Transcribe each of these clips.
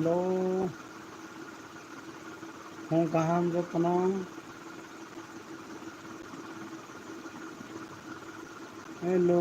Hello हूँ कहाँ हम लोग कनो हेलो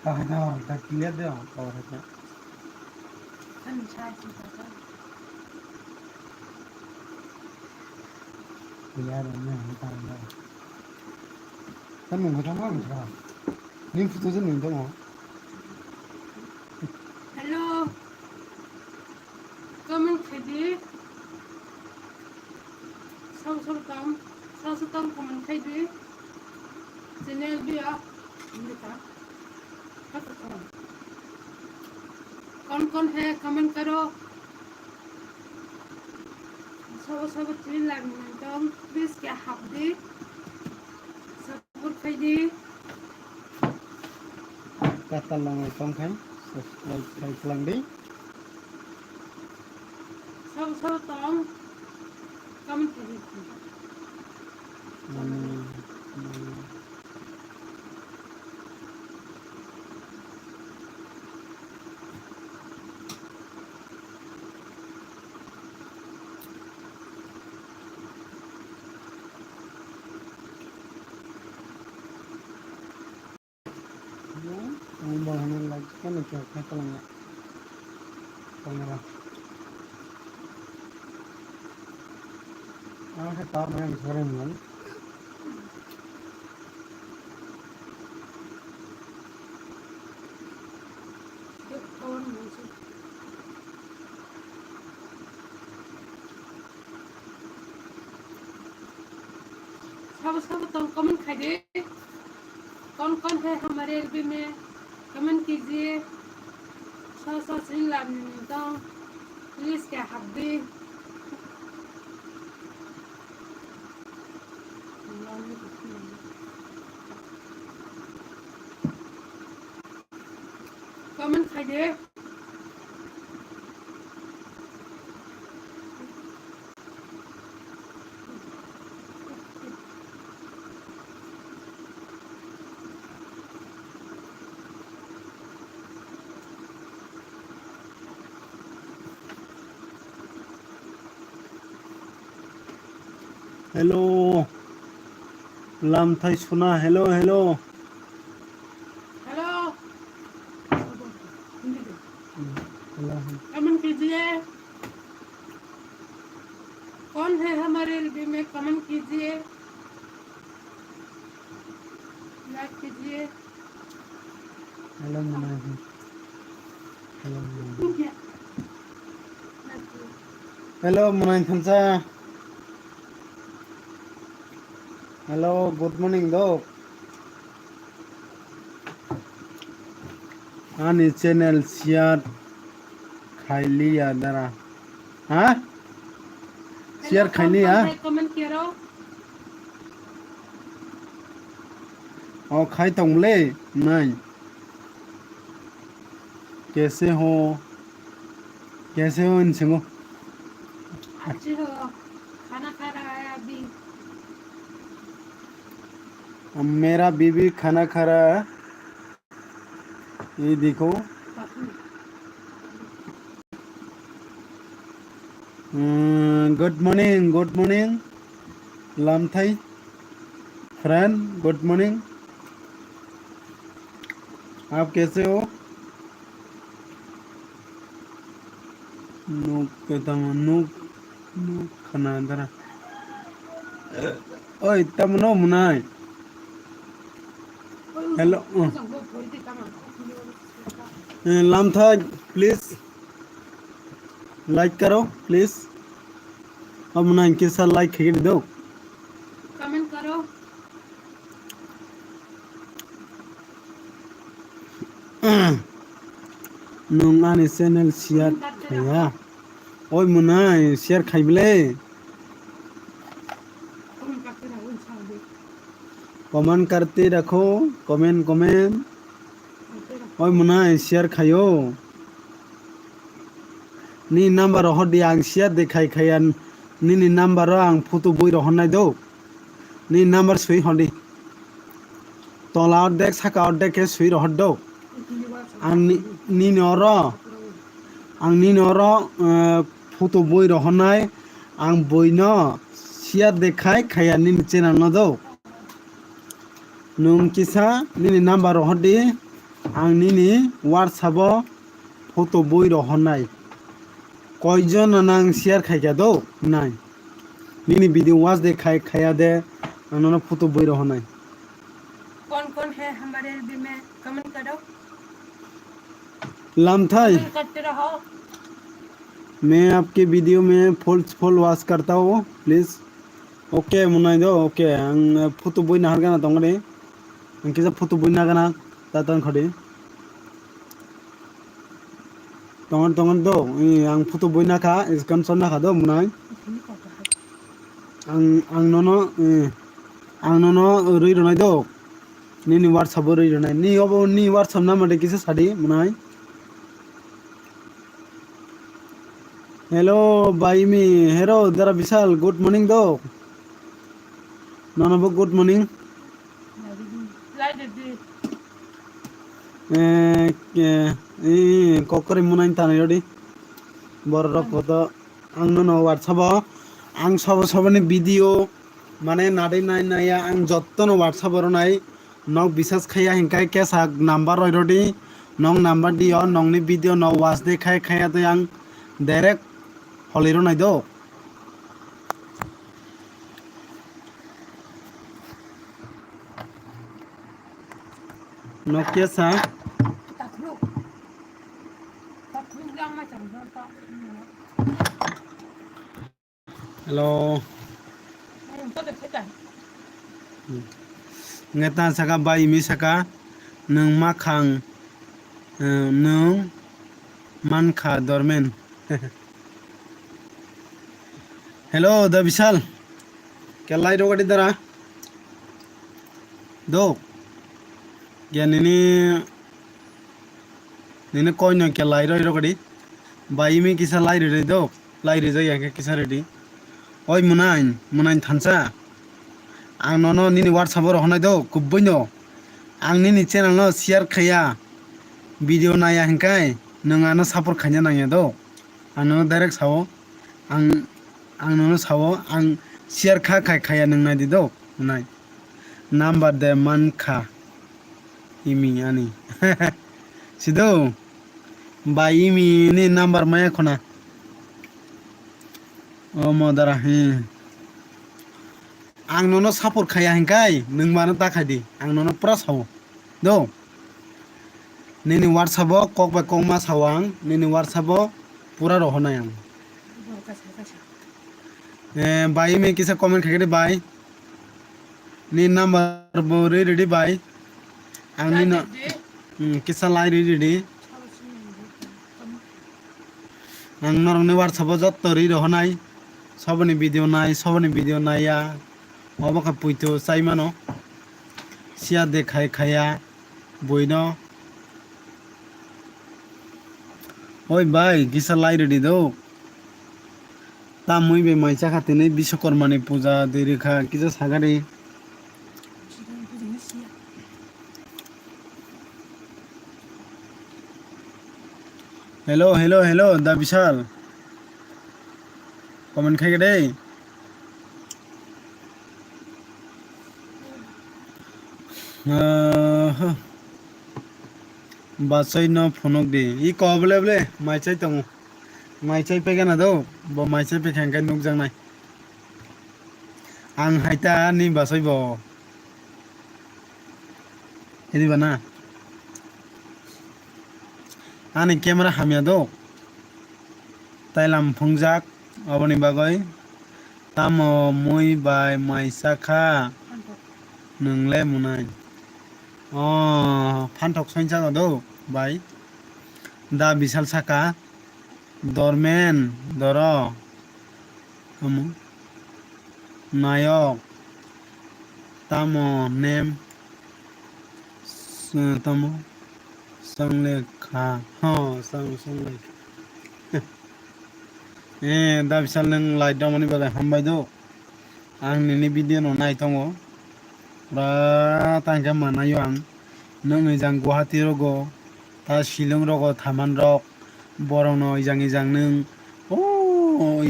कहाँ तकिया दे और है यार मैं हम तांगा तनु घटा मा घटा नी फुतो से नहीं तो हेलो कमेंट खाइदे सब कम कमेंट खाइदे चैनल भी आ कौन है कमेंट करो सब 3 लाख तो प्लीज क्या हाफ दे सब खाइदे kata lang kong kai subscribe kai lang di सब कम comment खाइदे ang bahanan lagi kan itu kata lang kamera ang kata mana suara mana सब तो कमेंट खाइदे कौन है हमारे एलबी में कमेंट कीजिए 3 लाख तो प्लीज क्या हाफ दे कमेंट खाइदे hello lam thai suna hello hello hello comment कीजिए कौन है हमारे एलबी में कमेंट कीजिए लाइक कीजिए hello mana hello mana khamsa hello good morning dok ani channel share खाइली यादरा हाँ शेयर खाइली हाँ कमेंट करो और खाई तंगले नहीं कैसे हो इन सिंगो अच्छी हो खाना खा रहा है अभी मेरा बीबी खाना खा रहा है ये देखो गुड मॉर्निंग लामथाई फ्रेंड गुड मॉर्निंग आप कैसे हो नुक कहता हूँ नुक खाना दरा ओए तब नो मुनाई हेलो लामथाई प्लीज लाइक करो प्लीज अब ना इनके साथ लाइक खेल दो कमेंट करो नों आने चैनल शेयर कमेंट करते खाया रहो ओए मुना शेयर खाइबले कमेंट करते रहो इंशाल्लाह कमेंट करते रखो कमेंट कमेंट करते ओए रहो मुना शेयर खायो नी नंबर हदी आं शेयर देखाय खाया नी नंबर आं फटो बई रहनाय दो नी नंबर सुई हदी तला देख साका देख सुई रहद दो इतनी बार सब आं बात हुई नी नर करो आंनि नर फटो बई रहनाय आं बयनो शेयर देखाय खाया नी चैनल न दो नों किसा नी नंबर हदी आं नी व्हाट्सएप फटो बई रहनाय कयजन नां शेयर खाइका दो नाय नी वीडियो वाच देखाय खाया दे आंनो फटो बई रहनाय कौन है हमारे एलबी में कमेंट करो लामथाई कमेंट करते रहो मैं आपके वीडियो में फुल वॉच करता हूँ प्लीज ओके मुनाय दो ओके आं फटो बई नाहरगाना दंगरे इनके जा फटो बई नागाना दातन खदे तंगन दो आं फटो बई नाखा स्क्रीनशॉट नाखा दो मुनाय इतनी बात है आं नोनो रई रनाय दो नी व्हाट्सएप रई रनाय नी अब नी व्हाट्सएप नाम दे किसे सादी मुनाय हेलो बाईमी हेरो दरा विशाल गुड मॉर्निंग दो ननबो गुड मॉर्निंग लाइट दी ककरे मुनाय तानाय रडी बर रखत आं नोनो व्हाट्सएप आं सबनि वीडियो माने नादै नाया आं जत्तनो व्हाट्सएप रनाय नक विश्वास खाया हिंकाय केसा नंबर रडी नंग नंबर दियो नंगनि वीडियो न वाच देखाय खाया तो आं डायरेक्ट हलिरो नाय दो नोकिया सा taklu lang macam apa hello ayun to kita ngeta saka by me saka नों मा खां नों मानखा दरमेन हेलो द विशाल क्या लाइट होगा दरा दो क्या नीने कोई ना क्या लाइट होगा बाई में किसा लाइट रे दो लाइट रे जाया किसा रेडी ओय मुनाइन थानसा आं ननो नीनि व्हाट्सएप रहनाय दो गुबैनो आं नीनि चैनल न शेयर खाया वीडियो नाया हिंकाय नोंगानो सपोर्ट खाया नाया दो आं ननो डायरेक्ट सावो आं ननो सावो आं शेयर खाया नोंनाय दो मुनाय नंबर दे मानखा इमी आनी सिदो बाई इमी नि नंबर माया खना ओ मदरा आं ननो सपोर्ट खाया हिंकाय नों मानो ताखायदि आं ननो पुरा सावो दो नीनि व्हाट्सएप कक बाय कक मा सावो आं नीनि व्हाट्सएप पूरा रहनाय आं बाई में किसा कमेंट खाके बाई नी नंबर बोरे रेडी बाई आं नी किसा लाई रेडी आं नरंनि व्हाट्सएप जत्त रि रहनाय सबनि वीडियो नाया अबका पुइतो साइमानो सिया देखाय खाया बयनो ओय भाई किसा लाई रेडी दो ता मुई बे माइचा खाते विश्वकर्मा ने पूजा देरिखा किसा सागारे हेलो दा विशाल कमेंट खाइके दे बासै न फोनक दे ई कहबले बले माइचाइ तंगो माइचाइ पेगाना दो ब माइचाइ पेखांखाय नुकजांनाय आं हाइता नि बासै ब हेदिबा ना आनी कैमरा हामिया दो ताइलाम फंजाक अबनि बागै tamo mui bai maisa kha nungle munai phantok soinsa do bai da bisal saka dormen doro tamo nayok tamo nem tamo songlekha songlekha da bisal nang light damani bagai hambai do ang nini video no nai tongo pura tangka manayo ang nang ijang Guwahati rogo ta Shillong rogo thaman rok borong no ijang nang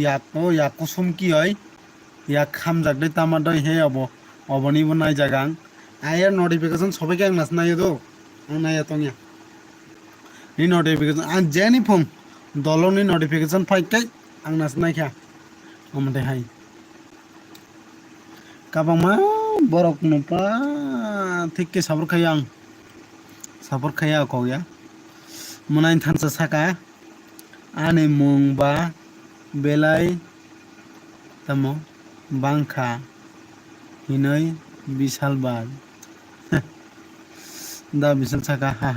yak kusum ki oi yak khamjak dei tamar doi he oboni bo nai jagang ayer notification sobai ke ang nas nayo do ang naya tongya ni notification ang jeni phum dolo ni notification phai kai ang nas nai kha omde hai kabangma borok no pa thik ke sabur khaya ko ya munai thansa saka ane mungba belai tamo bangkha hinoi bisal bar da bisal saka ha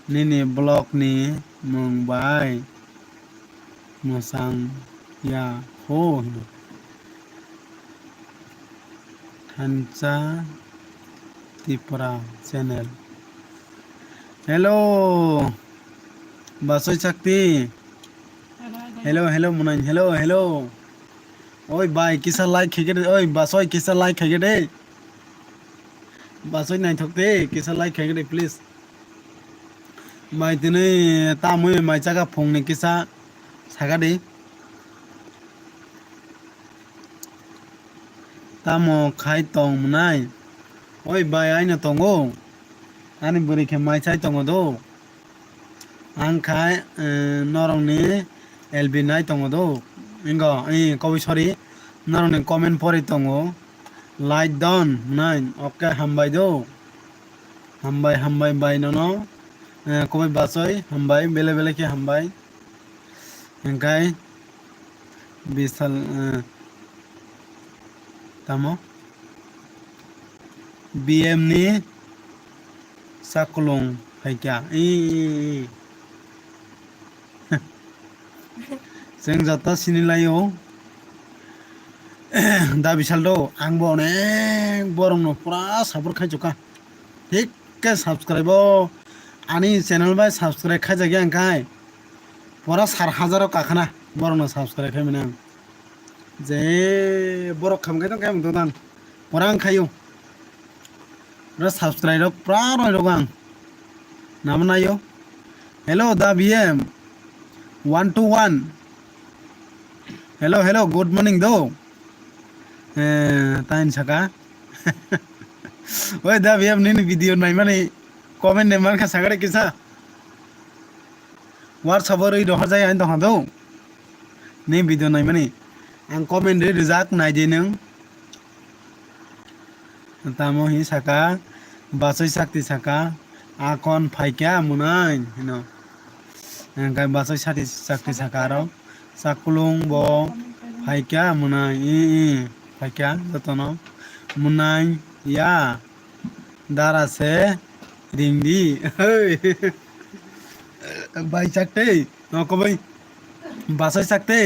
nini blog ni mungbai mosang ya ho Thansa Tripura channel. Hello, Basoy Shakti. Hello, Munan. Hello. Oi, bye. Kisa like khege. Oi, Basoy kisa like khege de. Basoy nai thokte. Kisa like khege de please. Mai tine ta moi mai chaga phong ni kisa saga de. Tamo khai tong munai oi bai aina tongo ani buri ke mai chai tongo do ang khai norong ni lb nai tongo do ingo kobi sorry norong ni comment pore tongo like down munai okay hambai do hambai bai no kobi basoi hambai bele ke hambai engkai bisal tamo BM ni sakulong haikya जों जाता सिनिलायो दा बिसाल दो आंबो अनेक बरं न पुरा सापर खायजोका ठीक के सब्सक्राइब आनी चैनल बाय सब्सक्राइब खायजागे आंखाय पुरा 4000 काखना बरं न सब्सक्राइब खायमोन आं जे बरक खामगाय दं गायम दोदान पुरा खायो र सब्सक्राइब पुरा रयरो आं नामनायो हेलो दा बीएम 121 हेलो गुड मॉर्निंग दो ताइन सका ओए दा बीएम नि वीडियो नाय माने कमेन्ट ने मान खा सागरे किसा व्हाट्सएप रै दहर जाय आइन दहर दो नि वीडियो नाय माने आं कमेन्ट रे रिजाक नाय दे नों तामो हि साका बासै शक्ति साका आकन फाइक्या मुनाय हिनो गाय बासै शक्ति साका रो साकुलुं बो फाइक्या मुनाय फाइक्या जतनो मुनाय या दारा से रिंदी बाई सकते नको भाई बासै सकते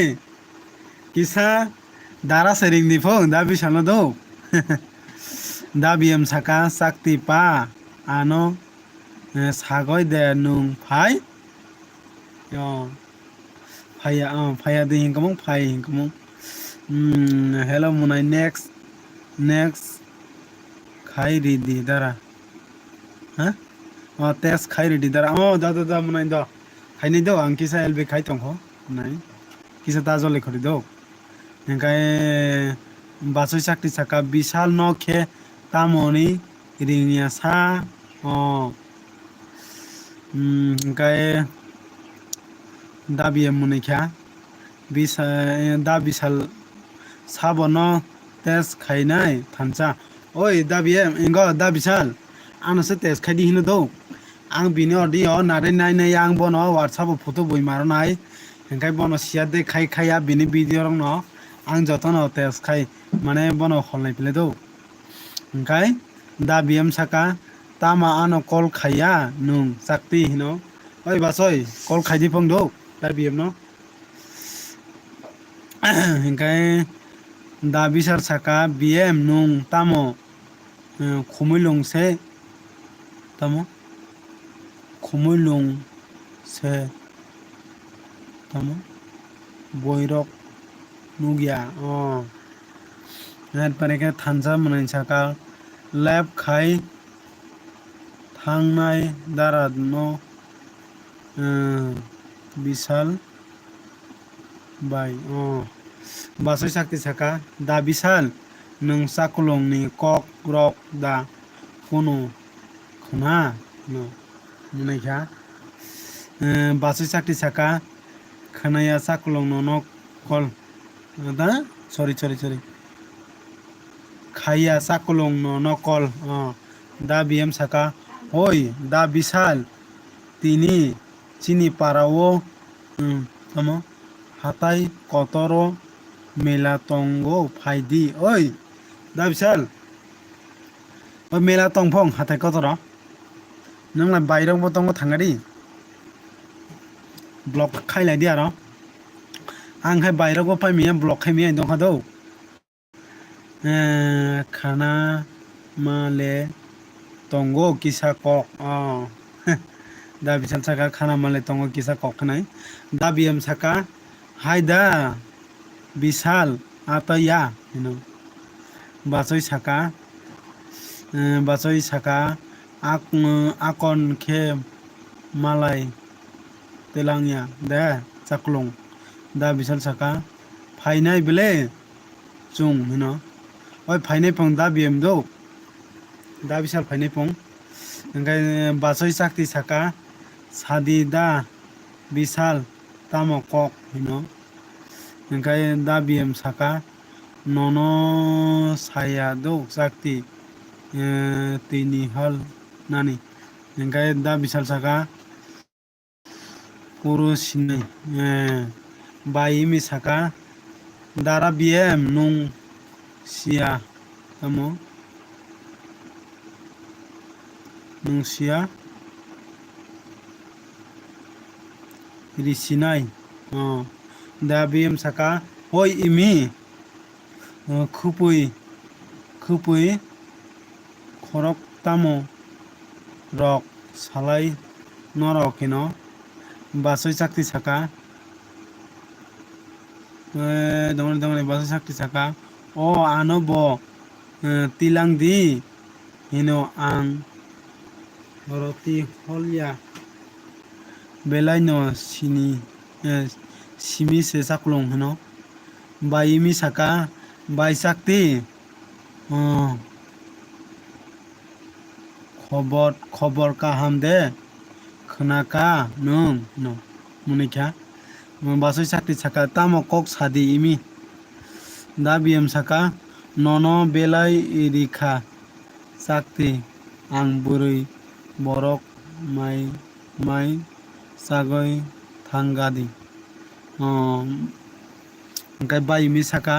किसा दारा से रिंदी फो दा बिसानो दो दा बीएम साका शक्ति पा आनो सागय दे नुं फाइ यो फाया दे हिंकमं फाइ हिंकमं हेलो मुनाय नेक्स्ट खाइ रिदि दारा हाँ टेस्ट खाइ रिदि दारा दा मुनाय द खाइनि दो आं किसा एलबे खाइ तंखो नाय किसा दा जले खरि दो ओंखाय बासै शक्ति साका बिशाल न खे तामनि रिंनिया सा ओंखाय दा बीएम मुनायख्या दा बिशाल साबनो टेस्ट खाइनाय थानसा ओइ दा बीएम इंगो दा बिशाल आंनोसो टेस्ट खाइदि हिनो दो आं बिनि अडियो नारै नाय आं बनो व्हाट्सएप फटो बय मारनाय ओंखाय बनो सिया दे खाइया बिनि video रंनो ang jotono tes khai mane bono holnai pile do hingkai da bm saka tama ano kol khaya nung sakti hino oi basoi kol khaidi pong do da bm no hingkai da bisar saka bm nung tamo khumulung se tamo khumulung se tamo boirok nugia এরপরে থানসা মনে সাকা lab খাই থাংনাই দারা ন বিশাল by বাসই সাকতি সাকা দা বিশাল নং সাকুলংনি cock rock দা কোনো Khana no munaikha basui sakti saka khanaya sakulong no kol da sorry khaya sakulong no kol da bm saka oi da bisal tini chini parao tamo hatai kotoro mela tongo phaidi oi da bisal oi mela tongphong hatai kotoro nongla bairok bo tongo thangari block khailai dia ro ang khai bairok bo pai miya block khai miya dong khado khana male tongo kisa kok da bisal saka khana male tongo kisa kok khnai da bm saka haida bisal ataya basoi saka akon khe malai telangya da chaklong da bisal saka phainai bele chung hino oi phainai pong da bm do da bisal phainai pong engai basoi sakti saka sadi da bisal tamo kok hino engai da bm saka nono saya do sakti tini hal nani engai da bisal saka puro sinai bai mi saka dara bm nung sia tamo nung sia risinai da bm saka hoi imi khupui khorok tamo rok salai norok kino basoi sakti saka dongni basoi sakti saka o ano bo tilang di hino ang roti holya belai no simi se saklong hino bai mi saka bai sakti খবর কাহাম দে খনাকা নং no munikha basoi sakti saka tamo kok sadi imi da bm saka nono belai irikha sakti ang burui borok mai sagoi thangadi kai bai mi saka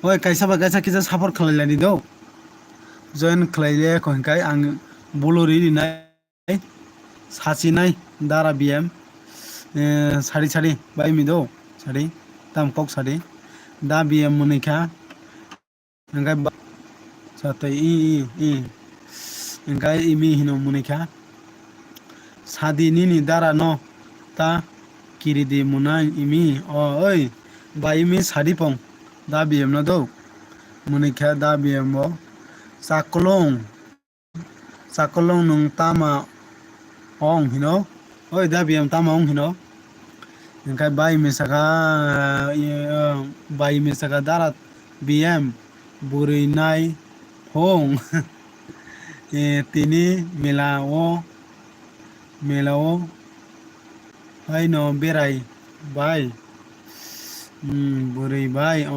oi kaisa kisa support khlailani do join khlaile khonkai ang bolori rinai sasinai dara bm sari bai mi do sari tam kok sari da bm munikha ngai satai ngai imi hino munikha sadi nini dara no ta kiridi munai imi oi bai mi sari pong da bm no do munikha da bm bo sakolong nung tama ong hino oi da bm tama ong hino engkai bai mi saka darat bm buri nai hong tini melao hai no berai bai buri bai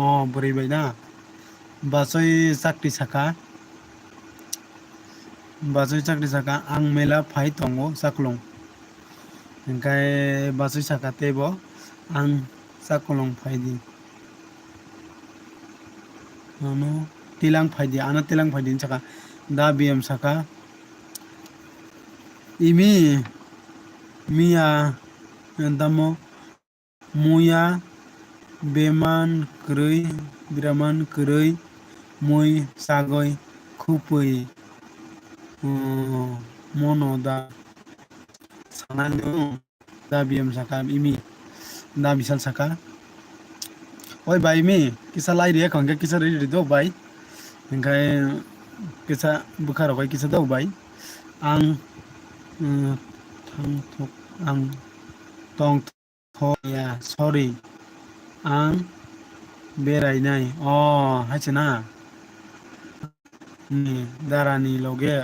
na basoi sakti saka ang mela phai tongo saklong engkai basoi saka tebo ang saklong phai di nono tilang phaidi ana tilang phaidi saka da bm saka imi mia damo muya beman krui biraman krui mui sagoi khupui mono da sanano da bm saka imi da bisal saka oi bai mi kisa lai re khangke kisa re do bai engkai kisa bukhar kai kisa do bai ang thang thok ang tong thok ya sorry ang berainai hachina ni darani loge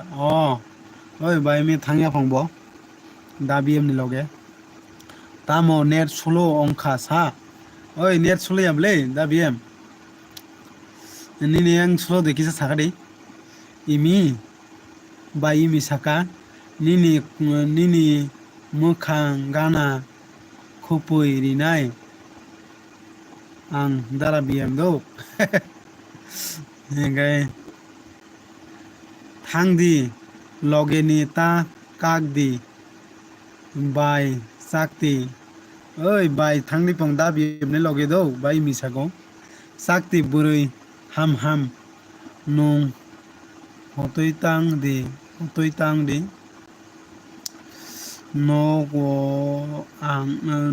oi bai mi thangya phangbo da bm ni loge tamo net solo ongkha sa oi net solo yamle da bm ni yang solo de kisa sakade imi bai imi saka nini mukhang gana khupui rinai ang dara bm do engkai thangdi logeni ta kakdi bai sakti oi bai thangdi pong da bm ne loge do bai mi sago sakti burui ham nung hotoi tang di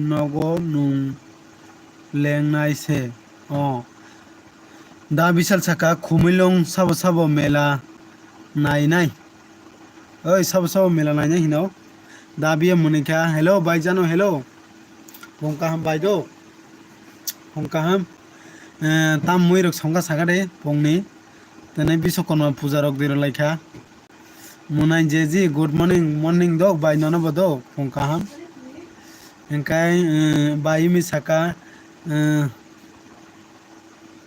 nogo nung lengnai se da bisal saka khumilong sabo mela nai oi sabo mela nai hino da bm munika hello bai jano hello pongka ham bai do pongka ham tam moi rok songka sakade pongni tene bisokona puja rok diro laika munai jeji good morning dok bai nono bodo pongka ham engkai bai mi saka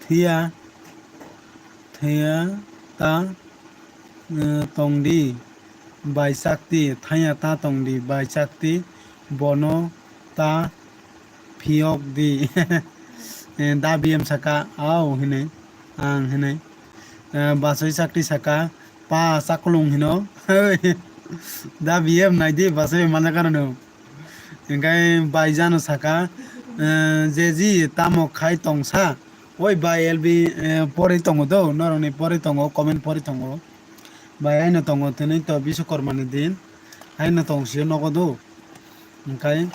thia ta tongdi bai sakti thaya ta tongdi bai sakti bono ta phiok di da bm saka au hine ang hine basoi sakti saka pa saklung hino da bm nai di basoi mana karano engkai bai jano saka jeji tamo khai tongsa oi bai lb pori tongo do noroni pori tongo comment pori tongo bai aina tongo tene to biswakarma ni din aina tong sio nogo do engkai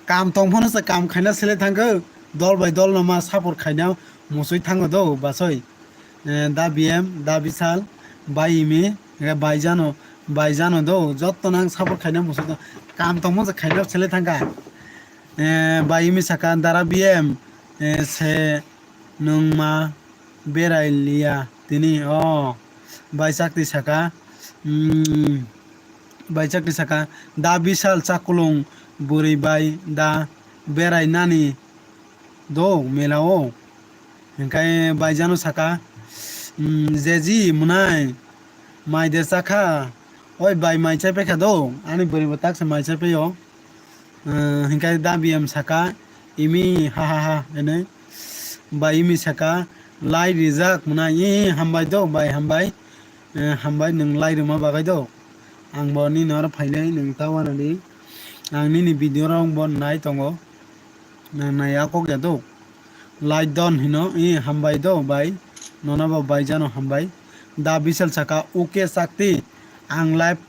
kam tongphono sa kam khaina sele thangko dol bai dol nama support khaina musoi thango do basoi da bm da bisal bai imi bai jano do jotto nang support khaina musoi kam tongmo sa khaina sele thangka bai imi saka dara bm se nungma berailia tini bai sakti saka da bisal chakulung buri bai da berai nani do melao engkai bai jano saka jeji munai mai de saka oi bai mai chai pekha do ani buri batak se mai chai peyo engkai da bm saka imi ha ene bai imi saka lai rijak munai hambai do bai hambai nung lai ruma bagai do ang boni nor phainai nung tawanani ang nini video rong bon nai tongo nai akok ya do lai don hino hambai do bai nona ba bai jano hambai da bisal saka uke sakti ang live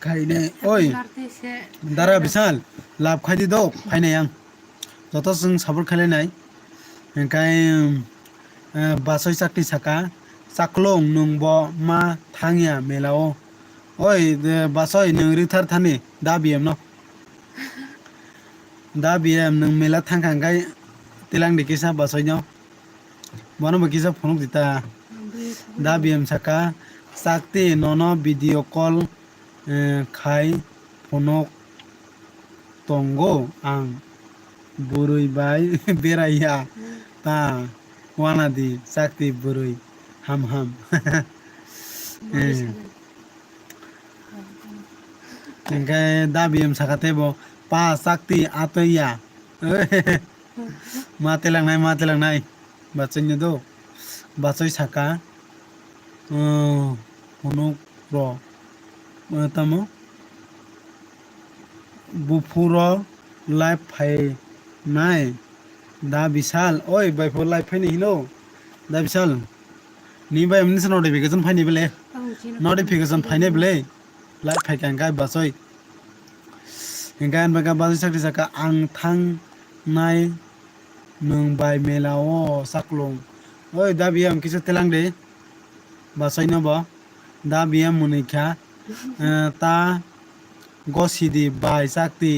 khaine oi dara bisal lab khaidi do phainai ang joto sung sabur khalenai engkai basoi sakti saka saklong nungbo ma thangya melao oi basoi nung rithar thani da bm no da bm nung mela thangkhangkai tilang dikisa basoi no bono bakisa phonok dita da bm saka sakti nono video call khai phonok tongo ang burui bai beraya ta wanadi sakti burui ham engkai da bm sakate bo pa sakti atoya ma telang nai basoy ni do basoy saka hunuk ro tamo bufuro life phai nai da bisal oi bai pho life phai ni hino da bisal ni bai amni sa notification phai ni bele notification phai ni bele life phai kan ga basoy enggan baga basoy sakti saka ang thang nai nung bai melao saklong oi da biam kisa telang de basoy no bo da biam munikha ta gosidi bai sakti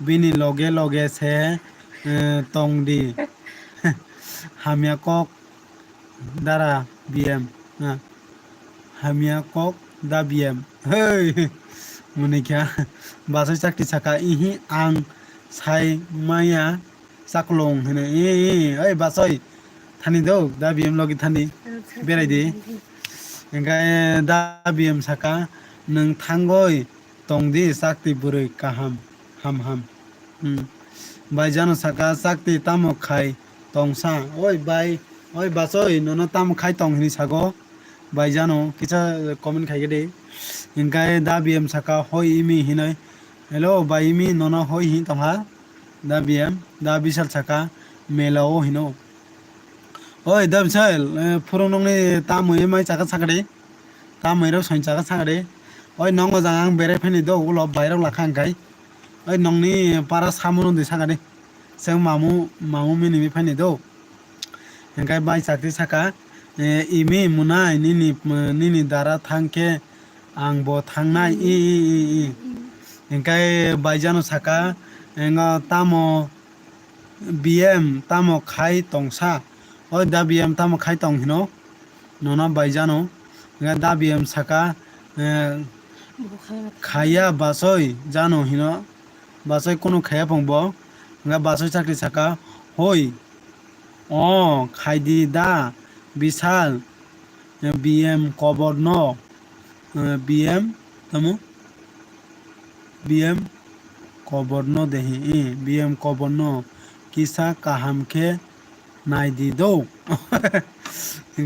bini loge loge se tongdi hamya kok dara biam hamya kok da biam hey munikha basoy sakti saka ihi ang sai maya saklong hene ei basoy thani do da biam logi thani berai di engkai da biam saka nung thangoi tongdi sakti burui kaham ham bai jano saka sakti tamo khai tongsa oi basoy nono tamo khai tong hini sago bai jano kicha comment khai gede engkai da biam saka hoi imi hinai hello bai imi nono hoi hi tongha da biam da bisal saka melao hino oi da bisal phurong nongni tamoi mai chaka sakade tamoi ro soin chaka sakade oi nongo jang ang berai phani do ulo bairok lakhang kai oi nongni para samuno de sakade seng mamu mini mi phani do engkai bai sakti saka imi munai nini dara thangke ang bo thangnai i engkai bai jano saka enga tamo bm tamo khai tongsa oi da bm tamo khai tong hino nono bai jano enga da bm saka khaya basoy jano hino basoy kono khaya pongbo nga basoy sakti saka hoi khaidi da bisal bm kobor no bm tamo bm kobor no dehi bm kobor no kisa kaham ke nai di do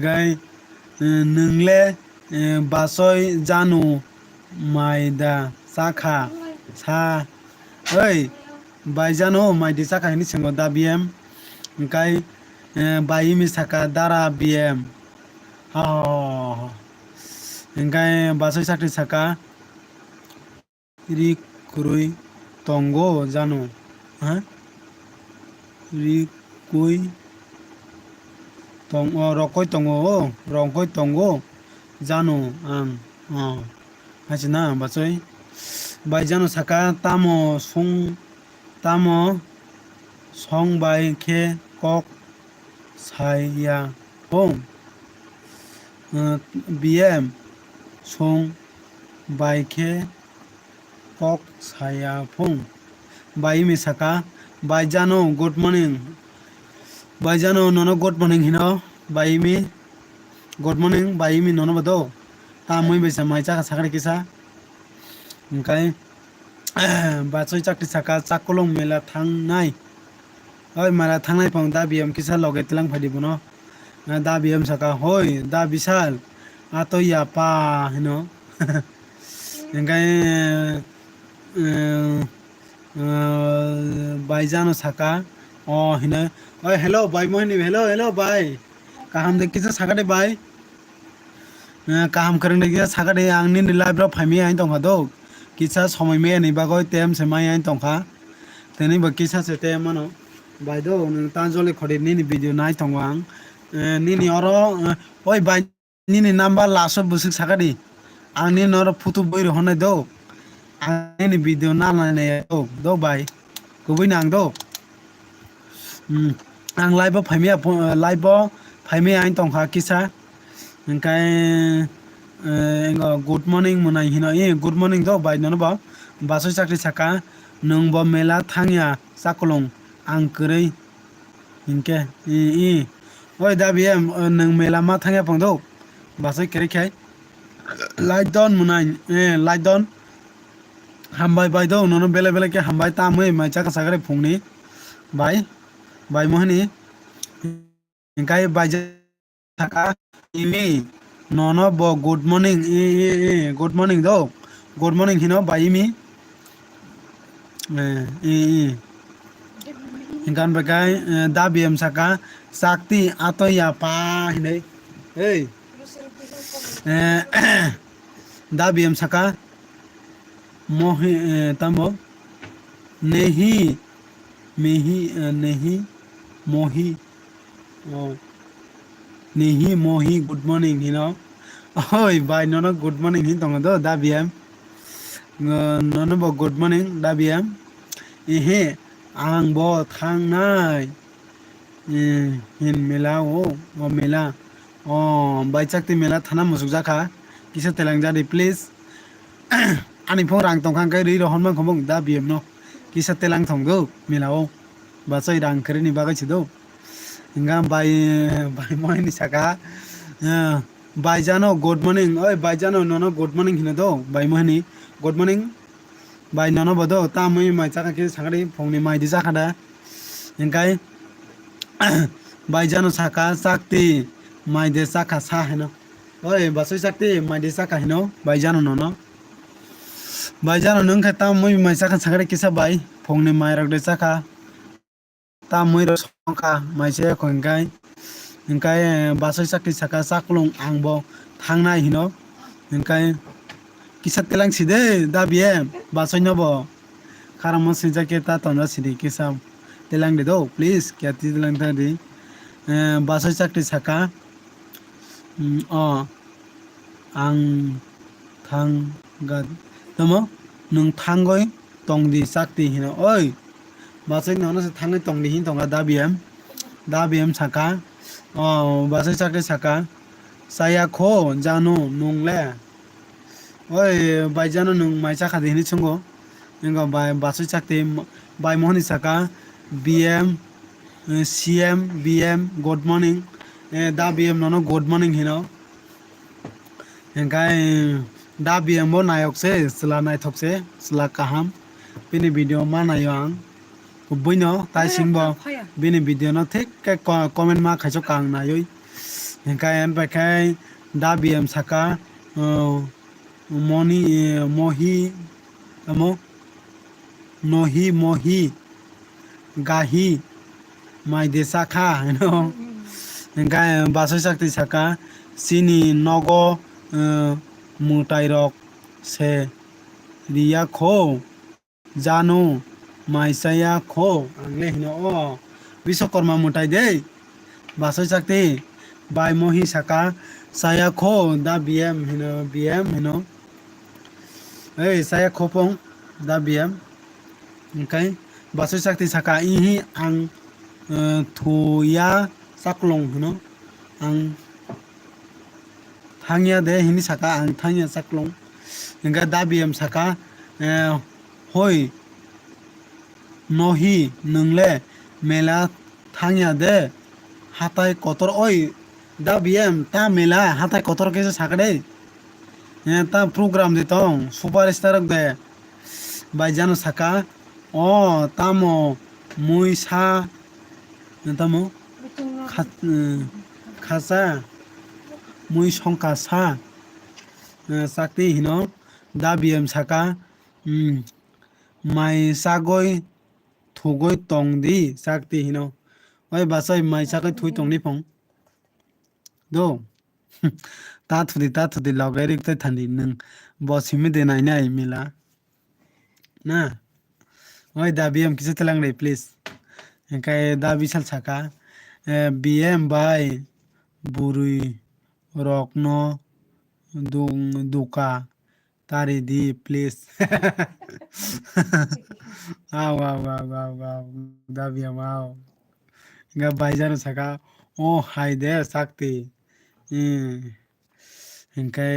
gai nungle basoy janu maida sakha sa oi bai jano maidi sakha ni singo da bm gai bai mi saka dara bm gai basoy sakti saka ri kurui tongo jano ri kui tong rokoi tongo jano ang hachina basoy bai jano saka tamo song bai khe kok saya pong bm song bai khe kok saya pong bai mi saka bai jano good morning bai jano nono good morning hino bai mi good morning bai mi nono bado ta moi besa mai chaka sakare kisa engkai basoy chakti saka chakolong mela thangnai oi mala thangnai pang da biam kisa loge tilang phadi bono da biam saka hoi da bisal ato ya pa hino engkai bai jano saka hina oi hello bai mohini hello bai kaham de kisa sakade bai kaham karang de kisa sakade ang ni live ro phaimi ain tong hado kisa somoi me ni bagoi tem se mai ain tong kha teni ba kisa se te mano bai do ta jole khode ni video nai tong ang ni oro oi bai ni number laso busuk sakade ang ni noro photo boi ro honai do ang ni video na ne do bai kubai nang do ang live phaimi ain tong kha kisa engkai good morning munai hino good morning do bai nono ba basoy sakti saka nung bo mela thangya sakolong ang kurei inke oi da biam nung mela ma thangya pang do basoy kere khai light down munai light down hambai bai do nono bele ke hambai ta moi mai chaka sagare phungni bai mohini Engkai baija saka imi nono bo good morning good morning do good morning hino bai imi Engkan bagai da biem saka sakti atau ya pa hinai hey da biem saka mohi tamo nehi mehi nehi mohi oh nehi mohi good morning hino oi bai nono good morning hin tongo do da biem nono bo good morning da biem ihe ang bo thangnai hin mela o mela o bai chakti mela thana musuk jaka kisa telang jadi please ani phone rang tong khang kai ri ro honman khomong da biem no kisa telang thong do mela o ba chai rang kare ni bagai chido inga bai moi ni saka bai jano good morning oi bai jano nono good morning hina do bai moi ni good morning bai nono bodo ta moi mai chaka ki sangari phone ni mai di jaka da ingkai bai jano saka sakti mai de saka sa hino oi basoi sakti mai de saka hino bai jano nono bai jano nung kha ta moi mai chaka sangari kisa bai phone ni mai rak de chaka ta moi ro songkha mai se khongai ingkai basoi sakti saka saklong angbo thangnai hino ingkai kisa telang side da biem basoi nobo karamo sinja ke ta tonja sidi kisa telang de do please kya ti telang ta di basoi sakti saka o ang thang ga tamo nung thangoi tongdi sakti hino oi basoi nono se thangoi tongdi hin tonga da biem saka o basoi sakti saka saya kho jano nung le oi bai jano nung mai chaka de ni chungo inga bai basoi sakti bai mohni saka bm cm bm good morning da bm nono good morning hino engkai da bm bo nayok se sila naithok se sila kaham bini video ma nayo ang buino tai singbo bini video no thik ke comment ma khaicho kang nayoi engkai en bakai da bm saka moni mohi amo nohi mohi gahi mai de saka engkai basoi sakti saka sini nogo mutai rok se ria kho jano mai saya kho angle hino o biswakorma mutai de basoi sakti bai mohi saka saya kho da bm hino ei saya khopong da bm engkai basoi sakti saka ihi ang thuya saklong hino ang thangya de hini saka ang thangya saklong engka da bm saka hoi nohi nungle mela thangya de hatai kotor oi da bm ta mela hatai kotor ke saka de ta program de tong superstar de bai jano saka o tamo mui sa tamo khasa mui songka sa sakti hino da bm saka mai sagoi thugoi tongdi sakti hino oi basai mai sagoi thui tongni pong do ta thudi logai rik tai thandi nung bosimi de nai nai mila na oi da bm kisa telang re please engkai da bisal saka bm bai burui rokno duka tari di please wow da bm wow engka bai jano saka o hai de sakti engkai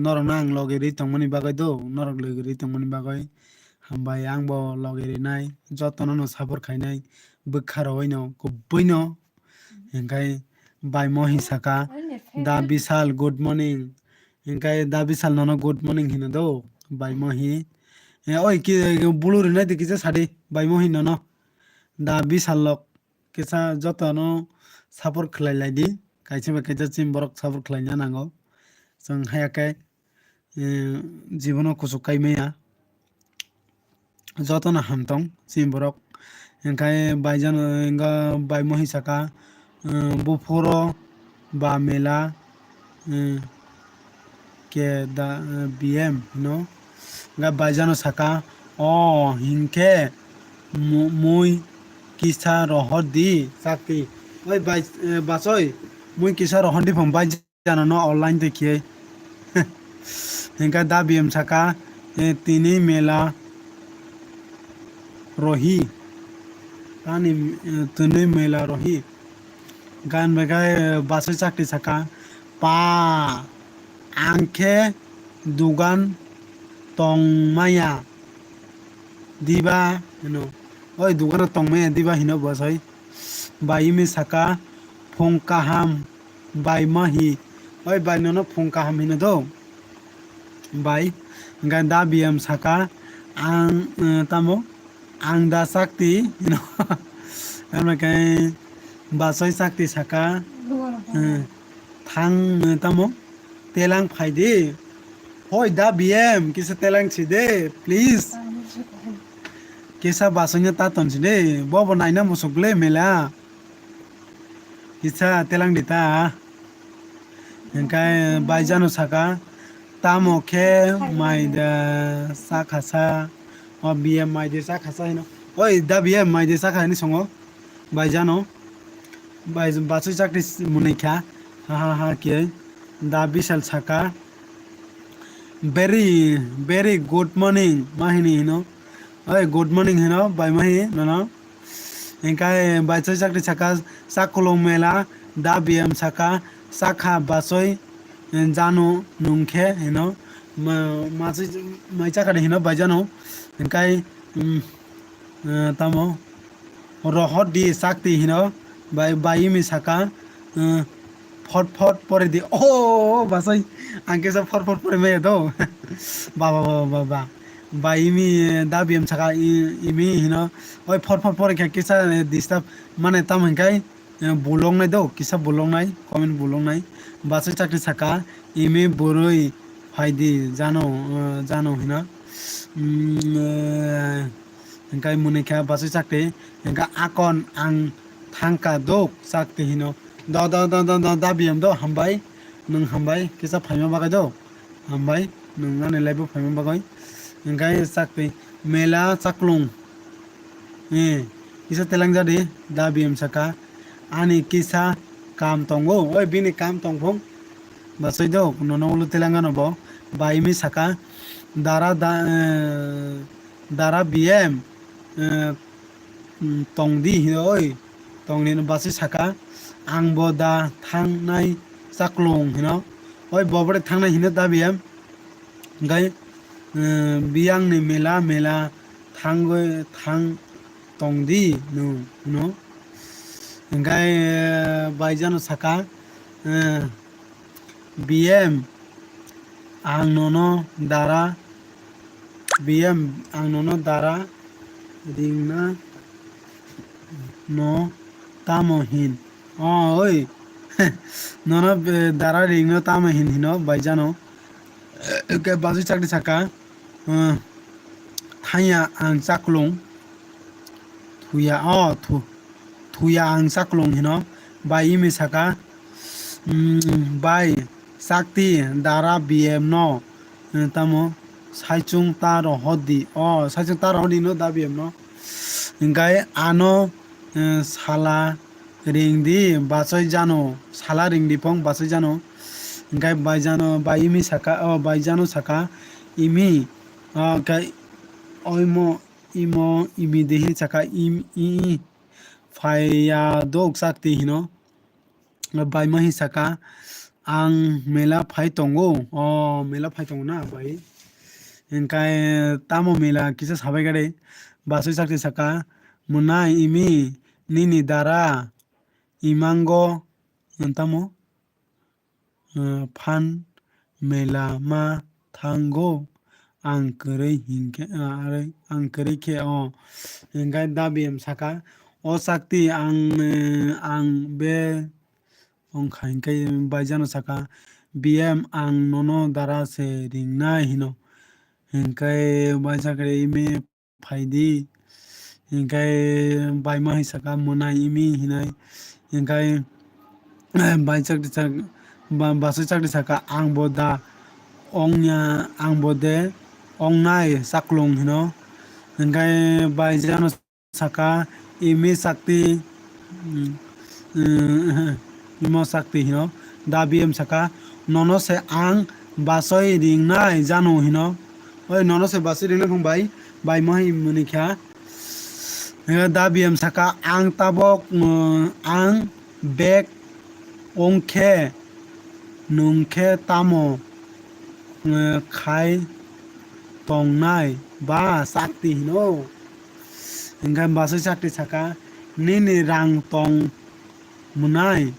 norok nang loge ri tongmani bagai do norok loge ri tongmani bagai hambai angbo loge ri nai jotono no sabor khainai bwkharoi no kubui no engkai bai mohi saka da bisal good morning engkai da bisal nono good morning hina do bai mohi oi ki bulur nai dikisa sadi bai mohi nono da bisal lok kisa jotono support khlailai kaisa ba kaisa chim borok support khlaina nango जों हायाखै জীবন কুসুক কাইমায়া যতনা হামতং চিম borok engkai baijan enga bai mohi saka buforo ba mela ke da bm no ga baijano saka o hingke mui kisa rohor di sakti oi basoi mui kisa rohor di phom bai jana no online dekhiye engkai da bm saka tini mela rohi tani tuni mela rohi gan begai basoi chakti saka pa angke dugan tongmaya diba no oi dugan tongmaya diba hino basoi bai mi saka phongkaham bai mahi oi bai no phongkaham hino do bai gan da bm saka ang tamo ang da sakti hino amra kai basoi sakti saka thang tamo telang phaide hoi da bm kisa telang chide please kisa basonya ta ton chide bobo naina musukle mela kisa telang dita engkai baijano saka tamo khe maida sakhasa o bm maide sakhasa hino oi da bm maide sakha ni songo baijano bai basoi chakri munikha ha ke da bisal saka very good morning mahini hino oi good morning hino bai mahi no engkai basoi chakri saka sakolong mela da bm saka sakha basoi jano nungkhe hino masoi mai chakra hino baijano engkai tamo rohor di sakti hino bai mi saka फट परे di oh basoi angke sa fot pore me do ba ba imi da bm saka imi hino oi fot pore kisa disturb mane tam hingkai bulong nai do kisa bulong nai comment bulong nai basoi chakri saka imi boroi phaidi jano hina engkai munikha basoi chakri engka akon ang thangka dok sakti hino da bm do hambai nung hambai kisa phaima bagai do hambai nung ane laibo phaima bagai engkai sakti mela chaklung kisa telang jadi da bm saka ani kisa kam tongo oi bini kam tongphong basoi do nono ulu telangano bo bai mi saka dara bm tongdi oi tongni basoi saka ang boda thangnai chaklong hino oi bobore thangnai hino da bm gai biang ni mela thang tongdi no gai baijano saka bm ang nono dara bm ang nono dara ringna no tamohin oi nono dara ringno tamohin hino baijano ke basoi chakri saka thaya ang chaklong thuya ang chaklong hino bai mi saka bai sakti dara bm no tamo saichung taro hodi saichung taro hodi no da bm no engkai ano sala ringdi basoi jano sala ringdi pong basoi jano engkai bai mi saka baijano saka imi kai imi dehi saka i phaya dok sakti hino bai mahi saka ang mela phai tongo mela phai tongo na bai engkai tamo mela kisa sabai gare basoi sakti saka munai imi nini dara imango tamo fan mela ma thango ang korei hingke ang korei ke engkai da bm saka o sakti ang be ongkha hingkai baijano saka BM ang nono dara se ringnai hino hingkai baisakre imi phaidi hingkai baima hisaka munai imi hinai hingkai baisakti sak basai sakti saka ang bo da ongnya ang bo de ongnai saklung hino hingkai baijano saka imi sakti imo sakti hino da BM saka nono se ang basoi ringnai jano hino oi nono se basoi ringnai phangbai bai mahi munikha da BM saka ang tabok ang bek ongkhe nungkhe tamo khai tongnai ba sakti hino hingkai basoi sakti saka nini rang tong munai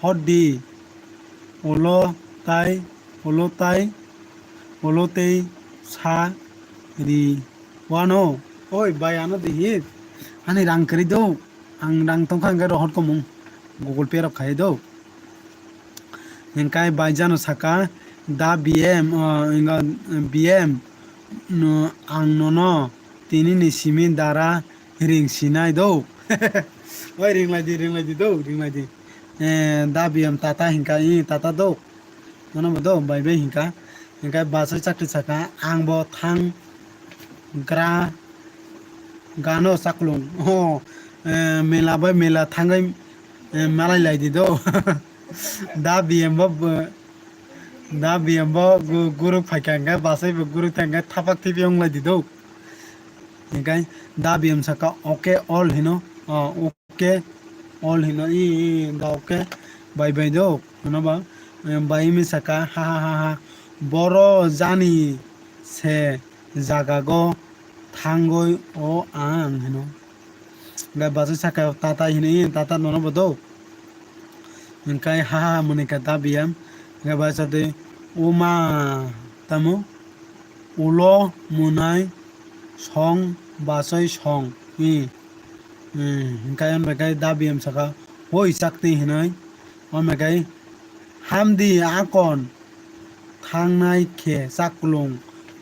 hodi olo tai sa ri wano oi bai ano dihit ani rang kari do ang rang tongkha hingkai rohot komung Google Pay rok khai do hingkai baijano saka da BM BM ang nono tini ni simi dara ring sinai do oi ringlai di do ringlai di da BM tata hingka tata do nono bo do bai bai hingka hingkai basai sakti saka ang bo thang gra gano saklung mela bai mela thangai malai lai di do da BM bo guru phaikanga basai bo guru thanga thapak thibi onglai di do hingkai da BM saka okay all hino okay all hino da okay bai bai do nono ba bai mi saka ha boro jani se jagago thangoi o ang hino ga basai saka tata hino tata nono bo do hingkai ha munika da BM ga basate uma tamo ulo munai song basai song hingkai onbakai da BM saka hoi sakti hinai onbakai hamdi akon thangnai khe saklung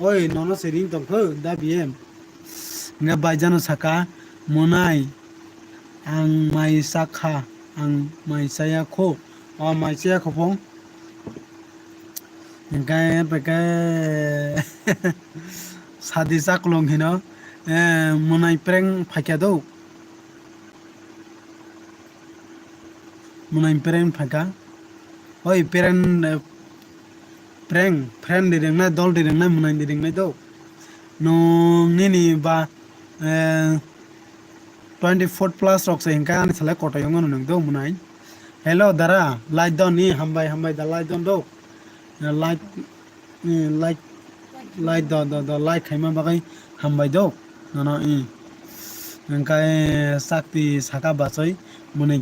oi nono se ring tongkho da BM hingkai baijano saka munai ang mai sakha ang mai saya kho mai saya khopong hingkai bekai sadi saklung hino munai preng phakya do munai preng phaka oi preng friend direngna dol direngna munai direngna do no nini ba 24 plus rok se hingkai ani sala kota yong nung do munai hello dara light don ni hambai da light don do light do light khaima bagai hambai do nono hingkai sakti saka basoi munai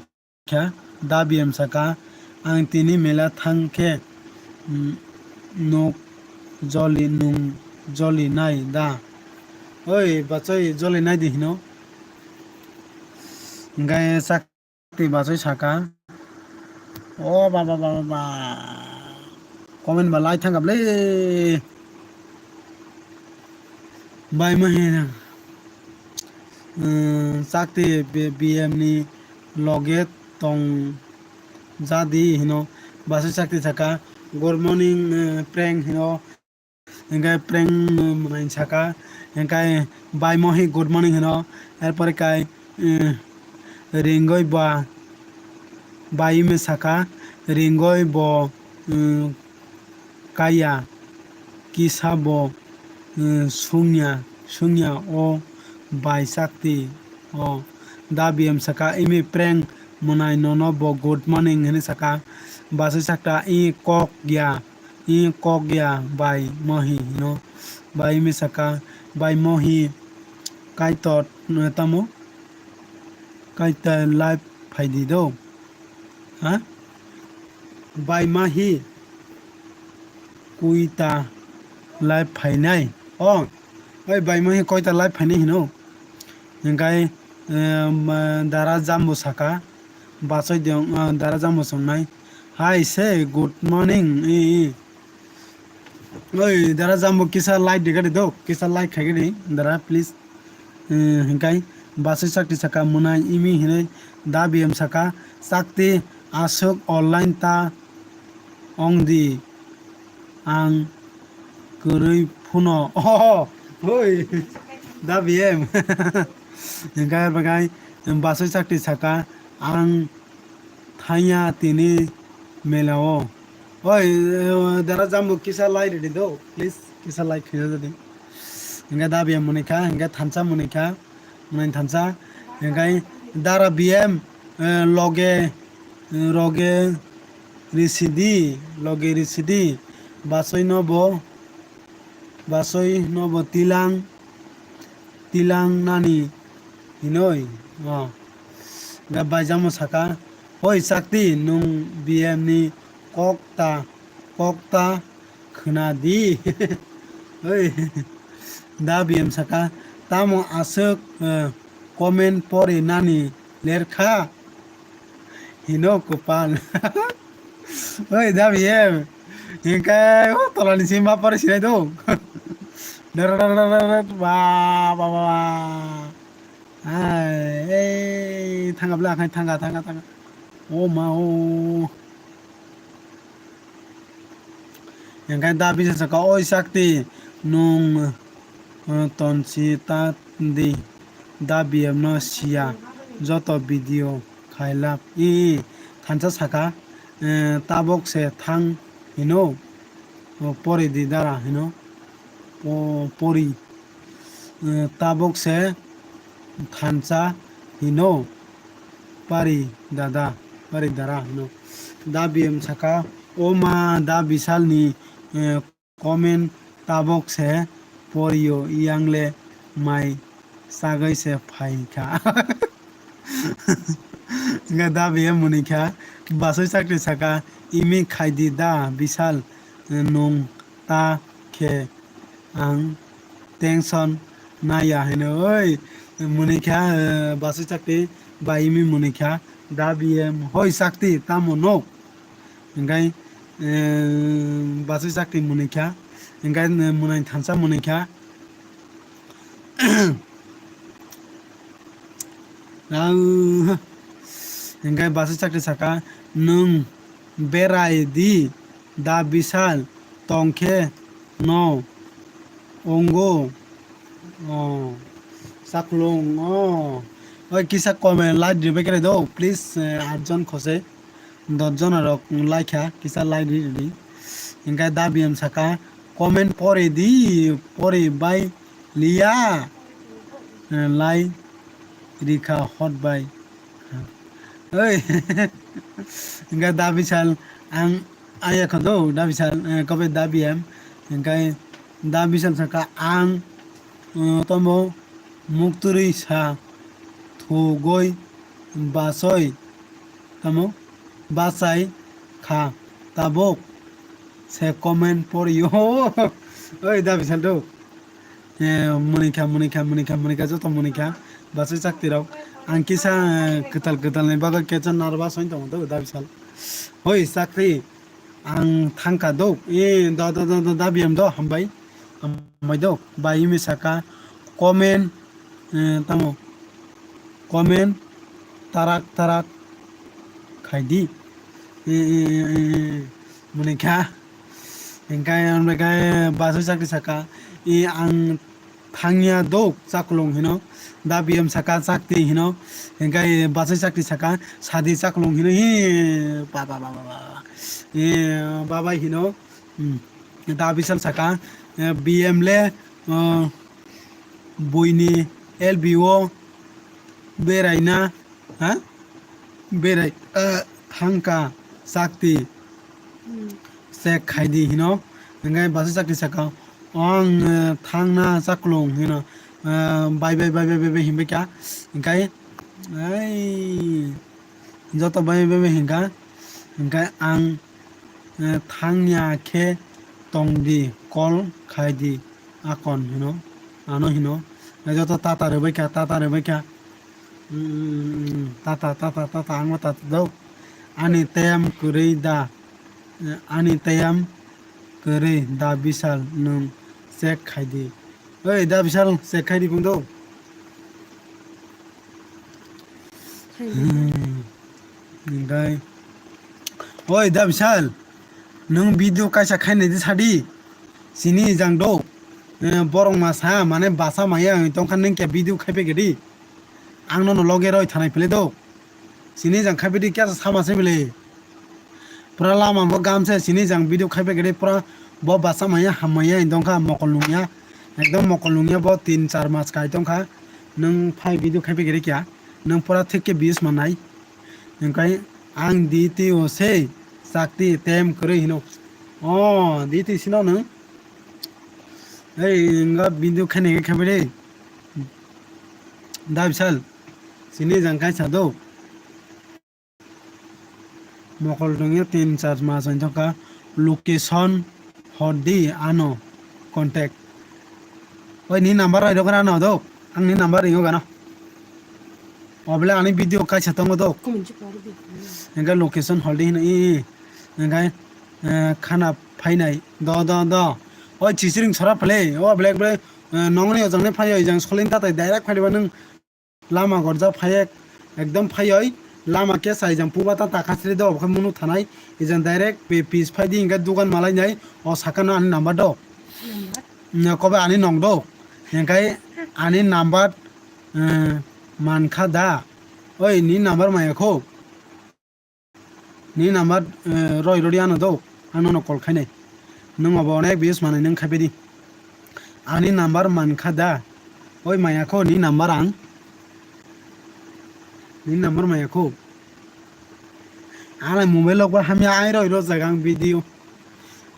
kha da BM saka ang tini mela thangkhe nok joli nai da oi basoi joli nai di hino hingkai sakti basoi saka o ba comment ba light thangap le bai mahi sakti BM ni loge tong jadi hino basai sakti saka good morning prank hino hingkai prank munai saka hingkai bai mohi good morning hino erpore kai ringoi ba bai me saka ringoi bo kaya kisa bo sungya o bai sakti o da BM saka imi prank munai nono bo good morning hini saka basai sakta kok gya bai mohi no bai mi saka bai mohi kaitot tamo kaita live phaidi do ha bai mahi kuita live phainai oi bai mahi koita live phainai hino hingkai dara jambu saka basoi dong dara jambu songnai hi say good morning oi dara jambu kisa light digari do kisa light khagiri dara please hinkai basoi sakti saka munai imi hinai da bm saka sakti asuk online ta ongdi ang kurui phuno oi da bm hinkai bagai basoi sakti saka ang thanya tini melao oi dara jambu kisa light ready do please kisa light khina jadi hingai da bm munika hingai thansa munika munai thansa hingai dara bm loge roge risidi basoi nobo tilang nani hinoi ga bajamo saka hoi sakti nung bm ni kokta khna di oi da bm saka tamo asuk comment pore nani lerkha hino kopal oi da bm hinkai tolani simba pore sinai do ba ai thangabla khai thanga o ma o hinkai da bisa saka oi sakti nung tonsi ta di da bm no sia joto video khailap thansa saka tabok se thang hino pore di dara hino pori tabok se thansa hino pari dara hino da bm saka oma da bisal ni comment tabok se porio yangle mai sagai se phaika nga da bm munika basoi sakri saka imi khaidi da bisal nung ta khe ang tension naya hino oi munika basoi sakri ba imi munika da bm hoi sakti tamo no ngai basoi sakti munika ngai munai thansa munika ngai basoi sakti saka nung berai di da bisal tongkhe no ongo saklong oi kisa comment like dibe kare do please 8 jon khose 10 jon rok like kisa like di ngai da bm saka comment pore di pore bai liya like rika hot bai oi ngai da bisal ang aya khado da bisal kobe da bm ngai da bisal saka ang tomo mukturi sa thugoi basoi tomo basai kha tabok se comment poriyo oi da bisal do munika joto munika basoi sakti rok ang kisa ketal ni baga kecha nervous hoin tong do da bisal hoi sakri ang thangka do da bm do hambai do bai mi saka comment tamo comment tarak khaidi munika engkai basoi sakri saka ang thangya do chaklong hino da bm saka sakti hino engkai basoi sakti saka sadi chaklong hino baba hino da bisal saka bm le boini lbo beraina berai thangka sakti se khaidi hino engkai basoi sakti saka ang thangna chaklong hino bai himbe kya engkai ai joto bai hinga engkai ang thangnya khe tongdi kol khaidi akon hino ano hino joto tata rebai kya tata ang mata daw ani tayam kurei da ani tayam kurei da bisal nung sek khaidi oi da bisal sek khaidi bung daw gai oi da bisal nung video kaisa khainai di sadi sini jang do borong masa mane basa maya tongkhan nung ke video khaipe gedi ang no loge roi thanai pele do sini jang khaipe di kya sama se bele pura lama bo gamse sini jang video khaipe gedi pura bo basa maya hamaya tongkha mokolungya ekdom mokolungya bo 3-4 mas kai tongkha nung phai video khaipe gedi kya nung pura theke 20 manai nungkai ang diti o se sakti tem kore hino diti sino nung ei nga video khane ke khabere da bisal sini jang kai sado mokol dongya 3-4 mas tongkha location hodi ano contact oi ni number ai dokana no do ang ni number ingo gana obla ani video kai satongo do enga location holding i enga khana phainai do oi chisring sora phale o black nongni ojangne phai jang solin ta tai direct phaiba nang lama gorja phai ekdom phai lama ke sai jang puba ta khasri do kham munu thanai ijang direct piece phai di enga dugan malai nai o sakana ani number do na kobe ani nong do engai ani number মানখা দা ওই নি number মায়াখো নি number রই রডি আনো দাও আনো ন call খাইনাই নং of অনেক বিস মানে নং খাইবেদি আনি নাম্বার মানখা দা ওই মায়াখো নি নাম্বার আং নি নাম্বার মায়াখো আলাই মোবাইল লগ হামি আই রই র জাগাং ভিডিও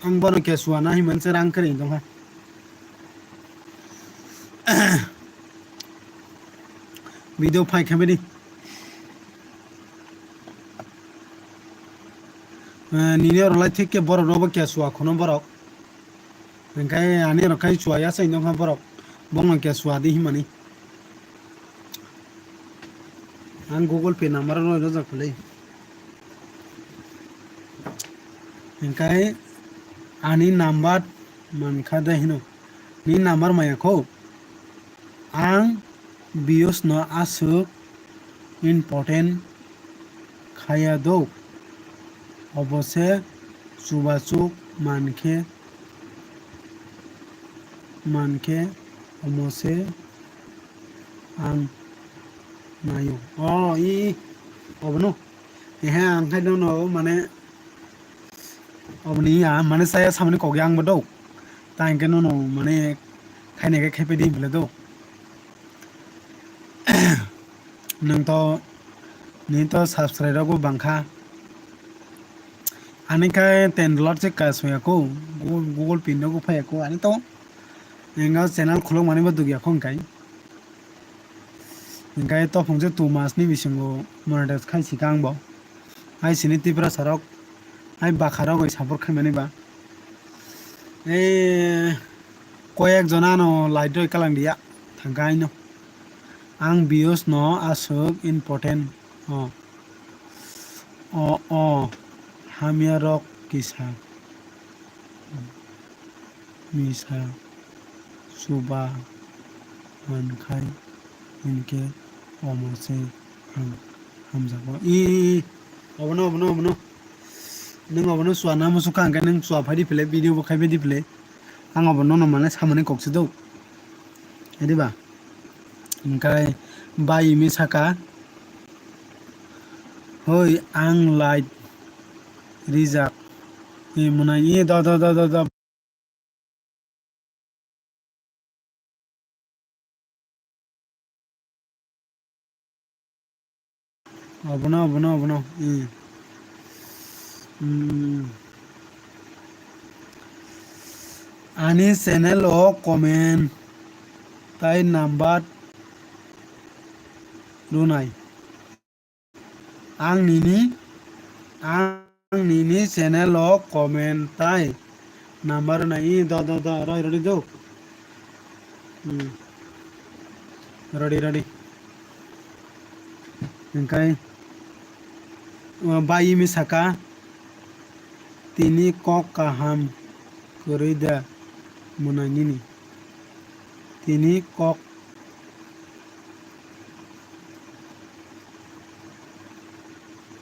আং বন কে সুয়ানা হি মনসে রাং করে দংহা video phai khamedi nini orlai thikke borok robo kya suwa khono borok enkai ani rokai suwa ya sai nong borok bongno kya suwa di himani ang google pay number no roja khulei enkai ani number mankha da hino ni number maya kho ang bios no asuk important khaya do obose subasuk manke omose ang nayo i obno eha ang khai no mane obni ya mane saya samne ko gyang bodo taing ke no mane khaine ke khaipe di bile do nung to ni to subscriber ko bangkha ani kai $10 che ka soya ko google pin no ko phai ko ani to enga channel khulong mani ba dugya khong kai engai to phongje 2 mas ni bisingo monetize khai sikang bo ai sini tipra sarok ai bakhara goi support khai mani ba koyek jona no light roi kalang dia thangkai no ang bios no asuk important hamia rok kisa misa suba mankhai inke omose hamjabo obono nung obono suana musuka angka nung sua phadi pele video bo khaibe di pele ang obono no mane samane kokse do ediba engkai bai mi saka hoi ang light rizak munai da abono ani channel o comment tai number lunai ang nini channel o comment tai number nai da ready do ready ओंखाय bayi mi saka tini kok kaham kerida munangini tini kok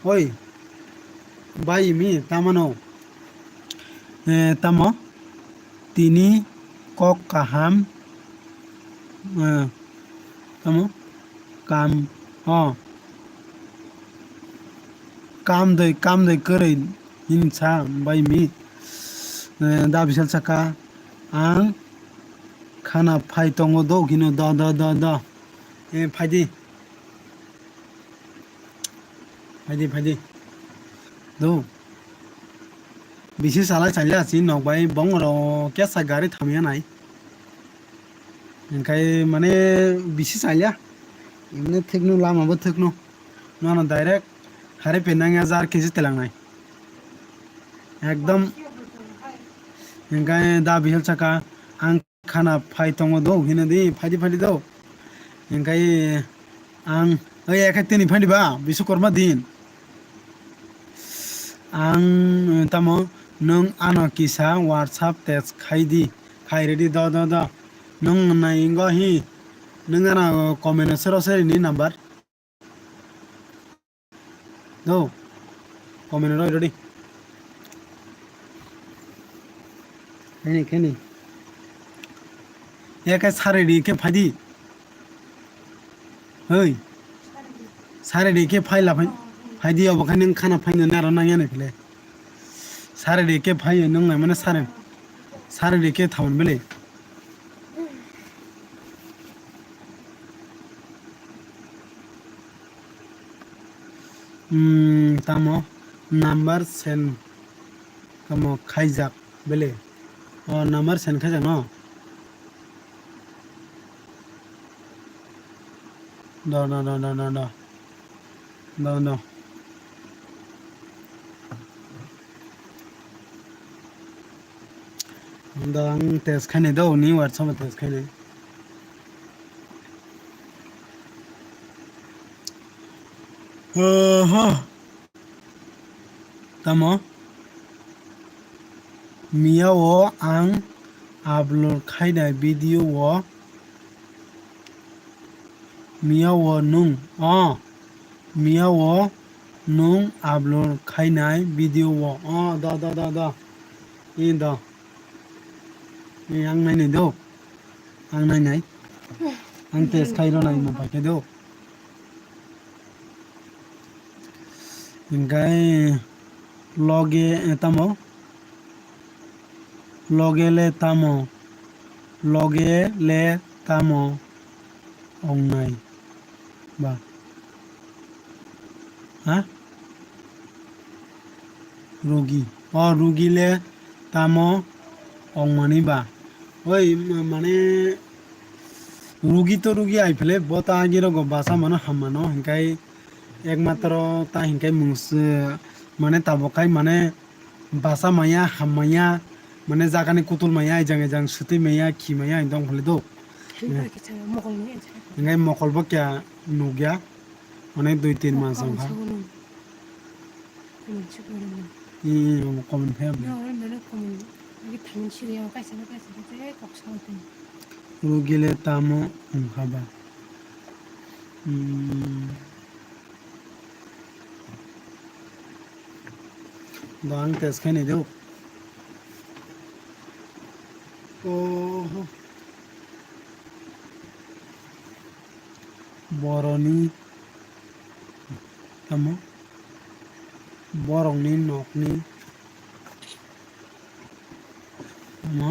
oi bayi mi tamano tamo tini kok kaham tamo kam oh kam doi koroi hinsa bayi mi da bisal saka ang khana phai tongo do kino da phaidi do bisi salai salya si nok bai bongro kesa gari thamya nai ओंखाय माने बिसि चालिया एमने थेकनो लामाबो थेकनो नोंनाव direct हारे पेनाङा जार केजि तेलांनाय एकदम ओंखाय दा बिहल साका आं खाना फाइ दङ दौ हिनो दि फाइदि दौ ओंखाय आं ओइ एखाय तिनि फाइदिबा बिश्वकर्मा दिन आं तामो नों आनो किसा WhatsApp text खायदि खायरेदि द नों नायंगो हि नों आना कमेन्ट सोरनि नाम्बार दौ कमेन्ट रय रेडि खेनि एखाय सारेदि के फाइदि ओइ सारेदि के फाइला फाइदि अबखाय नों खाना फाइनो नारा नाङा नखले सारेदि के फाइयो नों माने सारेदि के थावन बेले tamo number send tamo khaijak bele o number send khaijak no no da ang test khaine do ni WhatsApp test khaine tamo miao ang upload khainai video o miao nung miao nung upload khainai video o da in da ang nainai do ang nainai ang test khairo nai mo pakai do ओंखाय logele tamo ongnai ba ha rugile tamo ongmani ba oi mane rugi aifele bota agiro go basa mano hammano ओंखाय एकमात्र ता हिंखाय मुंस माने ताबखाय माने बासा माया हाममाया माने जागानि कुतुल माया एजां सुति माया खि माया दं फले दो ओंखाय मकलबो क्या नुगया माने 2-3 मास जोंहा कमेन्ट फैया रुगिले तामो ओंखाबा Bang tes kene do. Boroni tamo borongni nokni tamo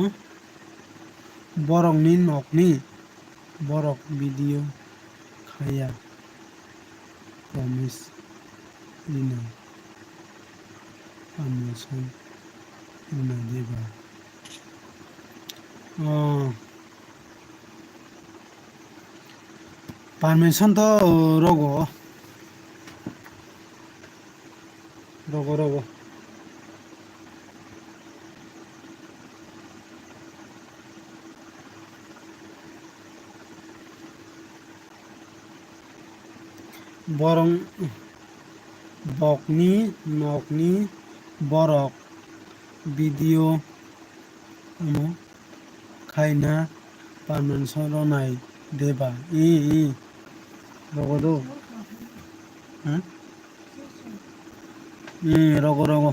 borongni nokni borok video khaya promise ina permission ina deba permission to rogo borong bokni nokni borok video amo khaina pamansoronai deba i rogodo huh rogo rogo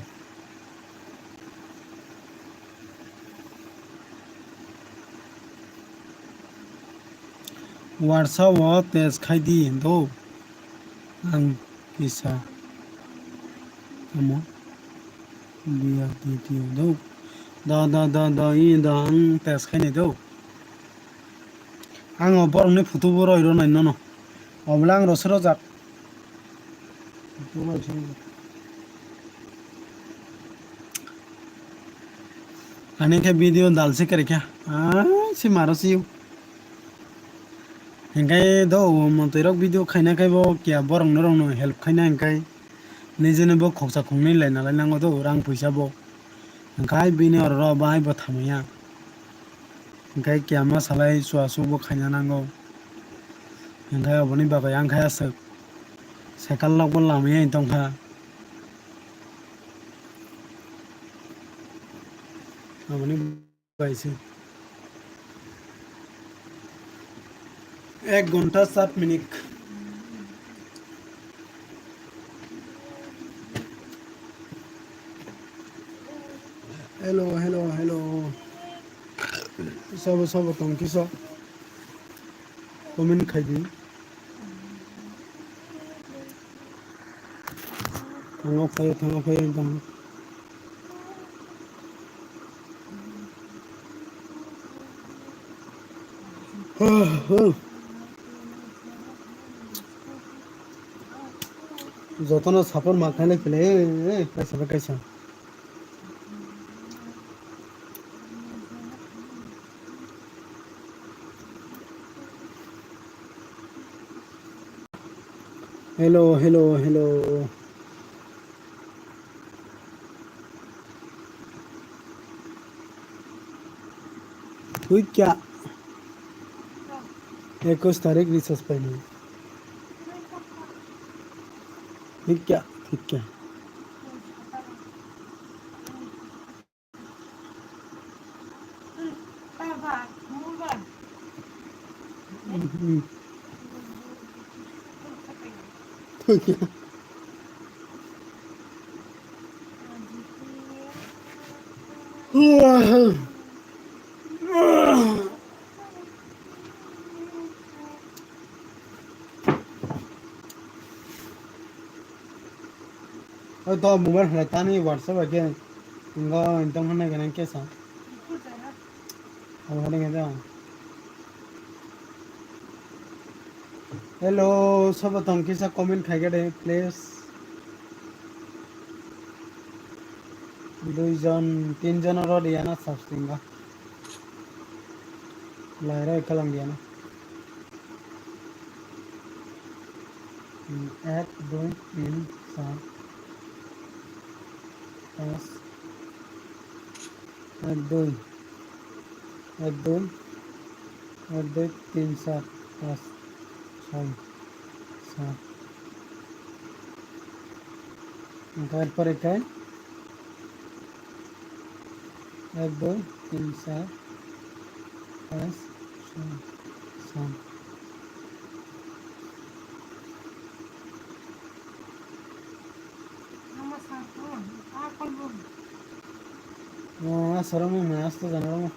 WhatsApp o text khaidi do ang kisa amo dia video do da ang text khaini do ang borongni photo bo roi ro nai no obla ang rosero jak ani ke video dalse kare kya si maro si hengkai do montoirok video khaina kai bo kya borong no help khaina hengkai nijene bo khoksa khongni laina nango do rang paisa bo hengkai bini oro bai bo thamaya hengkai kya ma salai suasu bo khaina nango hengkai oboni babai ang khai asuk sekal lok bo lamaya tongkha oboni baisi 1 ঘন্টা 7 minute hello sabo tong kiso comment khaidi thangok phai tong যতন support মাখাইলে ফেলে কাইসা hello তুই क्या 21 तारीख research पाइने ठीक क्या ठीक क्या तो मोबाइल हलाता नहीं व्हाट्सएप है क्या इनका इंतम होने का नहीं कैसा अब होने का क्या हेलो सब तुम किसा कमेंट खाएगा दे प्लीज 2 জন 3 জনের দিয়া না সাবস্ক্রাইব লাইরা কালাম দিয়া না 1 2 3 4 5 1 2 1 2 1 2 3 4 5 6 7 তারপরে কাই 1 2 3 4 5 6 7 सर में मैच तो जाना रहा हूँ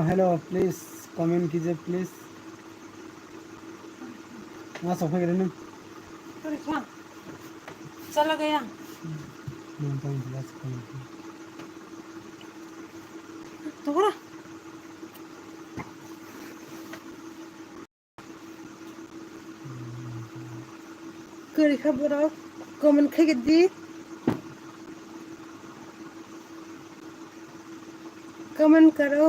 हेलो प्लीज कमेंट कीजिए प्लीज वहाँ सफा करें ना चला गया तो करा करी खबर कमेंट खाई दी कमेंट करो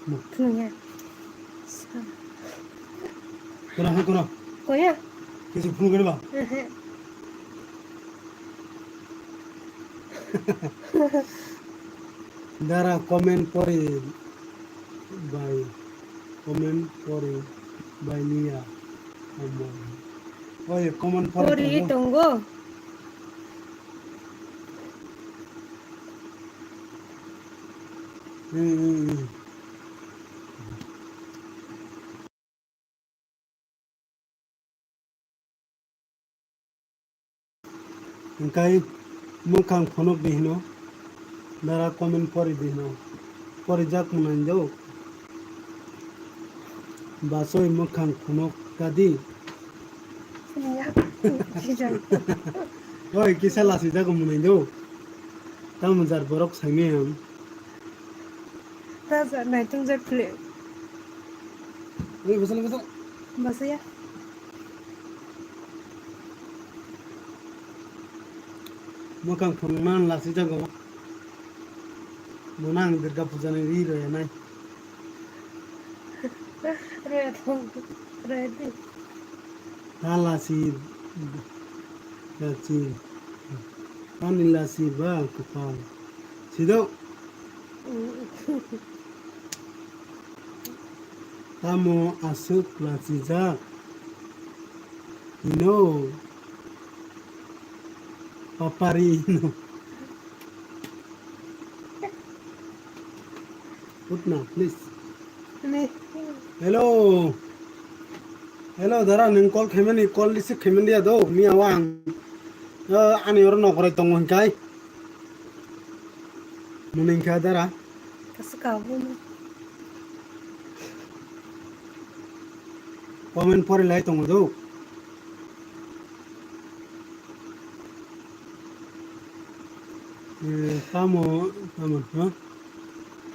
Nungya. Kura. Koya. কিছু ফোন করবা দাঁড়া কমেন্ট পরে বাই নিয়া ওই কমেন্ট পরে Pori tunggu. Engkai mukang phonok dihino dara comment pore dihino pore jak munan jau basoi mukang phonok kadi oi kisa lasi jak munan jau tam jar borok sange am Rasa naik tunggu play. oi basal Basa ya. mukang phonok man lasi jak monang durga puja ni ri roya nai Red tunggu. Red. lasi pani lasi ba kupal sido tamo asuk lasi jak no papari no utna please Nih. hello dara neng call khemeni call lisi khemen dia do mi awang ani oro nokore tong kai muning ka dara Kesekabun. comment pore lai tong do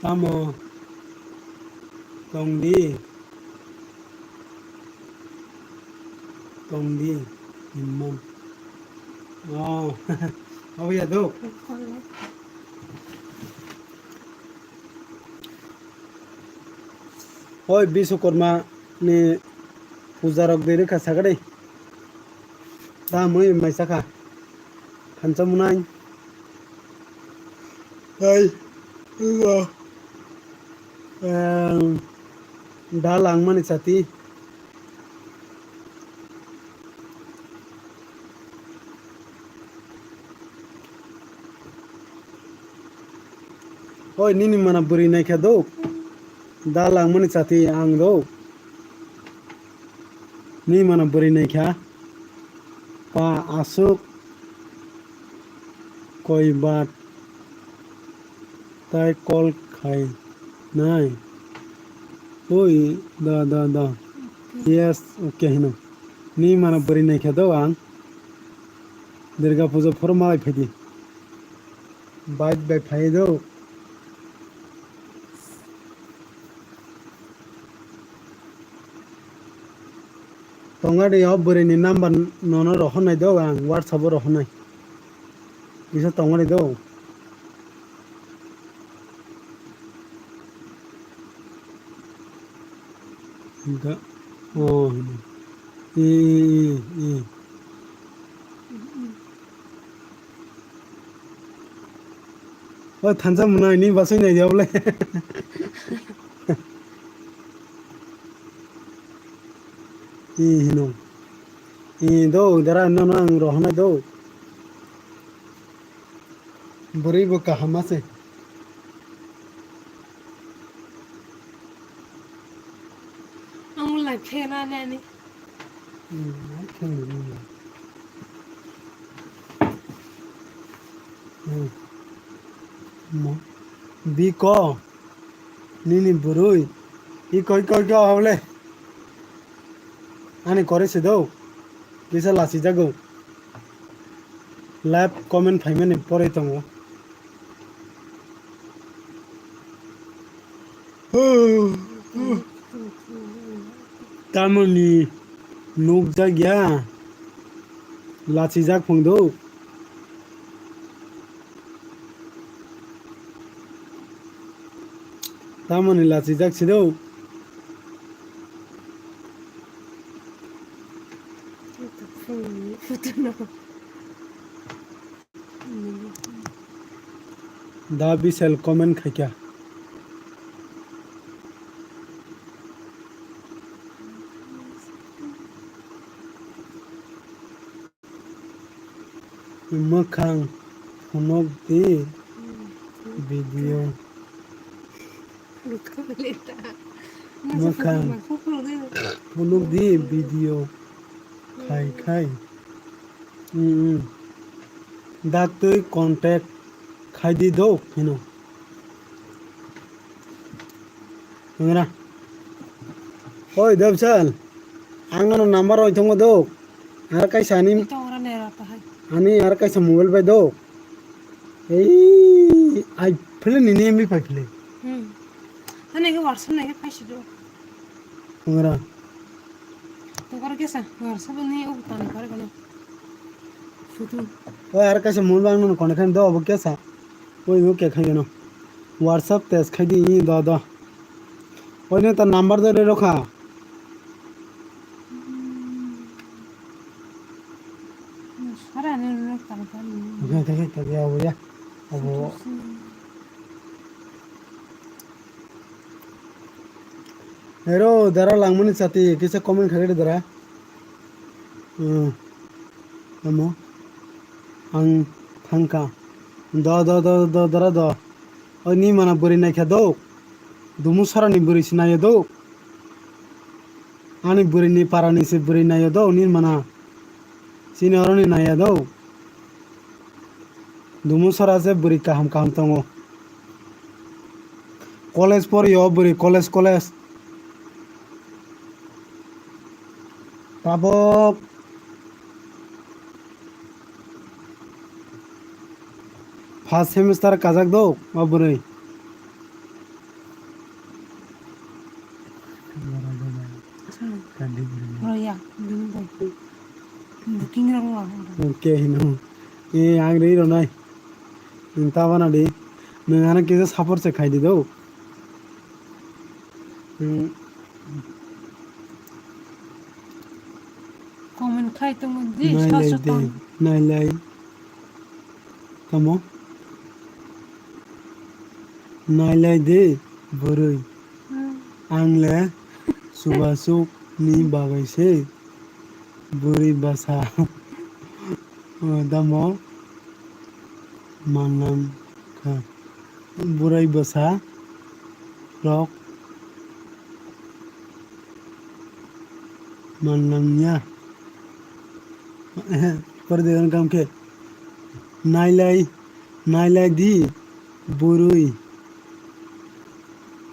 tamo tongdi mom oh oh ya do oi biswakarma ni puja rok dere ka sagade ta moi maisaka khanchamunai ai dalang mani chati oi nini mana buri nai kha do dalang mani chati ang do ni mana buri nai kha pa asuk koi bat tai kol khai nai oi da yes okay hino ni mana buri nai kha do ang durga puja formalai phedi bait bai phai do tongade yo buri ni number nono rohonai do ang whatsapp rohonai bisa tongade do enggak oh ini oh tanza muna ini basoi nai dia boleh hino do dara nono ang rohonai do buri bo kahamase Ang mulai pera nani. bi ko nini burui i koi hole ani kore se do kisa lasi jago lab comment phaimani pore tongo tamoni nuk jagya lasi jak phongdo Tamani lachi jaksi do. Da bisel comment khaikya. Makhang phonok di video. Makhang phonok di video. Khai. Dak tui contact khai di do, Ngana. Oi Dabsal. Angno number oi thongo do. Har kai sani ani har kai sa mobile bai do. Ei ai phile ni ne mi phile. Tane ke WhatsApp ne ke paisi do. Ngara. To kar ke sa WhatsApp ne o tane kar kono. Futu. Oi har kai sa mobile bang no kon khan do ob ke sa. Oi no ke khai no. WhatsApp tes khai di do. Oi ne ta number do re rakha. Sara ne ro tane kar. Oke abo ya. Abo. Hero dara langmani sati kisa comment khagede dara. Amo. Ang thangka. Do dara do. Oi ni mana buri na kha do. Dumu sara ni buri sinaya do. Ani buri ni parani se buri na do ni mana. Sini oroni na ya do. Dumu sara se buri kaham tongo. College por yo buri college. Tabok. First semester kazak do aburi. Ya, booking rong. Oke hino. Ye agri ro nai. Ninta bana di. Nangana kisa support se khai di do. Comment khai to mudi Nai lai. Tamo. Nai lai de boroi. Angle subasuk ni bagai se. Buri basa. Damo. Manam kha. Burai basa. Rok. Manamnya. Per degan kam ke. Nailai di burui.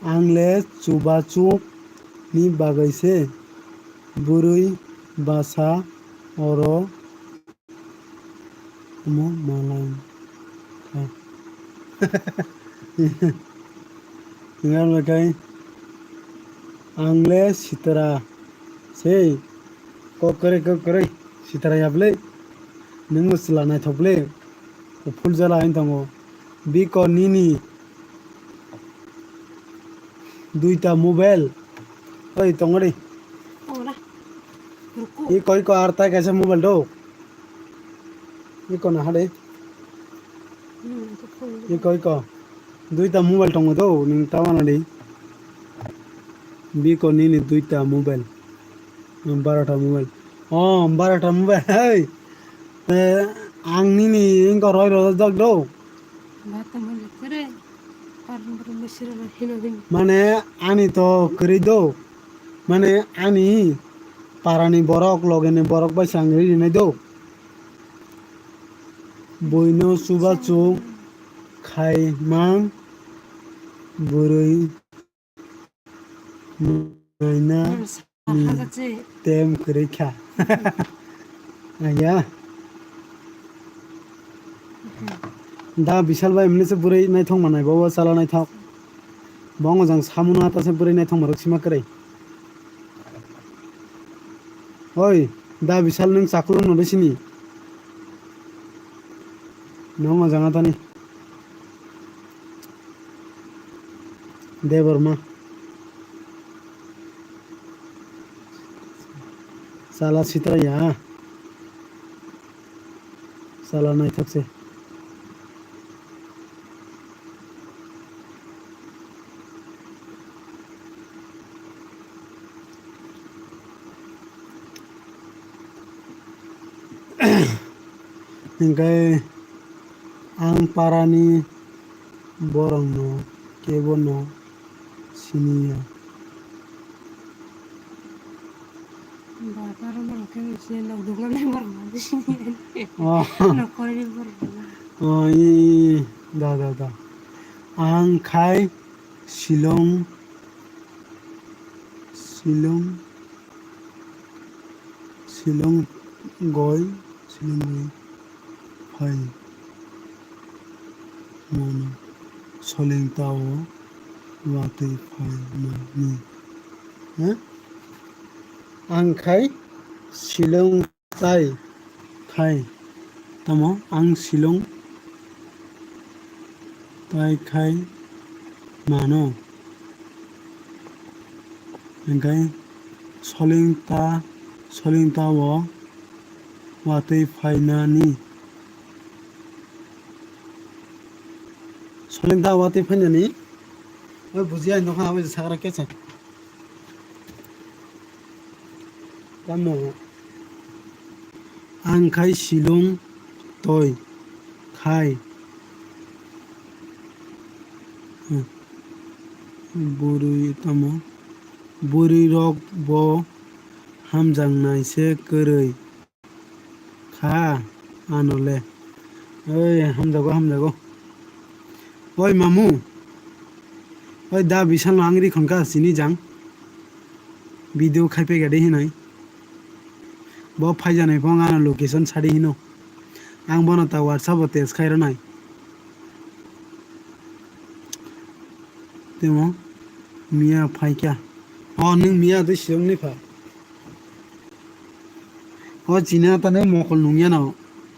Angle subasuk ni bagai se. Burui basa oro mo malam kha. Ingat makai. Angle sitara se. Kok kore sitara yable. Nung sila nai thople. Full jala ain tango. Biko nini. Duita mobile. Oi tongori. Ora. ये कोई को आरता है कैसे mobile दो ये कौन हाड़े ये कोई को दुईटा मोबाइल टंगो दो निंग तावाना डी बी को नी दुईटा मोबाइल 12टा मोबाइल 12टा मोबाइल है आं नी इनको रोय रोज जग दो माने आनी तो करी दो माने आनी parani borok logene borok bai sangri ne do boino suba chu khai mang burui naina tem krikha aya da bishal bai mne se burui nai thong manai bawa sala nai thok bongo jang samuna ta se burui nai thong marok sima krai Oi, da bisal nung sakulung no sini. Nong jangan tani. देवरमा साला सित्राया साला नायथाबसै ओमफ्राय आं पारानि बरंनो केबनो सिनिया Bapak orang kan sih nak dungan memang sih. अ Nak kau ini berapa? 이 दा आं खाय शिलं शिलं शिलं गय फाय मन सलेंताव वातै फाय नि आं खाय शिलं ताय खाय तमो आं शिलं ताय खाय मानो ओमफ्राय सलेंताव वातै फायनानि सलेंताव वातै फायनानि ओइ बुजिया नखा आबै सागरा केसा तमो आं खाय शिलं तय खाय बुरुई तमो बुरुई रक ब हामजांनायसे गोरै खा आनले ओइ हामजागौ ओइ मामु ओइ दा बिसाल आंरि खनका सिनि जां भिडिअ खायफे गादे हिनाय ब फायजानाय फं आना लोकेशन साड़ी हिनो आं बनता व्हाट्सएप टेक्स्ट खायरो नाय तेमो मिया फायक्या नों मिया दो सियंनि फा चिना ताने मकल नुंगिया नाव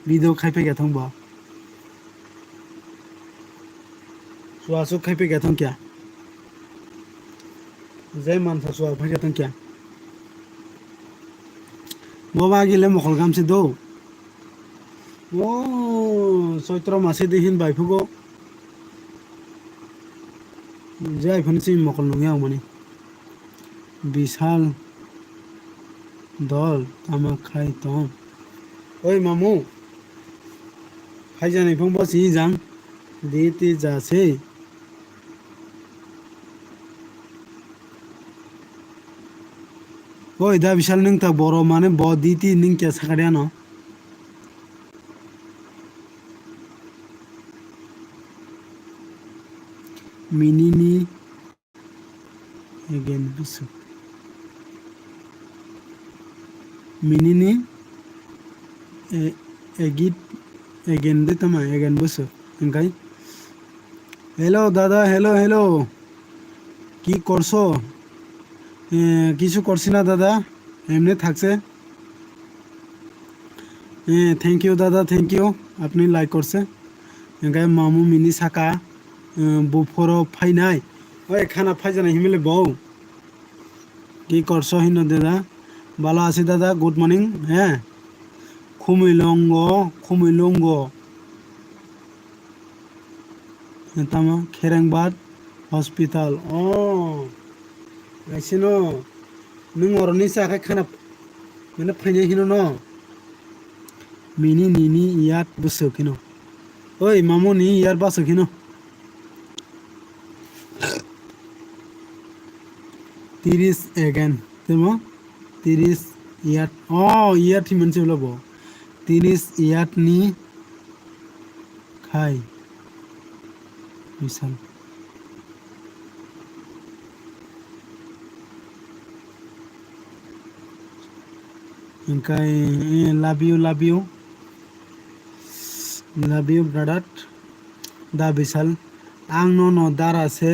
भिडिअ खायफे गाथं बा सुआसु खायफे गाथं क्या जय मानसा सुआ फाय गाथं क्या बबा गिले मकल गामसे दो ओ चैत्र मासे दिहिन बायफुगो जय फनसि मकल नुंगिया माने विशाल दल तामा खाय तम ओइ मामु फायजानाय फं बस इ जां देते जासे ओइ दा विशाल नों ता बर माने ब दीती नों क्या साखारिया न मिनिनि एगेन बुसु मिनिनि एगिट एगेन दे तमा एगेन बुसु ओंखाय हेलो दादा हेलो কি করছো কিছু করছি না দাদা এমনি থাকছে থ্যাংক ইউ দাদা থ্যাংক ইউ আপনি লাইক করছে ओंखाय मामु मिनि साका बुफोरो फायनाय ओइ खाना फायजानाय हिमिले बौ কি করছো হিনো দাদা ভালো আছি দাদা গুড মর্নিং হ্যাঁ খুমিলঙ্গ তামা খেরেংবাদ हस्पिटाल गाइसिनो नों अरनि साखाय खाना माने फायनाय हिनो न मिनि निनि याद बुसो किनो ओइ मामु नि याद बासो किनो तिरिस एगेन तेमो तिरिस याद याद थि मोनसे लबो तिरिस याद नि खाय मिसाल ओंखाय लाभ इउ ब्रादार दा बिसाल आं न दारासे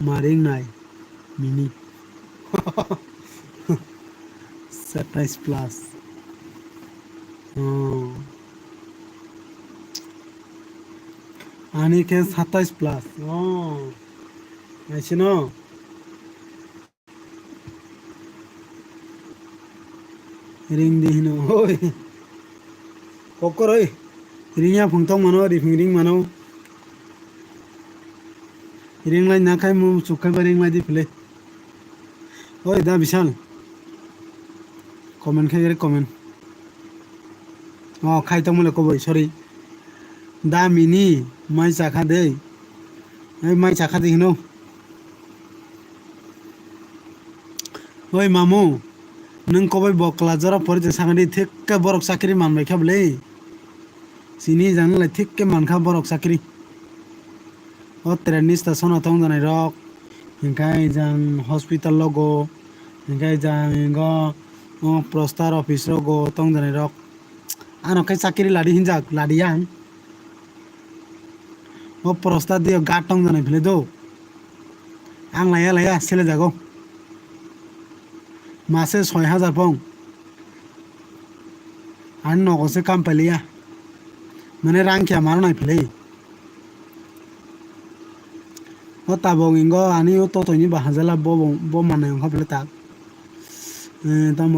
मारिंनाय मिनि 27 plus Ani ke 27 plus. Oh. Aisi no. Ring di hino. Oi. Kokor oi. Ringya phungtong mano ring mano. Ring lai nakai mu chukai ba ring lai di phile. Oi da Vishal. Comment khai comment. Oh khai tong mole ko boy sorry. Da mini mai chakha de. Ai mai chakha de hino. Oi mamu. Nung kobai bokla jara porite sangadi thikka borok sakri manbai khabলে sini jangle thikke manka borok sakri o tren station tong janai rok hinkai jang hospital logo hinkai jang go prostar office logo tong janai rok ano kai sakri ladi hinjak ladi yang o prostar dio gat tong janai phile do ang laya sele jago মাসে ৬,০০০ পং আর নগসে কাম পেলিয়া মানে রাংখিয়া মারো নাই ফেলে ও তাবং ইঙ্গ আনি ও ততনি বাহাজালা ব মানে অংখ ফেলে তাক তাম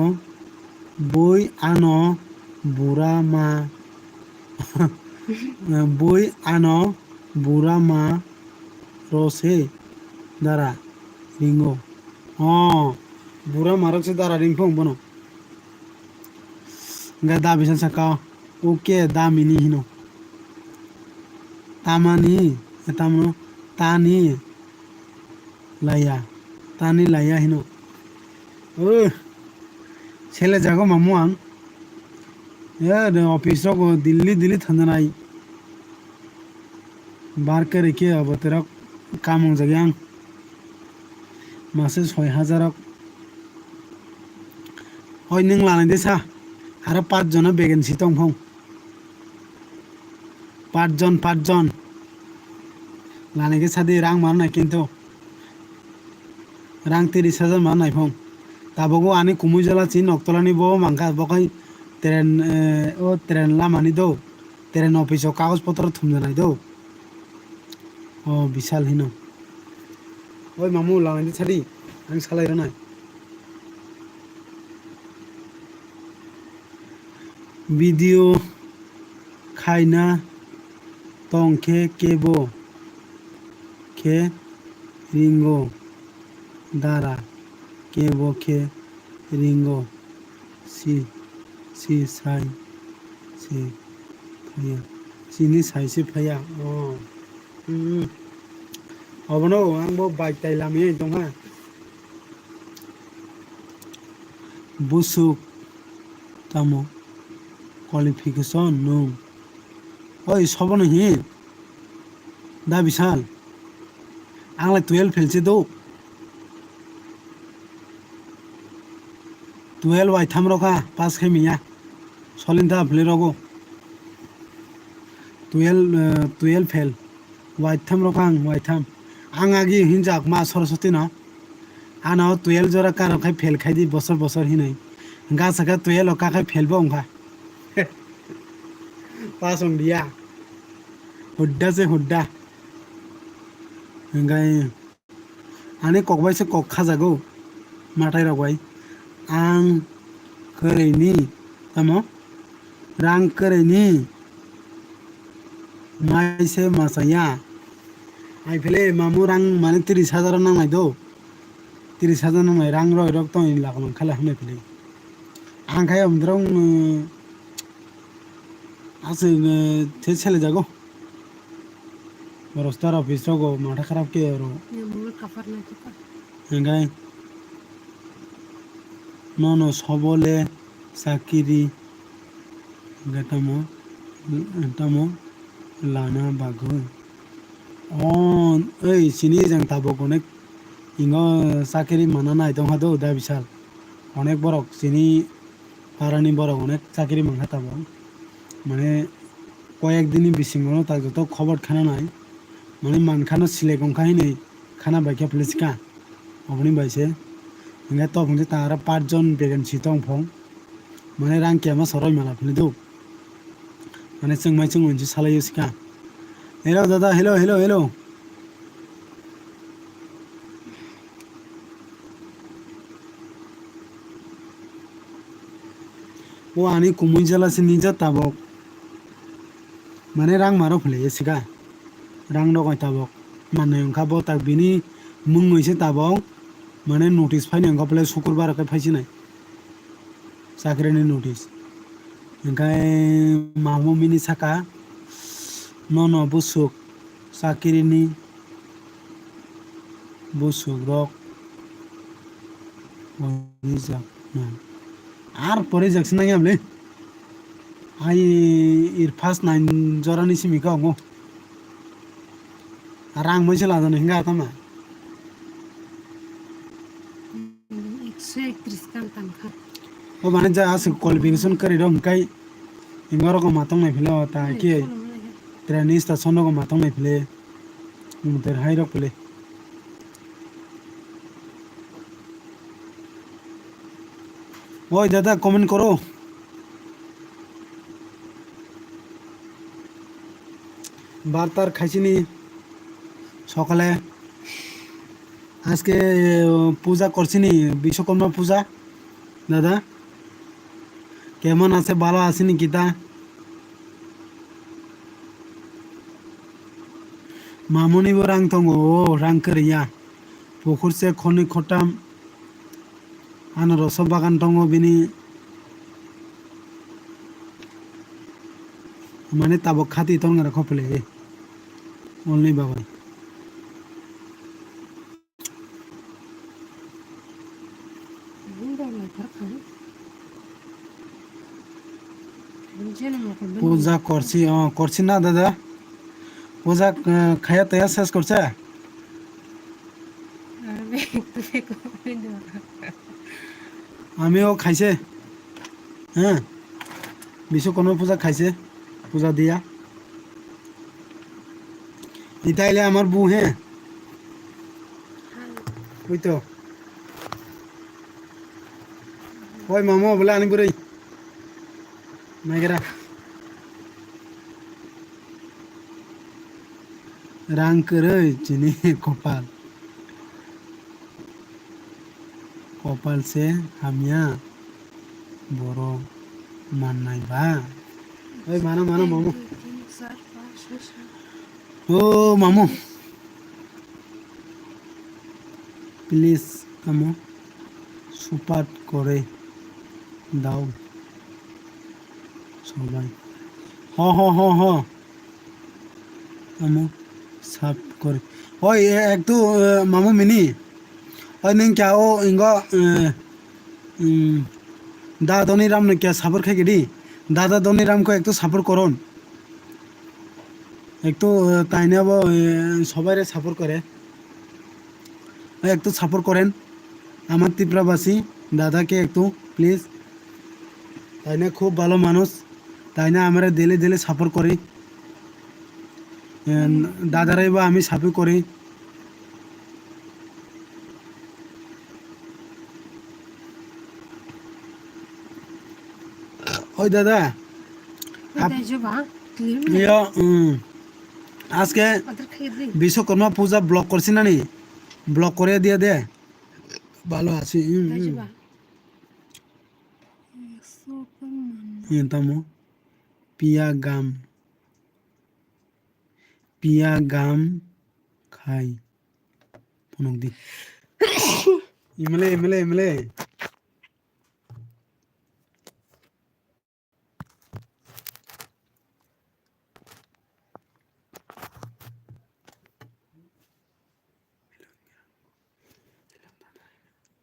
বই আনো বুড়া মা বই আনো বুড়া মা রসে দ্বারা রিঙ্গো बुरा मारक से दारा रिंग फोंग बनो गा दा बिसन सका ओके दा मिनी हिनो तामानी तामनो तानी लाया हिनो ओ छेले जागो मामू आं ये ऑफिस को दिल्ली थंदनाई बार करे के अब तेरा काम हो जगह मासे ৬,০০০ Oi neng lanai desa hara 5 jona vacancy tong phong 5 jon lanai ke sadi rang marnai kintu rang 30,000 marnai phong tabogo ani kumujala chin oktolani bo mangka bokai tren lamani do tren office kagoj potro thumjanai do o bishal hino oi mamu lanai de sadi ang salai ranai video খাইনা টংখে কেবো খে Ringo দারা কেবো খে Ringo C Sai say ফায়া Sini Sai say ফায়া অবনো আংবো bike তাইলামি দংহা বুসুক তামো qualification no oi sobono hi da Vishal angla 12 felche do 12 wai tham roka pass khemiya solinda phile rogo 12 fail wai tham roka wai tham angagi hinjak ma Saraswati na ana 12 jora kar khai fail khai di bosor hinai ga saka 12 ka khai fail bo ongkha pasong dia hudda se hudda engai ane kokbai se kok khajago matai rogbai ang koreini tamo rang koreini mai se masaya ai phele mamu rang mane 30,000 nangai do 30,000 nangai rang roi rok to in lakon khala hne phele ang khai amdrong আছে ছেলে যাগো রস্তার office গো মাথা খারাপ কে আর গাই ন সবলে চাকরি গেটামো লানা বাগো এই চিনি যাং তাবো অনেক ইঙ্গ চাকরি মানা নাই দং হাদো দা বিশাল অনেক বড় চিনি পারানি বড় অনেক চাকরি মানা তাবো মানে কয়েকদিনই বিসিংনো তা যত খবর খানা নাই মানে মানখানো সিলে গংখাই নেই খানা বাইকা ফেলেছিকা অবনি বাইছে ইঙ্গা তো ফংছে তারা 5 জন ভ্যাকেন্সি দं ফং মানে রাং কেमा সরय माला ফেলে দো মানে जोंमाय जों मोनसे सालायो सिका हेलो दादा हेलो हेलो हेलो वो आनी कुमुई जला से नीचे ताबक माने रां मारो फले सिगा रां दगाय ताबक माने ओंखा बता बिनी मुंगैसे ताबक माने नोटिस फाइने ओंखा फले शुक्रबार के फाइसिनाय साख्रिनि नोटिस ओंखाय मामु मिनि साका न बुसुक साख्रिनि बुसुक रक आर परे जाक्सन नाय आमले आई इर फार्स्ट 9 जरानि सिमिका हगो रां मैसे लादों हिंगा आतामा 131 kan tangka ओ माने जा आस क्वालिफिकेशन करि दम काई इंगरो को मातंग नाय फिले होता कि ट्रेनिंग स्टेशन को मातंग नाय फिले मुतर हाई रक फिले ओय दादा कमेंट करो বার্তার খাইছিনি সকালে আজকে পূজা করছিনি বিশ্বকর্মা পূজা দাদা কেমন আছে ভালো আছেনি কিতা মামুনিবো রাং দङ রাं করিয়া পুকুরसे खनै खथाम आनारस बागान दङ बिनि माने ताबो खाति दङ आरो खपले only बाबाय পূজা করছি করছি না দাদা পূজা খায়া তয়া শেষ করছে আমিও খাইছে হ্যাঁ বিশ্বকর্মা পূজা খাইছে পূজা দিয়া ইতাইলে আমার বউ হ্যাঁ ওই তো ওই মামা বলে আনি বুড়ি নাইগেরা রাং করে চিনি কপাল কপাল সে হামিয়া বড় মাননাই বা ওই মানো মানো মামু ও মামু প্লিজ কামো সুপার করে দাও সবাই হ হ হ হ আমু সাপ করে ওই একটু মামু মিনি ওই নং क्या ओ इंगो दा दनी राम ने क्या सापर खाई गेडी दादा दनी राम को एक तो सापर करन एक तो ताइने अब সবাইরে সাপোর্ট করে একটু সাপোর্ট করেন আমার ত্রিপুরাবাসী দাদাকে একটু প্লিজ তাই না খুব ভালো মানুষ তাই না আমরা দিলে দিলে সাপোর্ট করি দাদারাই বা আমি সাপোর্ট করি ওই দাদা আজকে বিশ্বকর্মা পূজা ব্লক করছি না নি ব্লক করে দিয়ে দে ভালো আছি তামো পিয়া গাম খাই পনক দি ইমলে ইমলে ইমলে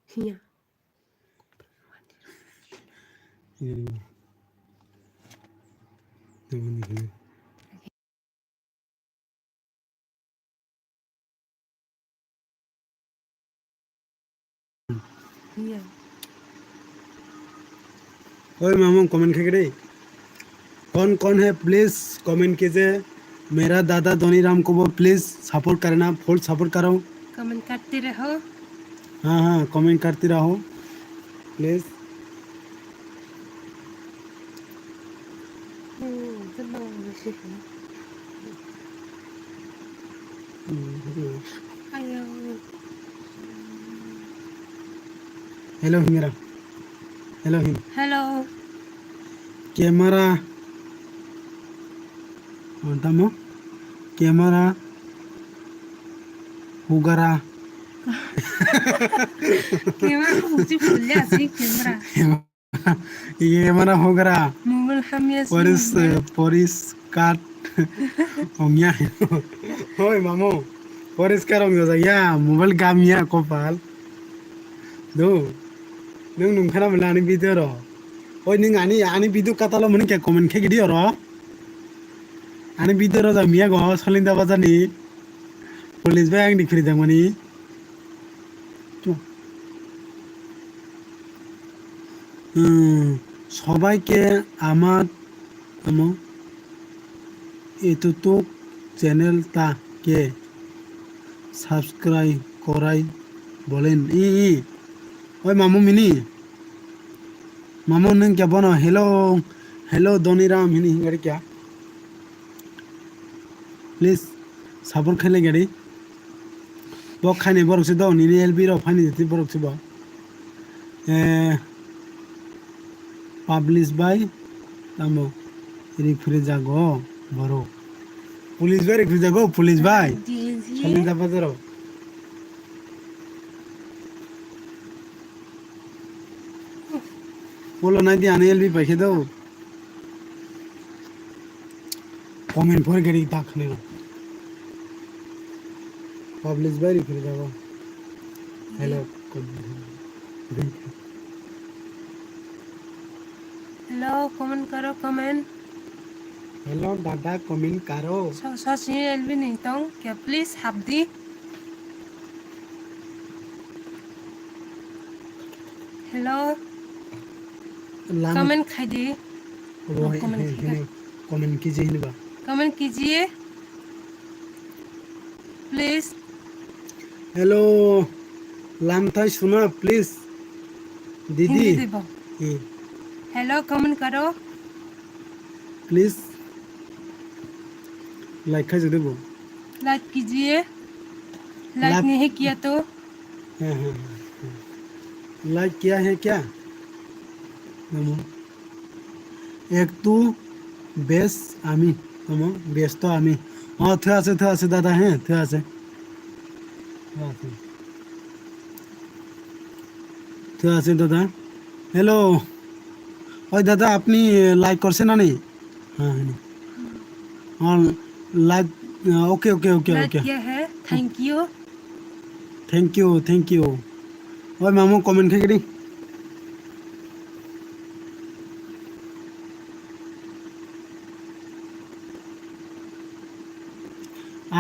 Iya. Iya. ओए मामू कमेंट खेकड़े कौन है प्लीज कमेंट कीजिए मेरा दादा धोनी राम को वो प्लीज सपोर्ट करना फुल सपोर्ट करो Kalian करते रहो हाँ हाँ कमेंट करती रहो please Ayo. Hello Himera. Hello Him. Hello. Camera. Tamo. Camera. Hugara. Camera muzi fulla sih camera. Camera Hugara. Mobile kami sih. পরিষ্কার অংয়া ওই মামু পরিষ্কার অংয়া যাইয়া মোবাইল গামিয়া কপাল দো নों नंखाना मोनला आनी भिडिअ र ओइ नों आनी भिडिअ काताल मोन के कमेन्ट खे गिदिअ र आनी भिडिअ र जामिया ग सलिंदा बाजारनि पुलिस बाय आंनि खरि जांमानि সবাইকে আমার এতটুক চ্যানেলটাকে সাবস্ক্রাইব করাই বলেন ওই মামু মিনি মামু নों क्या बनो हेलो धनीराम हिनी हिंगारी क्या प्लीज सापोर्ट खेले गाड़ी बक खाने बरक से दो निनी एलबी रो फानी देती बरक से बा पाब्लिश बाय तामो रिफ्री जागो बरो पुलिस बाय रिफ्री जागो पुलिस बाय चलिए जा बाजारो बोलो ना दी आने एलबी पैसे दो कमेंट पर गरी ताकने रो पब्लिश बाय रिफ्री जागो hello Hello, comment karo comment. Hello दादा कमेंट करो So sini Elvin nih tong, ya please habdi. Hello, लाम comment खाई दे. वो कमेंट कीजिए हिनबा Comment कीजिए. Please. हेलो लामथाई सुना प्लीज दीदी हिंदी दे बो. Hello, comment करो. प्लीज लाइक खा जदे बो Like कीजिए. Like Like- नहीं किया तो लाइक किया है क्या नमो एक तू बेस आमी नमो बेस तो आमी थे আছে दादा हैं थे আছে দাদা হ্যালো ওই দাদা আপনি লাইক করছেন না নি হ্যাঁ হ্যাঁ লাইক ওকে ওকে ওকে like ওকে किया है. Thank you. থ্যাংক ইউ ওই মামু কমেন্ট খেয়ে দি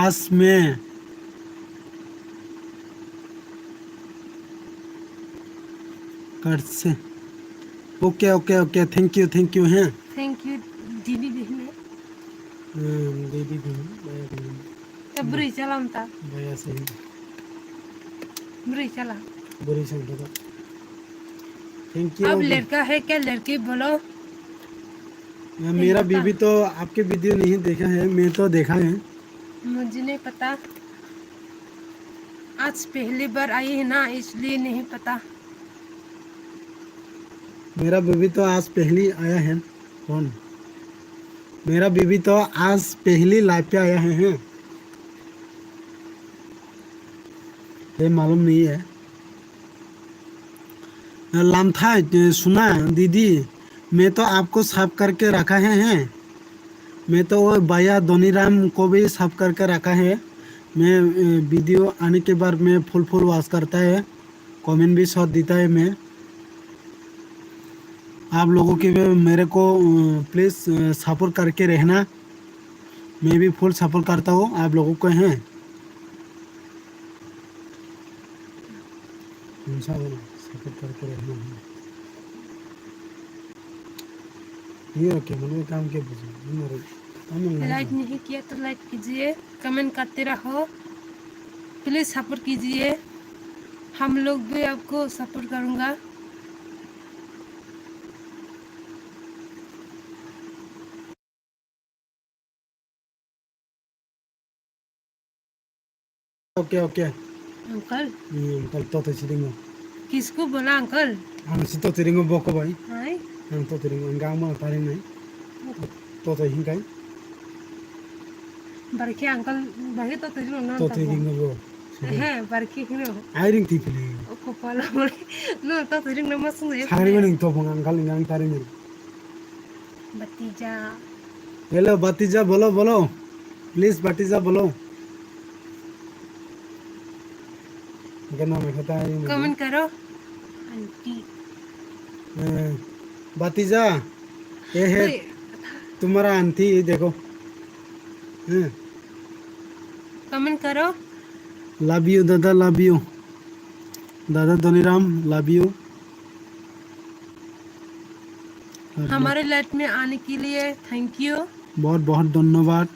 आज मैं करছে okay okay okay thank you हैं Thank you. Didi dihne. दीदी Beri salam ta. भैया से Beri salam. बुरी संख्या थैंक अब यू लड़का है क्या लड़की बोलो. मेरा बीबी तो आपके वीडियो नहीं देखा है मैं तो देखा है मुझे नहीं पता. आज पहली बार आई है ना इसलिए नहीं पता. मेरा बीबी तो आज पहली आया है कौन मेरा बीबी तो आज पहली लाइव पे आया है ये मालूम नहीं है लामथा सुना दीदी मैं तो आपको साफ करके रखा है मैं तो वो भैया धनीराम को भी साफ करके रखा है मैं वीडियो आने के बाद मैं फुल वॉच करता है कमेंट भी शॉट देता है मैं आप लोगों के भी मेरे को प्लीज़ सपोर्ट करके रहना मैं भी फुल सपोर्ट करता हूँ आप लोगों को हैं सपोर्ट करके रहना ये ओके मैंने काम के पूछा लाइक नहीं किया तो लाइक कीजिए. कमेंट करते रहो. प्लीज सपोर्ट कीजिए. हम लोग भी आपको सपोर्ट करूँगा. ओके ओके अंकल अंकल तो चिरिंगो किसको बोला अंकल आं si to चिरिंगो boko bai हाय ang to चिरिंगो ang ma taring nai to hingai बरखे अंकल बगे तो तेरे नो to तब चिरिंगो bo है बरखे हिरो airing ti pili ओ कपाला मोरे नो तो तेरे नो मसुंग है sagari maning to bong angkal ngang taring nai भतीजा hello batija bolo bolo please batija bolo क्या नाम है पता है मुझे कमेंट करो आंटी भतीजा ये है ओए तुम्हारा आंटी देखो कमेंट करो love you Dada Dhaniram love you हमारे लाइफ में आने के लिए थैंक यू बहुत बहुत धन्यवाद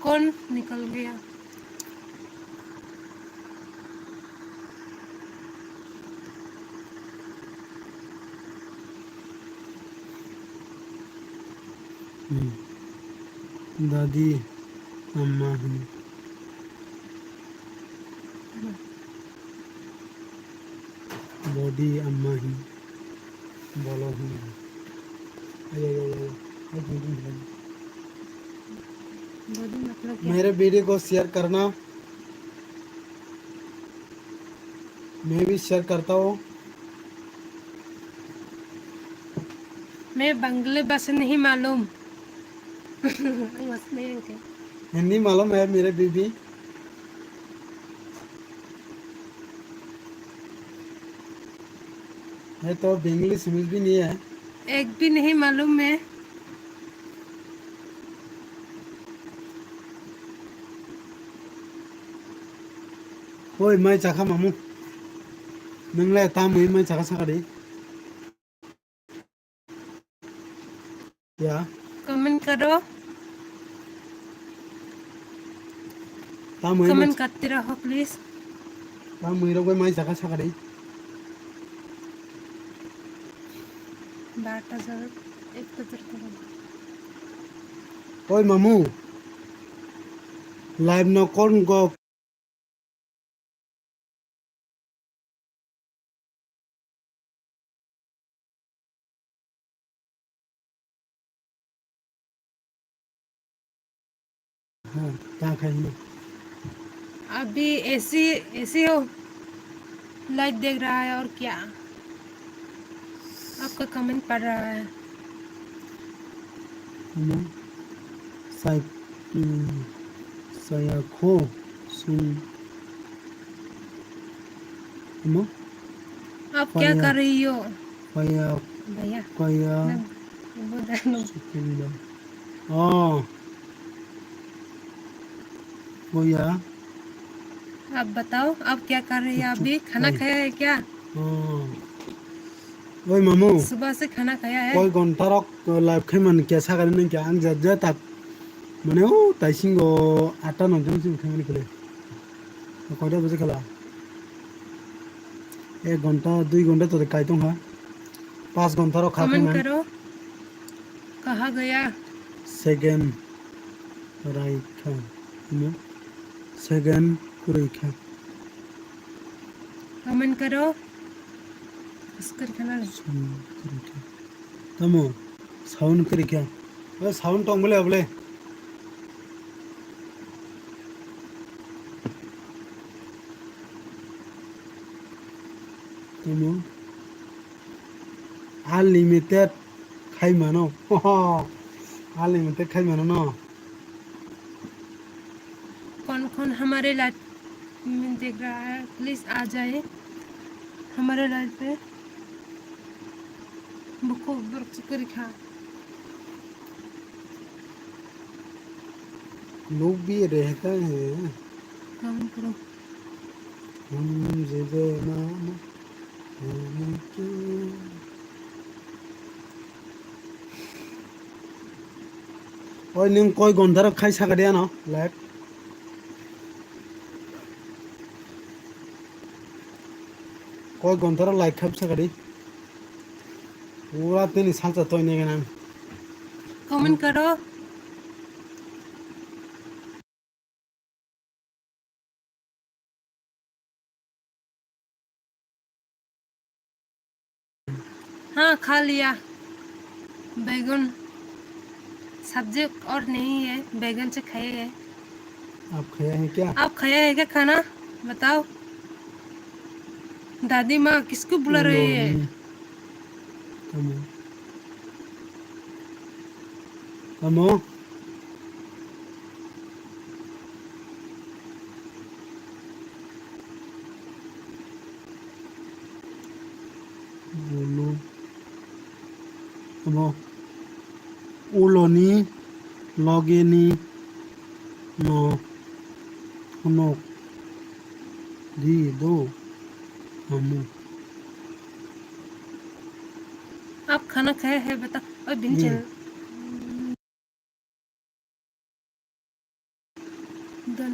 कौन निकल गया दादी अम्मा हूँ बॉडी अम्मा ही बोलो हूँ बॉडी मतलब क्या मेरे वीडियो को शेयर करना मैं भी शेयर करता हूँ मैं बंगले बस नहीं मालूम बस नहीं क्या हिंदी मालूम है मेरे बीबी है तो इंग्लिश समझ भी नहीं है एक भी नहीं मालूम मैं ओए मैं चाखा मामू नंगले तामुई मैं चाखा साकड़ी या कमेंट करो तामुई मैं कमेंट करते रहो प्लीज तामुई रो कोई मैं चाखा साकड़ी 12,000 एक बजर करो ओए मामू लाइव न कौन को हाँ क्या कहीं अभी ऐसे ऐसे हो लाइट देख रहा है और क्या आपका कमेंट पढ़ रहा है साइ saya ko sun mo आप क्या कर रही हो kaya भैया kaya वो जानो kaya oh oh ya आप बताओ आप क्या कर रही है अभी खाना खाया है क्या oh ओए मामू सुबह से खाना खाया है कोई घंटारक लाइव खेमन क्या सागरी नहीं क्या आंग जज तक माने ओ ताइसिंगो 8-9 दिन खेमन खेले कयटा बजे खेला 1 घंटा 2 घंटा तो कायतों हा 5 घंटा रो खा कमेंट खेमन करो कहाँ गया सेकेंड राइट खा सेकेंड कुरई खा कमेंट करो इसकर खाना कुरई खा तमो साउंड करी क्या ओ साउंड तो बोले अबले तमो अनलिमिटेड खाई मानो अनलिमिटेड खाई मानो ना कौन कौन हमारे लाइफ में देख रहा है प्लीज आ जाए हमारे लाइफ पे बुको कर खा लोग भी रहता है कमेंट करो हम जिदे नाम ओए नों कय घंटा खाई सागरिया न लाइक कय घंटा लाइक खाब सागरी पूरा दिन सालसा तो नहीं गना कमेंट करो खा लिया। बैगन सब्जी और नहीं है, बैगन से खाए है। आप खाया है क्या? आप खाया है क्या खाना? बताओ। दादी माँ किसको बुला रही है? कमो कमो बोलो कमो उलोनी लगेनी नो हुनक दी दो हमो आप खाना खाए है बता। और बिन ये चल दन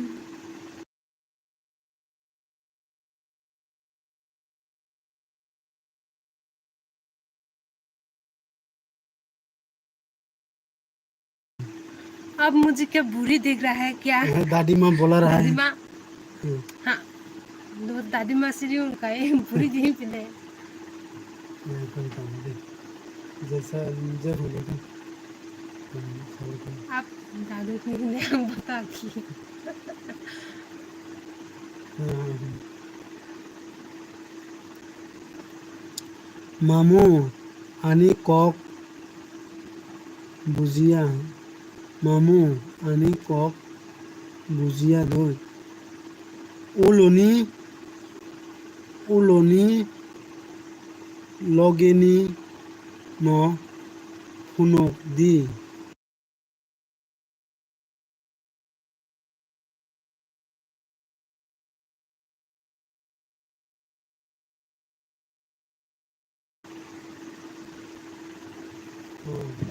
अब मुझे क्या बुरी दिख रहा है क्या? दादी माँ बोला रहा दादी है। माँ, हाँ दादी माँ से उनका बुरी नहीं पिले। जैसा जब होगा आप दादू को नहीं बता की। मामू आनी कॉक बुजिया मामू आनी कॉक बुजिया दो उलोनी लगेनी न हुनक दी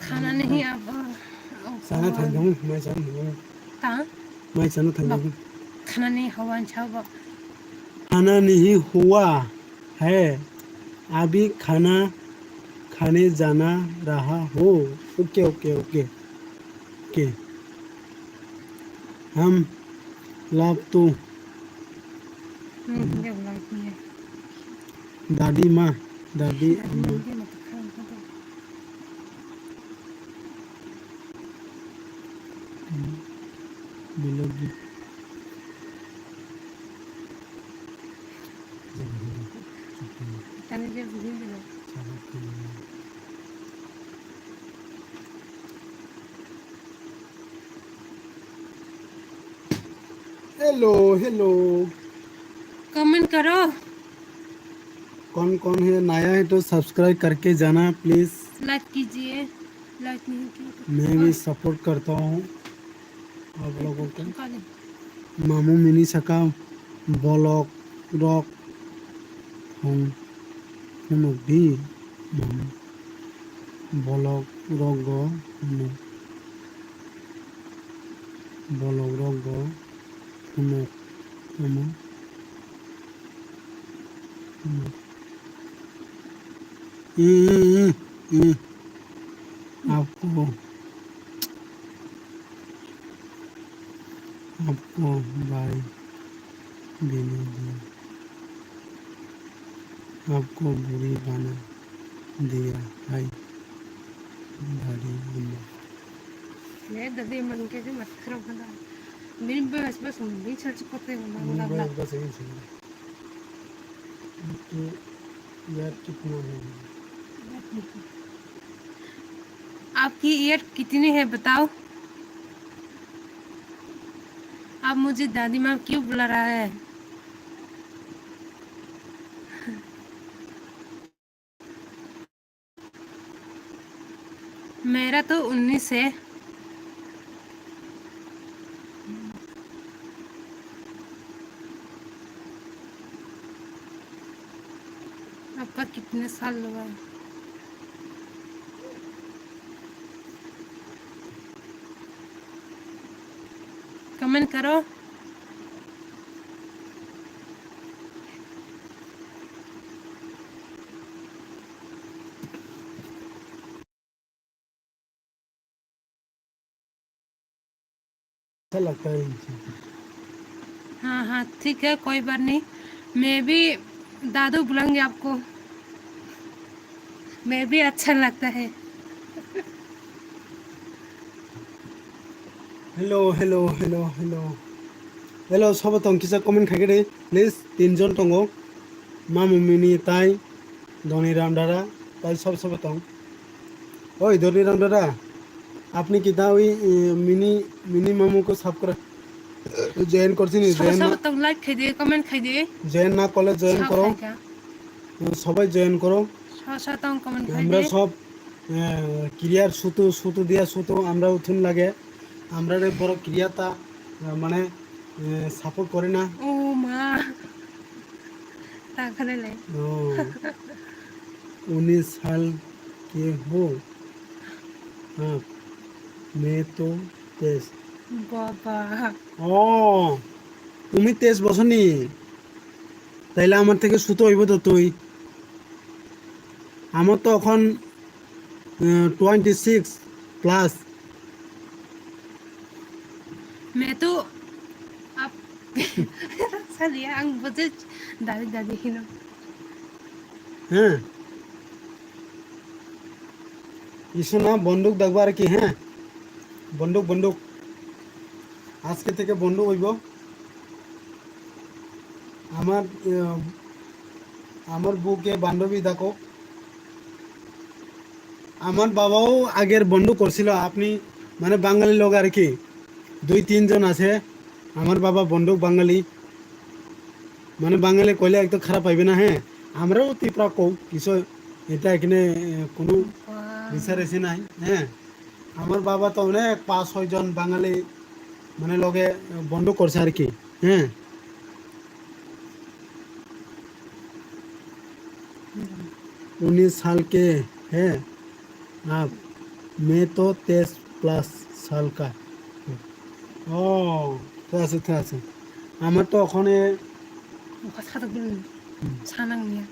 खाना नहीं अब sana thằng mai sana thằng ता mai sana thằng खाना नहीं हवा छाव खाना नहीं हुआ है अभी खाना खाने जाना रहा हो ओके ओके ओके ओके हम लाभ तो ये बोला कि है दादी माँ दादी अम्मा ये मत खाओ तो मिलोगी तने जे बुझी देना। हेलो हेलो कमेंट करो। कौन है नया है तो सब्सक्राइब करके जाना प्लीज लाइक कीजिए। लाइक नहीं किया मैं भी सपोर्ट करता हूँ आप लोगों को तो काले मामू मिनी सका ब्लॉक रॉक हूँ भी मामू ब्लॉक रॉक गो ब्लॉक रॉक गो मामू आपको आपको भाई देने दिया आपको बुरी बना दिया भाई भारी अम्मा ये दादी मन के जो मत खराब बना मेरी बस नहीं चल चुके हैं ना ना बस यही सुन तो यार कितना है आपकी ईयर कितनी है बताओ। आप मुझे दादी माँ क्यों बुला रहा है? मेरा तो 19 है। आपका कितने साल हुआ? कमेंट करो। अच्छा लगता है इनसे हाँ हाँ ठीक है कोई बात नहीं। मैं भी दादू बुलाऊंगी आपको। मैं भी अच्छा लगता है hello hello hello hello hello सब तंग किसा कमेन्ट खाइगे प्लिज 3 जन तंगो मामु मिनि ताई धनी राम दादा ताई सब तंग ओए धनी राम दादा আপনি কি তা ওই মিনি মিনি মামুকে সাবস্ক্রাইব জয়েন করছিনি सब तंग लाइक खाई दे कमेंट खाई दे জয়েন না করলে জয়েন सब করো खाएगा সবাই জয়েন করো सब तंग कमेंट खाई আমরা दे সব ক্রিয়ার সুতো সুতো দিয়া সুতো আমরা উঠুন লাগে আমরা বড় ক্রিয়াটা মানে সাপোর্ট করে না ओ माँ ताकने ले 19 साल के हो हाँ मैं तो 23 बाबा ও তুমি 23 বছর নি তাইলে আমার থেকে সুতো হইব তো তুই আমার তো এখন 26 প্লাস मैं तो आप चलिए अंग बजे दादी दादी ही ना হ্যাঁ ইসু না বন্দুক দেখবো আর কি হ্যাঁ বন্দুক বন্দুক আজকে থেকে বন্দুক হইব আমার আমার বুকে বান্ধবী দেখো আমার বাবাও আগের বন্দুক করছিল আপনি মানে বাঙালি লোক আর কি 2-3 জন আছে আমার বাবা বন্দুক বাঙালি মানে বাঙালি কইলে একটু খারাপ পাইবে না হ্যাঁ আমরাও তীব্র কও কিছু এটা এখানে কোনো বিচার এসে নাই হ্যাঁ আমার বাবা তো অনেক 5-6 জন বাঙালি মানে লগে বন্দুক করছে আর কি হ্যাঁ 19 साल के हैं आप मैं तो 23 प्लस साल का ও ঠিক আছে ঠিক আছে আমার তো ওখানে मुखा साथ गुल छानंग निया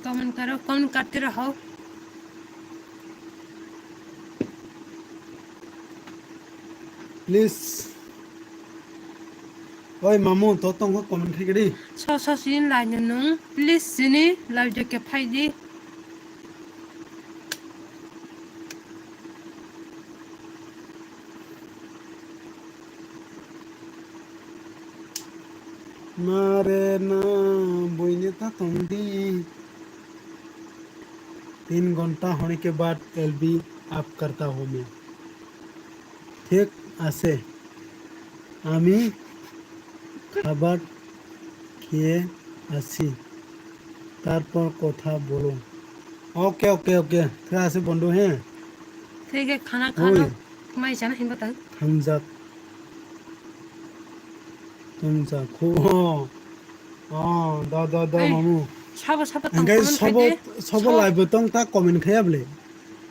कमेंट करो कमेंट करते रहो প্লিজ ওই মামু তো তঙ্গ কমেন্ট খাইগে রে सौ सीन लाइन नों प्लीज सिनी लाइव के फाइदी मारे ना बोइने ता तुमदी 3 घंटा होने के बाद एलबी अप करता हूँ मैं ঠিক আছে আমি খাবার খেয়ে আসি তারপর কথা বলুন ওকে ওকে ওকে ঠিক আছে বন্ধু হ্যাঁ ठीक है खाना खा लो मैं जाना हिंद बता থামজাক থামজাক দাও দাও দাও মামু सब सब तंग গাইস कमेंट সব खाई दे সব লাইভ তং তা কমেন্ট খাইয়াবলে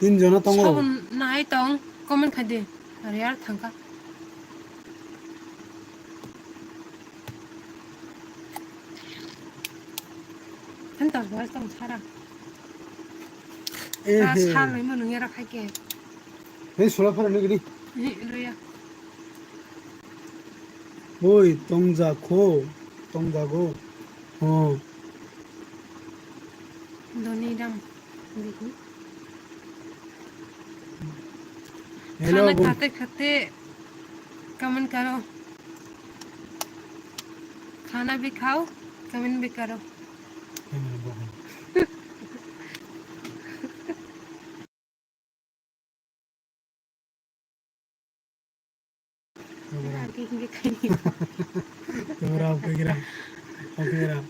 3 জন তং सब नाई तंग कमेंट खाई दे अरे यार thangka thân tao nói tao sao đâu এ ta হে sao lấy mà nó nghe ra khai kẻ এই সোলা ফেলে নাকি rồi à ওই তংজাখো তংজাগো হ্যাঁ धोनी डम देखो हेलो खाना खाते खाते कमेंट करो खाना भी खाओ कमेंट भी करो आगे हिंदी खाएंगे তোমরা ওকে গিরাম ওকে গিরাম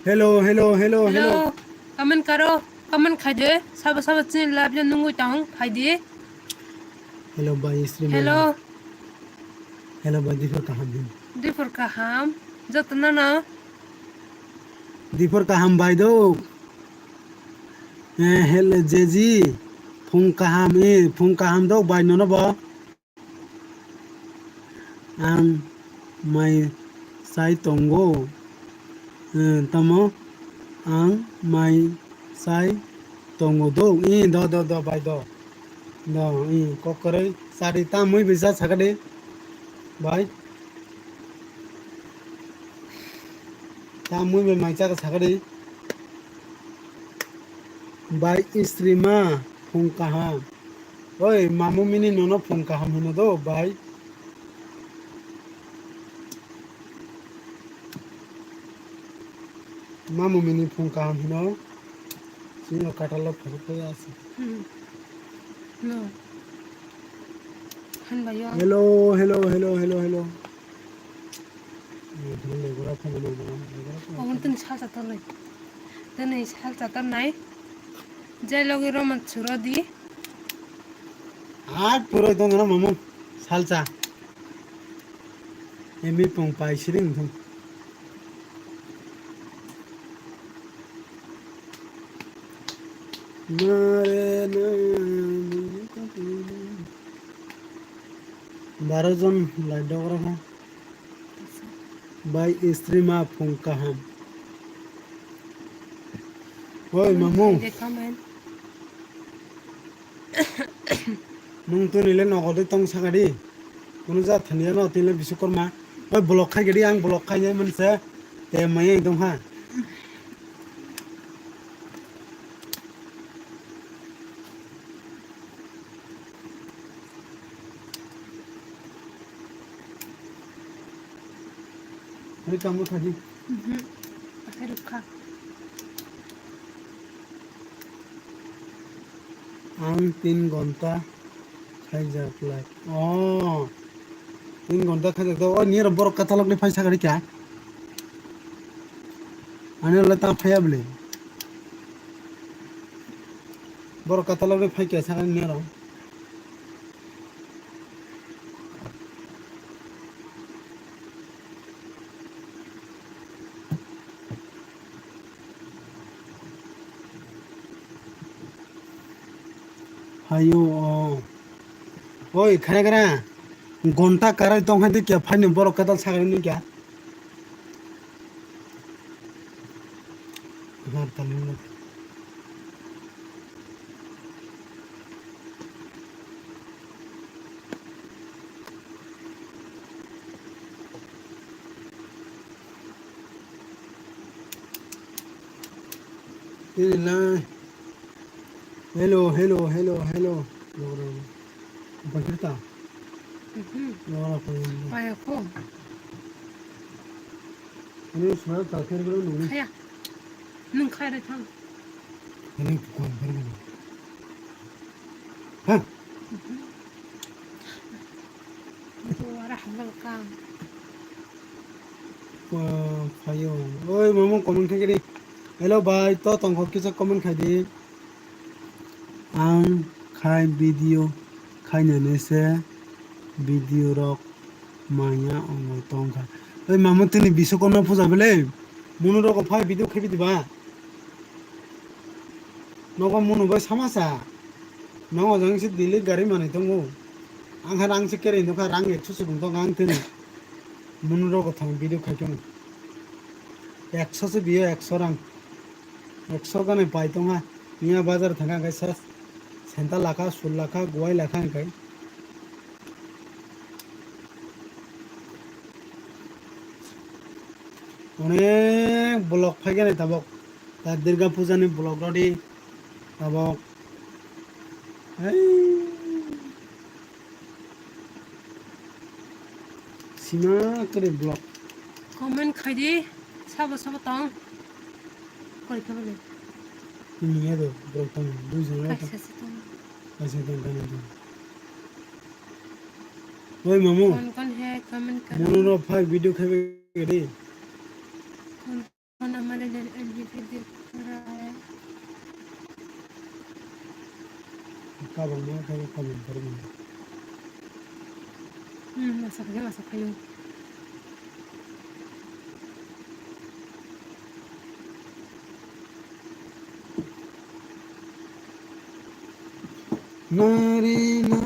hello hello hello hello hello comment करो कमेंट खाई दे सब सब चीज लाभ जो नुंगु ताऊ खाई दे हेलो भाई श्री हेलो हेलो भाई दीपर कहाँ भी दिफर का हम जतना ना दीपर कहाँ भाई दो हेलो जेजी फुं कहाँ दो भाई नो बा आं माई साई तंगो तमो आं माई Sai tongo do do bai do kokore sari ta mui bisa sagade bai ta mui be mai cha sagade bai istrima phungkaham oi mamu mini nono phungkaham hino do bai mamu mini phungkaham hino sino katalo phungke আছে No. Han bayo. hello hello Awon tin sal tatar lai. Tane sal tatar nai. Jai logi romat suro di. আর পুরো তো না মামু salsa এমি পং পাই সিরিং থম নারে না 12 জন light Dogra Ha by স্ত্রীমা ফংকাহাম ওই মামু Comment. nung tu nile nogode tong sagadi kunu ja thaniya no tile bisukorma oi blok khai gedi ang blok khai jai manse te mai dong ha oi kamu khadi Pakai ruka. ang 3 ঘন্টা খাই যা ply ও 3 ঘন্টা খাই যা ও নিয়ে বড় কাতালক নি পয়সা গাড়ি क्या আনে লতা ফায়াবলে বড় কাতালক নি ফাই কে সাগা নিয়ে র hayo oi khare kara ঘন্টা কারাই তং হাতে কে ফাইনে বড় কাতাল সাগা নি क्या হার তালে না hello Bagita. Wala pa yun. Kaya ko. Ano yung surat? Takir ko lang nung. Kaya. Nung kaya rin tang. Ano yung kukuhan pa rin. Ha? Ito warah balkang. Kayo. Oy, mamong comment kay kiri. Hello, bye. To, tongkot kita comment kay di. Ang khai video khai nanese video rock maya ongoi tongka. Oy, mamong tini bisokona puja bele. Mono rok phai video khebi diba. Nogo mono bai samasa. Nogo jangsi dili gari mani tongo. Angha rang se kere no ka rang 100 bung tong ang tini. Mono rok thang video khai kemo. 100 se biyo 100 rang. 100 গানে পাই তোমা মিয়া বাজার থাকা গাইছা সেন্তা লাখা 16 লাখা গোয়াই লাখা গাই অনেক blog ফাইগে নাই তাবক তার Durga পূজানি blog রডি তাবক সীমা করে blog Comment kaya di. Sabo tang. Kaya ka bale. নিয়ে দো ব্লগ তো দুই জন Kaya sa tang. আছে তো গানে তো ওই মামু Kon hai comment karo. মনোর ফাই ভিডিও খাবে রে Kon हमारे लिए video करा है. কাবল না খাবে কমেন্ট করবেন Masak kayo. নারে না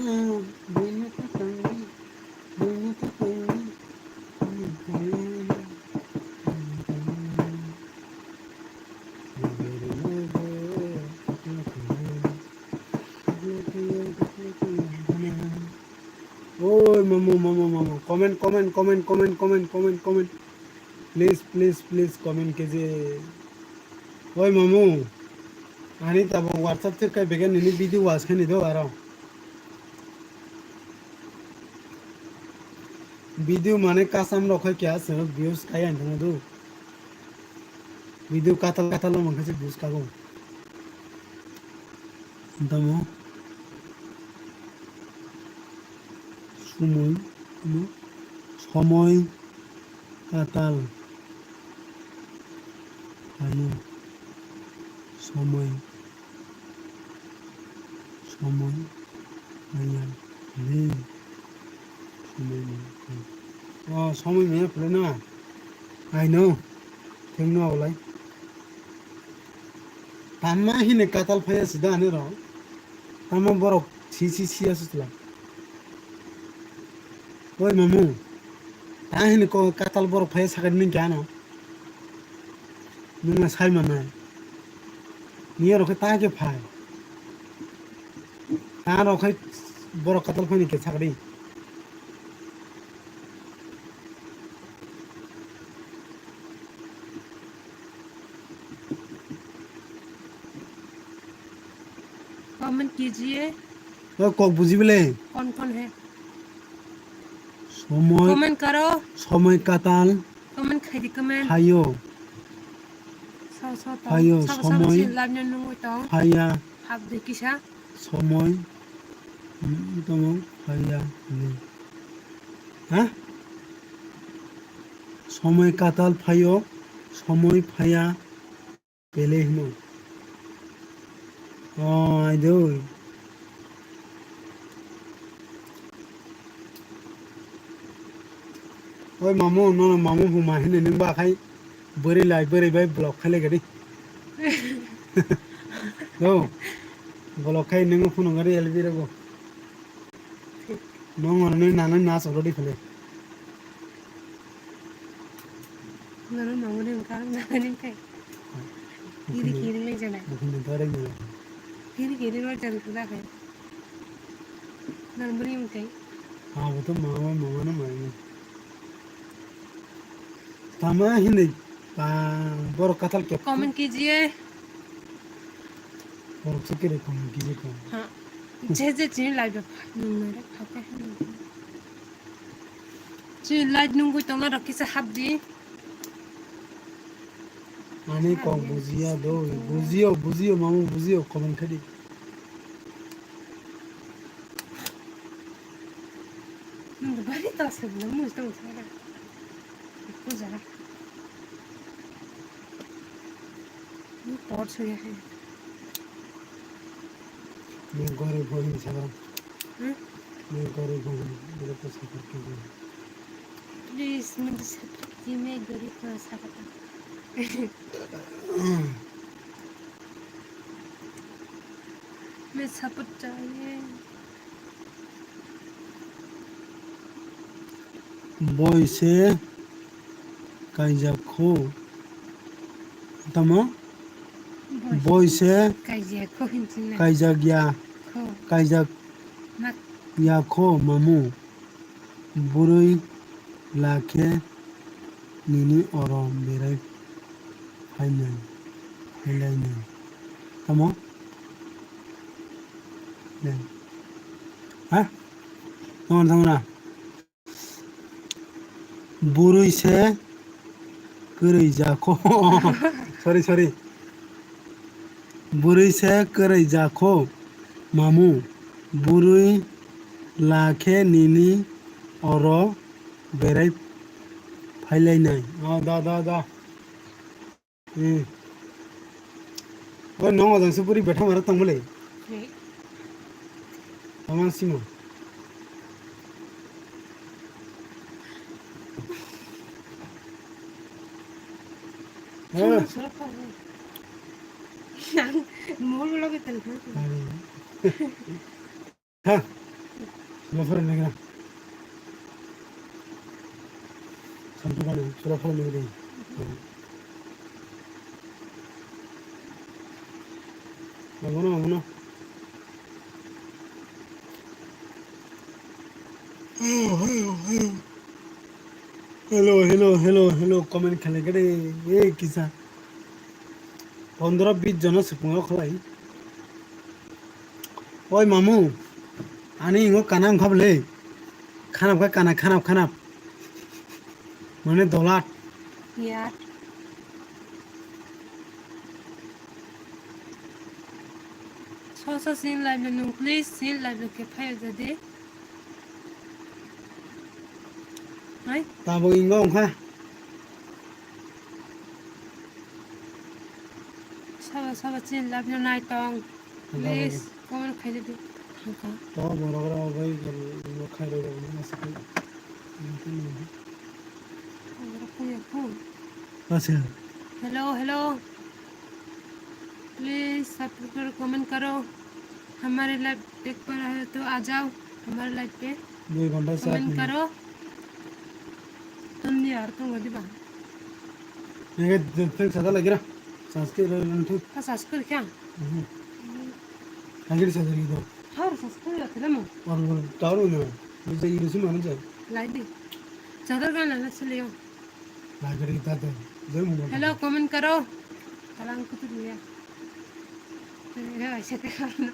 বিনা তাকাই বিনা তাকাই ওই মামু কমেন্ট প্লিজ কমেন্ট কেজে ওই মামু ani tabo whatsapp te kai begen ni video was khani do aro video mane kasam rokhai kya se views kai an do video katal lo mangkase views kago damo সময় সময় কাটাল আয়ু সময় সময় আয়াল নেই সময় নেই সময় মেয়ে ফেলে না আই নো থেংনো आवलाय तामा हिने काताल फाया सिदा ने र तामा बरक सी आसुतला ओइ मामु ता हिने को काताल बरक फाया सागन नि गानो नोंना साइमा ना नियर रखे ताके फाय ता रखे बरक काताल फानि के सागरी कमेंट कीजिए ओ को बुझिबले कौन है সময় कमेंट करो সময় কাটাল कमेंट खाई कमेंट ফায়ো साव फायो समय लाबने नुंगो तो फाया हाब देखिसा সময় তম ফায়া নেই হ্যাঁ সময় কাটাল ফায়ো সময় ফায়া পেলে হিনো আই দো ओइ मामु मामु बुमा हिने नों बाखाय बोरै बाय ब्लक खाले गदि औ ब्लक खाय नों फुन गदि एलबि रगो नों अनने नाना नास अलरेडी फले नरो मांगने का नानी काय गिरी ले जाना बुखिन तरे गयो गिरी लो चल खुदा है नंबरी में काय हां वो तो मामा ना माने तामा हिने बर कथल के कमेंट कीजिए बर चुके कमेंट कीजिए को हां जे चीन लाइव नुंगरे खाके चीन लाइव नुंगो तो ना रखी से हाब दी आने को बुझियो मामू बुझियो कमेंट खड़ी बड़ी तो से मुझ तो सारा को जरा ये पॉट से है मैं घरे बोली सारा हैं मैं घरे बोली मेरे को सफर के प्लीज मुझे सब्र कीजिए मैं गरीब को ऐसा बता मैं सपोर्ट चाहिए बयसे कायजाखौ तमो बयसे कायजागिया कायजागियाखौ मामु बुरै लाखे निनि अरम बेराय फायलायनो तमो ने हा तमना बुरैसे कोरै जाखो सॉरी बुरैसे कोरै जाखो मामु बुरै लाखे निनि अर बेराय फायलायनाय दा ओ नंग जोंसो बुरै बेथा मारा तंबले आमासिमो मोर लगे टेलीफोन हां सुरफर नेगरा संतुगाने सुरफर नेगरे Vámonos. हेलो कमेंट खेले गए ये किसा 15-20 জন सुपुङाव खलाई ओइ मामु आनी इंगो काना ओंखारलै खानाबखा काना खानाब माने दलात यार ससा सिन लाइभ नु प्लिज सिन लाइभ के फाय जदि हाय ताबो इंगो ओंखा ससा सिन लाइभ नु नाइ तंग प्लिज कमेन्ट खाइ जदि थांखा तो बरगरा गई इंगो खाइरो मासके अच्छा हेलो प्लीज सब्सक्राइब कमेंट करो हमारे लाइव देख पर है तो आ जाओ हमारे लाइव पे 2 घंटा से 8 कमेंट मिनट करो तुम यार तुम गदी बा ये फिर सदा लग रहा संस्कृत रंतु सब्सक्राइब क्या हाजिर से दरी दो हर सब्सक्राइब रखले मो और तारो ना मुझे ये रसम आने जाए लाइव दी चादर का ना चले लागर की ताते जम हेलो कमेंट करो कलांग कुछ लिया ये ऐसे करना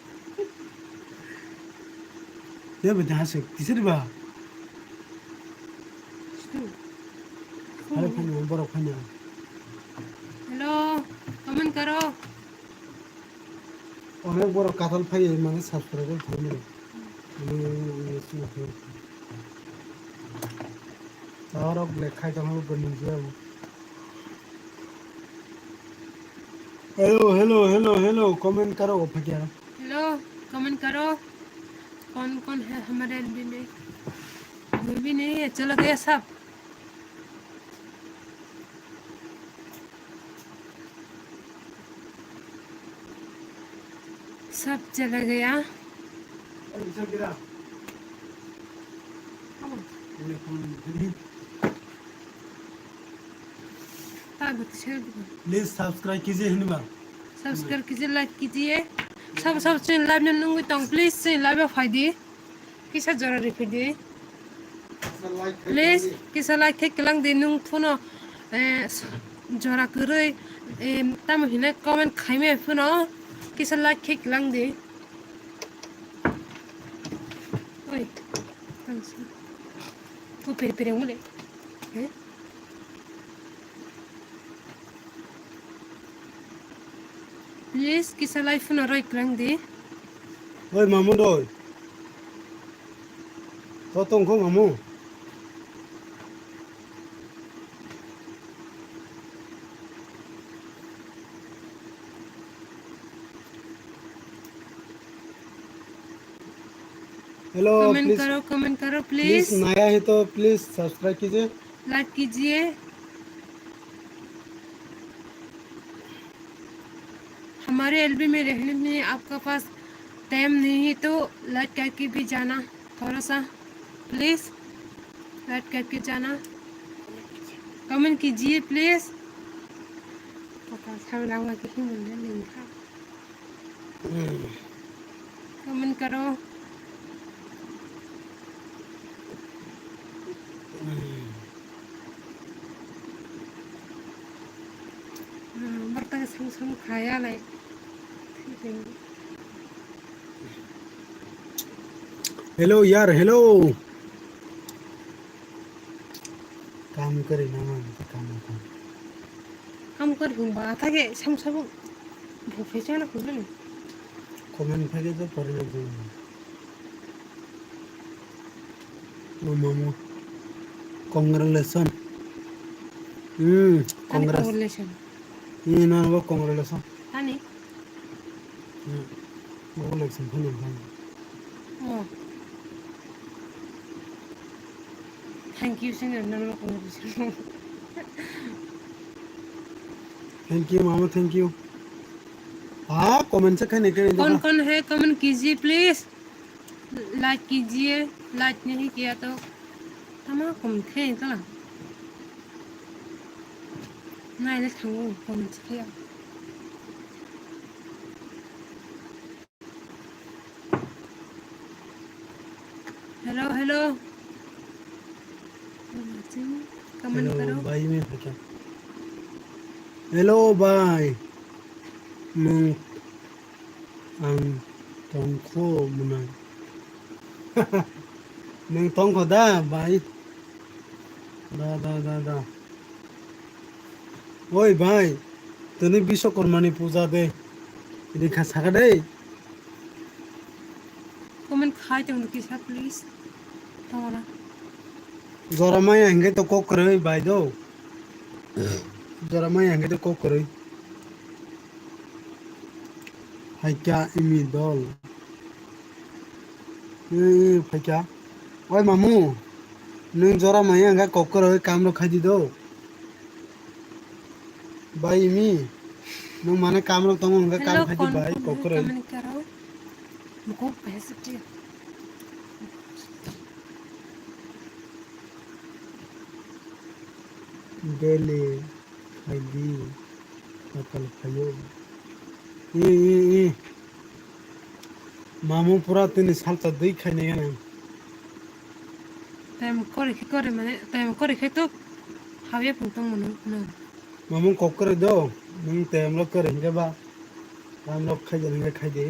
ये बता से तीसरी बार अरे खाने बरो खाने हेलो कमेंट करो অনেক বড় কাঁঠাল ফাইয়ে মানে সাবস্ক্রাইবার ধরে আর ব্ল্যাক খাই তখন বনিয়ে যাবো हेलो कमेंट करो फटिया हेलो कमेंट करो कौन कौन है हमारे एलबी में कोई भी नहीं है चलो गया सब चला गया प्लीज सब्सक्राइब कीजिए हिंदू सब्सक्राइब कीजिए लाइक कीजिए सब चैनल लाइव में नूंगी तो प्लीज चैनल लाइव फायदे किसा जरूरी फिर प्लीज किसा लाइक थे कलंग दे नूं फुनो जरा करे तम हिने कमेंट खाइमे फुनो किसा लाइक थे कलंग दे ओए तू पेरे मुले हैं प्लीज किसा लाइक फुनो रोई कलंग दे ओए मामू दोय तो तुमको मामू हेलो कमेंट करो प्लीज नया है तो प्लीज सब्सक्राइब कीजिए लाइक कीजिए हमारे एलबी में रहने में आपका पास टाइम नहीं है तो लाइक करके भी जाना थोड़ा सा प्लीज लाइक करके जाना कमेंट कीजिए प्लीज कमेंट करो बर्तन संग खाया लाइक हेलो यार हेलो काम करे ना मान हम कर हूं बात है के सम सब भूफे ना खुले नहीं कमेंट फेंके तो पर मामू कांग्रेचुलेशन कांग्रेचुलेशन ये ना वो कांग्रेचुलेशन हानी वो इलेक्शन फाइनल ओ थैंक यू सिंगर ननो कांग्रेचुलेशन थैंक यू मामा थैंक यू हाँ कमेंट से कहने के कौन कौन है कमेंट कीजिए प्लीज लाइक कीजिए लाइक नहीं किया तो तमाम कमेंट थे तो नहीं ले थांगो कमेंट किया हेलो कमेंट करो। भाई में क्या हेलो भाई नों आं तंखो मुनाय नों तंखो दा भाई दा ओए भाई तने विश्वकर्मानि पूजा दे रेखा सागा दे कमेंट खाई तुम किसा प्लीज तुम्हारा जरामाय हंगे तो को करे भाई दो जरामाय हंगे तो को करे हाइका इमी दल फाइका ओए मामू नों जरामाय हंगा को करे काम रो खाई दी दो भाई इमी नों माने काम रो तंग हंगा काम हेलो खाई दी कौन भाई कौन को है करे कमेंट करो मुझको पैसे चाहिए डेली खाई दी कल खायो ई मामू पूरा तीन साल तक दै खाई नहीं टाइम करे माने टाइम करे तो हावे पुंतों मनो न मामू को करे दो नों टाइम लो करे हंगे बा काम लो खाई दे खाई दे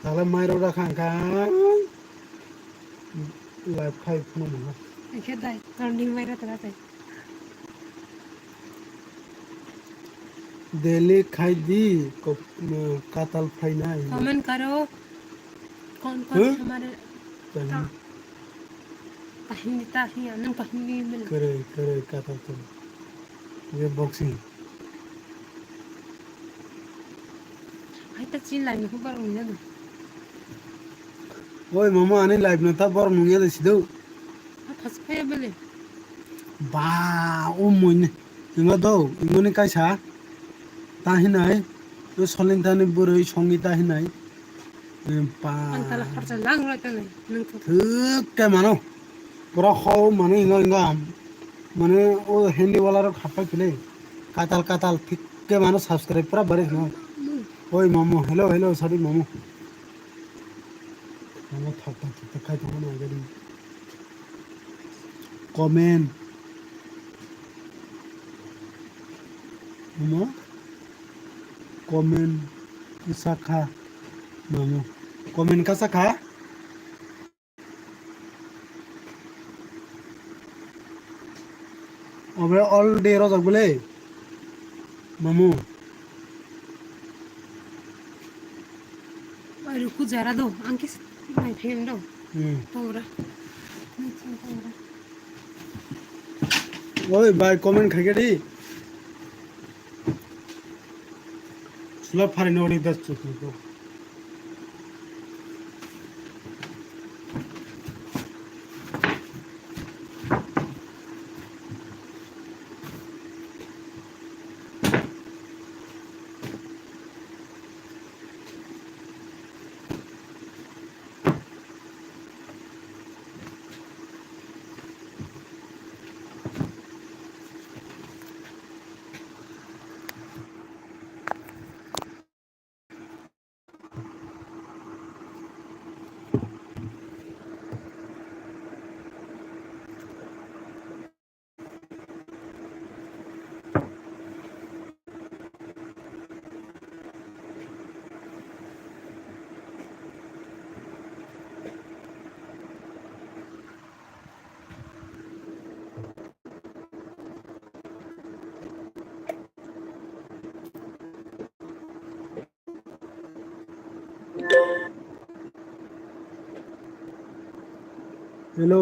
Kalau mai rau ra khang khang lại phải phun mà ऐसे दाई ट्रेंडिंग में रहता है दिल्ली खाई दी को कातल फ्राई ना कमेंट करो कौन कौन हाँ हमारे कहीं कहीं ताही आनंद कहीं मिल करे कातल तो ये बॉक्सिंग आई तक चीन लाइन को पर उन्हें दो ओए मामा आने लाइव ना था पर मुंगे दे सिदो आप फंस गए बोले बा ओ मोने इंगा दो इंगोने काइसा ताहि नाय तो सलिन ताने बुरै संगीता हिनाय बा अंत ला खर्च लांग रहता नहीं नंको थुक के मानो पूरा खाओ माने इंगा माने ओ हिंदी वाला रो खापा खिले काताल काताल ठीक के मानो सब्सक्राइब पूरा बरे न ओए मामू हेलो सॉरी मामू मामू थक खाई थाना ना गरी कमेंट मामू कमेंट साखा मामू कमेंट का साखा अबे ऑल डे रो जग बोले मामू और रुको जरा दो अंकित माय फ्रेंड दो तोरा ओए भाई कमेंट खाई दी सुलभ फारे नोड़ी 10 चुकी को हेलो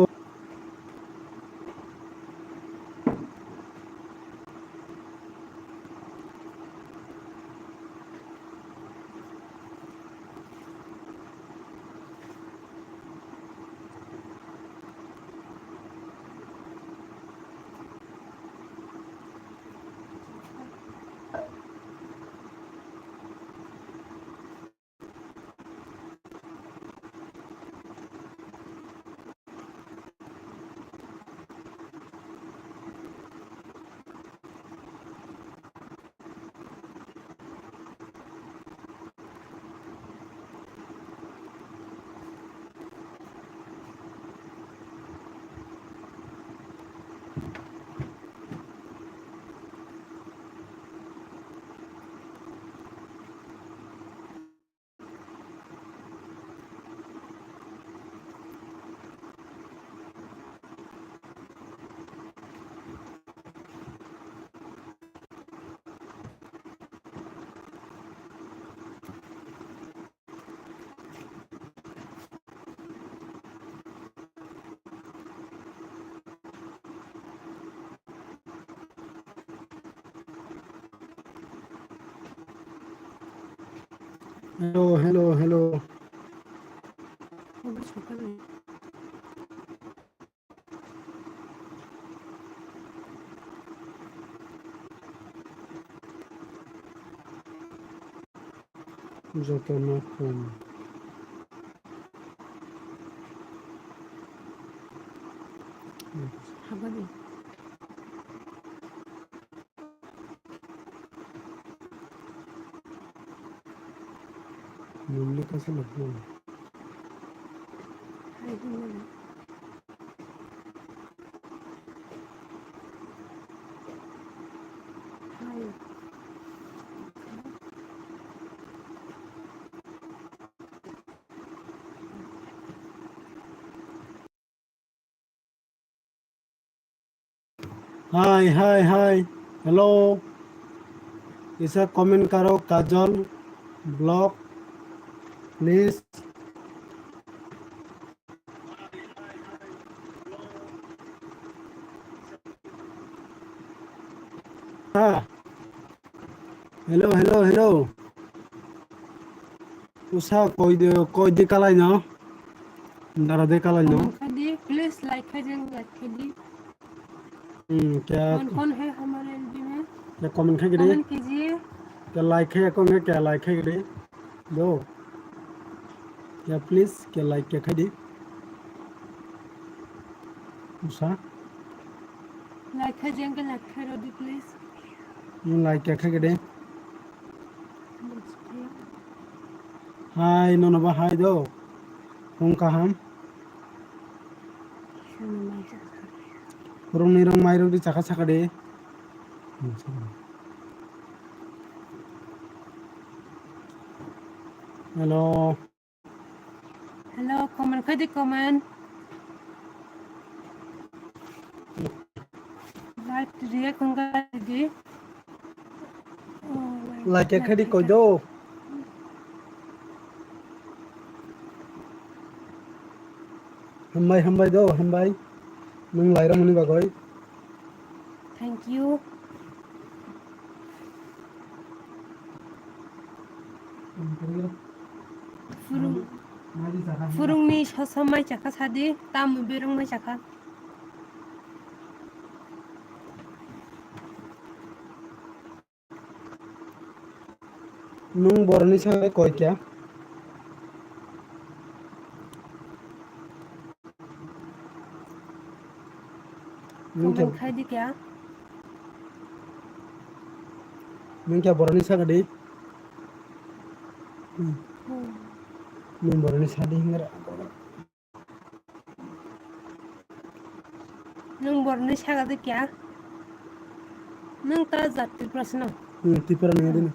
হ্যালো হ্যালো হ্যালো আবার সকালে যত না ফোন হাবাবে মূল্য কাছে না ফোন হাই হাবাবে হাই हाय हाय हाय हेलो इसे कमेंट करो काजल ब्लॉग प्लीज हाँ हेलो हेलो हेलो उषा कोई दे कालाई ना दारा दे कालाई ना कमेंट कर दिए प्लीज लाइक कर देंगे लाइक कर दिए क्या कौन कौन है हमारे एलबी में क्या कमेंट है गिरे कमेंट कीजिए क्या लाइक है कौन क्या लाइक है गिरे दो क्या प्लीज क्या लाइक क्या खाई उषा लाइक कर देंगे लाइक कर दो प्लीज लाइक क्या खाई गिरे बस भैया हाय नोनोबा हाय दो कौन काम শুনে মাইজা rong ni rong mai rong di chaka chaka de hello hello comment कर दे कमेंट लाइक दिए कंगा दी like क्या खाई कोई दो हमबाय दो हमबाय नों लाइरा मनि बागै थैंक यू फुरुं फुरुंनि ससा माइ चाखा सादि तामु बेरं माइ चाखा नों बरनि सागै कय क्या कमेंट खाई दी क्या नों क्या बरनि सागै दे नों बरनि सादि हिंगरा नों बरनि सागा दे क्या नों ता जाति प्रश्न तिपर नों दिन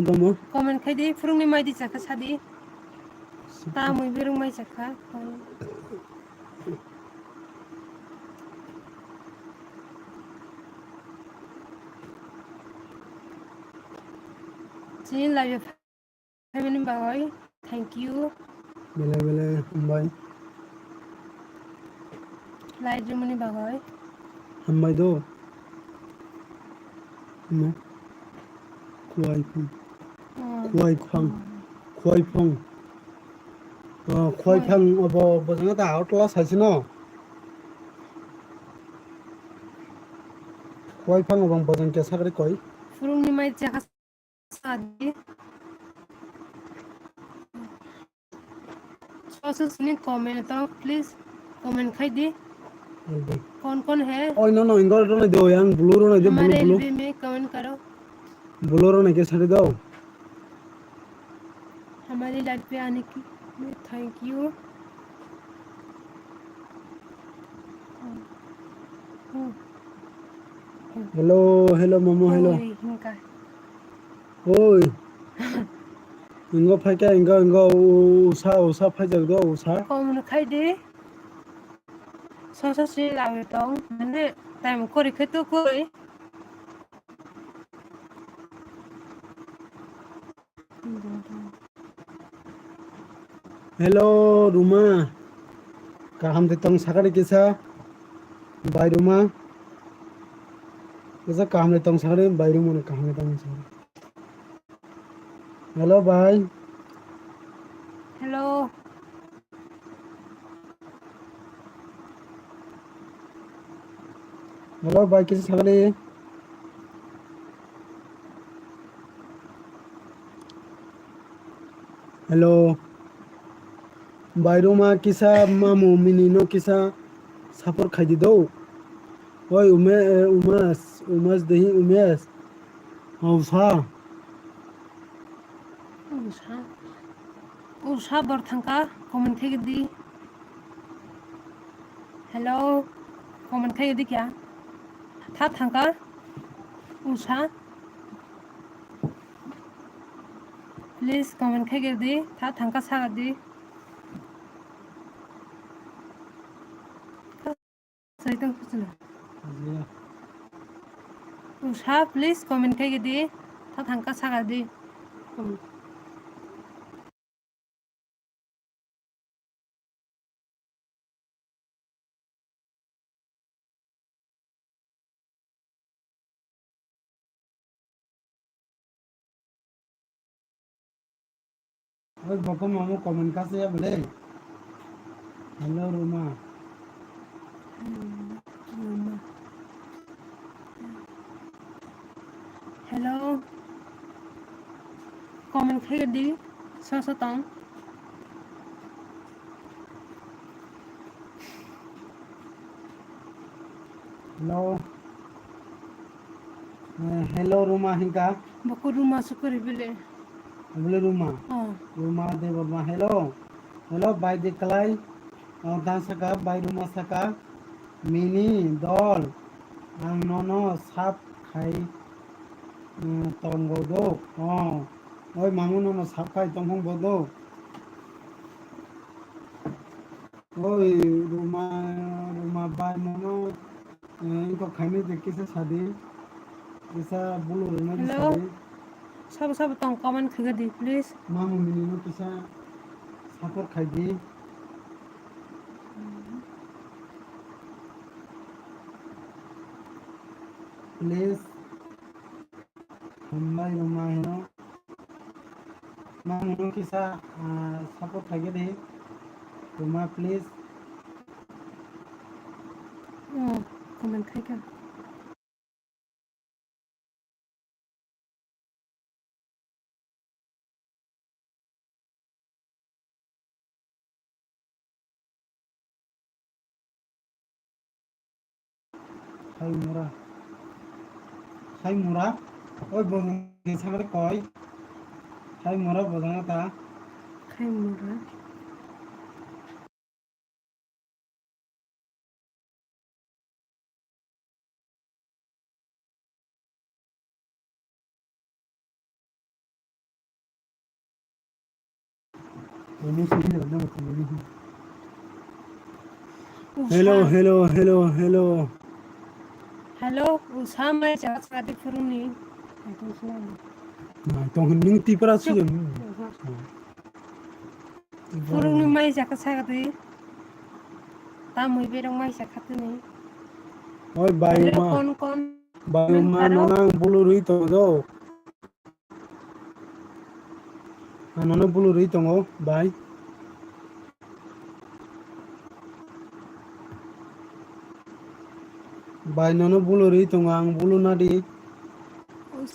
दम कमेंट खाई दी फुरुंनि माइ दी चाखा सादि तामु बेरं माइ चाखा जी live family bye thank you बेले बेले हमबाय लाइव रिमोनि बाय हमबाय दो हम खुवाई फं खुवाई फं अब बजना ता आउटला साइस न खुवाई फं अब बजन के सागरे कय फुरुंनि माइ चाखा सादि ससुसनि कमेंट तो प्लीज कमेंट खाई दी कौन है ओय नो इंगल रो दो yang blue रो दे blue हमारे blue एलबी में कमेंट करो blue रो के सारे दो हमारी लाइफ पे आने की थैंक यू हेलो हेलो मोमो हेलो इनका ओय इंगो फाइका इंगो उषा फाइजल दो उषा कमेंट खाई दी ससुसनि लाइव तो माने टाइम करे खेतो कोई हेलो रुमा kaham de tong sakari kisa bai ruma kisa kaham de tong sakari bai ruma ne kaham de tong sakari hello भाई। हेलो। हेलो भाई किसी सगले। हेलो बायरुमा किसा मामु मिनिनो किसा सापर खाइदि दो। ओय उमेश देही उमेश हौसा उषा उषा बर्थांका कमेंट थे दी। हेलो कमेंट थे दी क्या था थांका उषा प्लीज कमेंट थे दी था थांका सागा दी सही तो कुछ ना उषा प्लीज कमेंट थे दी था थांका सागा दी ओय बको मामु कमेंट का से बोले। हेलो रोमा हेलो कमेंट थे दी सो तंग हेलो हेलो रोमा हिंका बको रूमा सुकर बिले बोले रोमा हाँ रोमा दे बर्मा हेलो हेलो बाय देखलाई दान सका बाय रोमा सका मिनी दल आं ननो साप खाई तंगो ओय मामु ननो साप खाई तंगो बोदो ओय रोमा रोमा बाय ननो इनको खाने देखे से शादी ऐसा बोलो रोमा की हेलो शादी सब तंग कमेंट थे दी प्लीज मामु मिनिनो किसा सापर खाई प्लीज हमलाई रोमा हेनो मामु किसा सापर खाई दे रोमा प्लीज कमेंट थे क्या Hai mura oi bong ke samare koi hai mura bodanga ta खाई मुरा ini sih na betul ini hello Usha hello hello hello hello Usha मैं चाचा शादी करूँगी nah tong ning ti para su चुप jeng फुरुंनि माइ जाखा सागदि ता मुइ बेरं माइ जाखाते नहीं oi हेलो bayuma कौन कौन कमेंट bayuma करो nonang bulu rui to do nono bulu rui tongo bay bay nono bulu rui tongo ang bulu nadi उस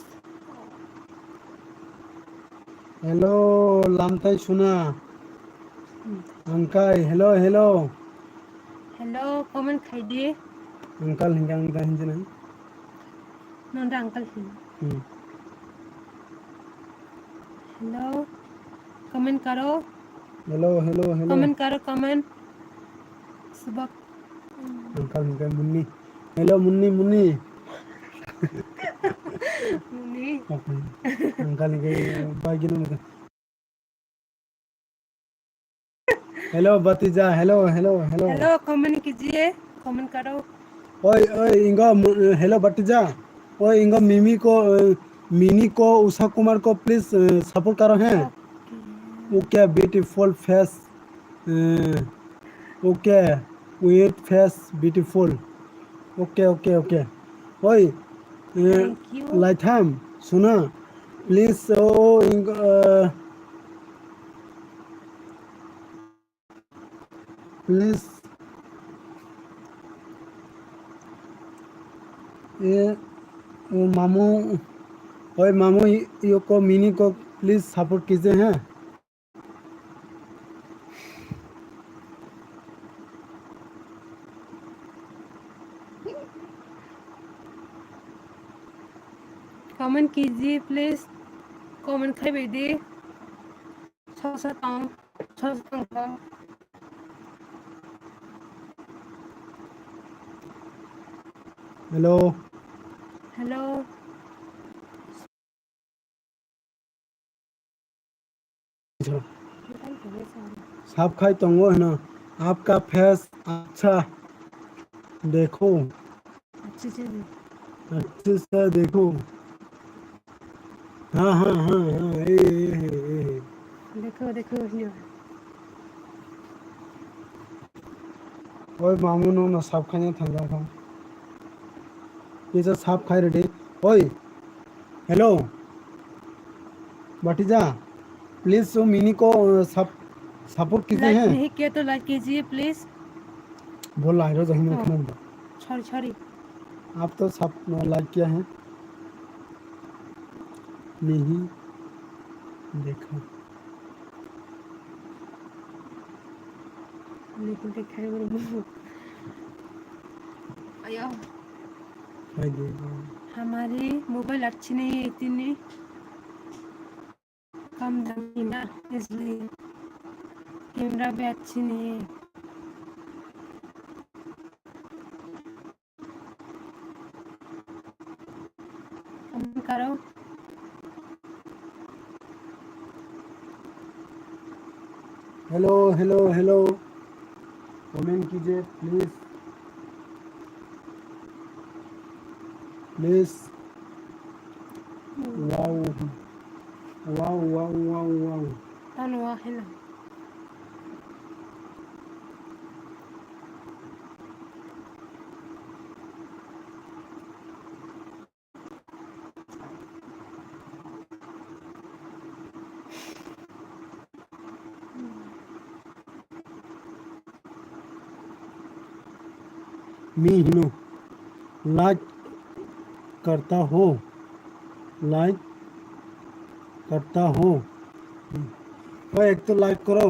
hello lamtai suna angkai hello hello hello comment खाइदि angkal hinggang hinggang hinjana नंदा uncle हिन hello comment करो hello hello hello comment सबक angkal hinggang munni hello munni munni नहीं okay angkal hinggang bagi nama hello batija hello hello hello hello comment कीजिए comment करो oi oi ingo hello batija oi ingo mini को उषा कुमार को please support करो हैं okay okay beautiful face okay with face beautiful okay okay okay oi thank you लाइथाम सुना please O please ये वो मामू ओए मामू यो को मिनी को प्लीज सपोर्ट कीजिए हैं। कमेंट कीजिए प्लीज। कमेंट खाई बेदी छसताम छसताम। हेलो हेलो सब खाई तो वो है ना आपका फेस अच्छा देखो अच्छे से अच्छे से देखो हाँ हाँ हाँ हाँ देखो देखो ये ओए मामू नो ना सब खाने थंगा था ये जो सब खाई रेडी ओए हेलो भतीजा प्लीज वो मिनी को सब सपोर्ट कीजिए लाइक हैं। नहीं किया तो लाइक कीजिए प्लीज। बोल रहा है रोज हम खाना सॉरी सॉरी। आप तो सब लाइक किया है नहीं देखा लेकिन दिखाई मेरे मुंह आया। खाई देगा हमारी मोबाइल अच्छी नहीं है इतनी कम दामी ना इसलिए कैमरा भी अच्छी नहीं है। कमेंट करो। हेलो हेलो हेलो कमेंट कीजिए please please wow wow wow wow wow तनवा है ना मी हिनो लाइक करता हो लाइक करता हो ओए एक तो लाइक करो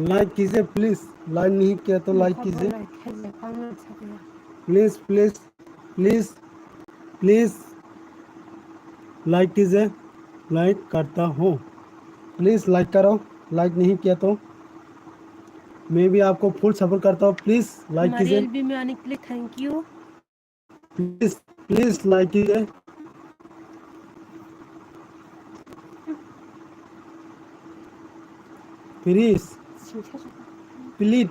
लाइक कीजिए प्लीज लाइक नहीं किया तो लाइक कीजिए please please please please like कीजिए लाइक करता हो प्लीज लाइक करो लाइक नहीं किया तो मैं भी आपको फुल सपोर्ट करता हूँ प्लीज लाइक हमारे कीजिए एलबी में आने के लिए thank you. Please please like कीजिए प्लीज प्लीज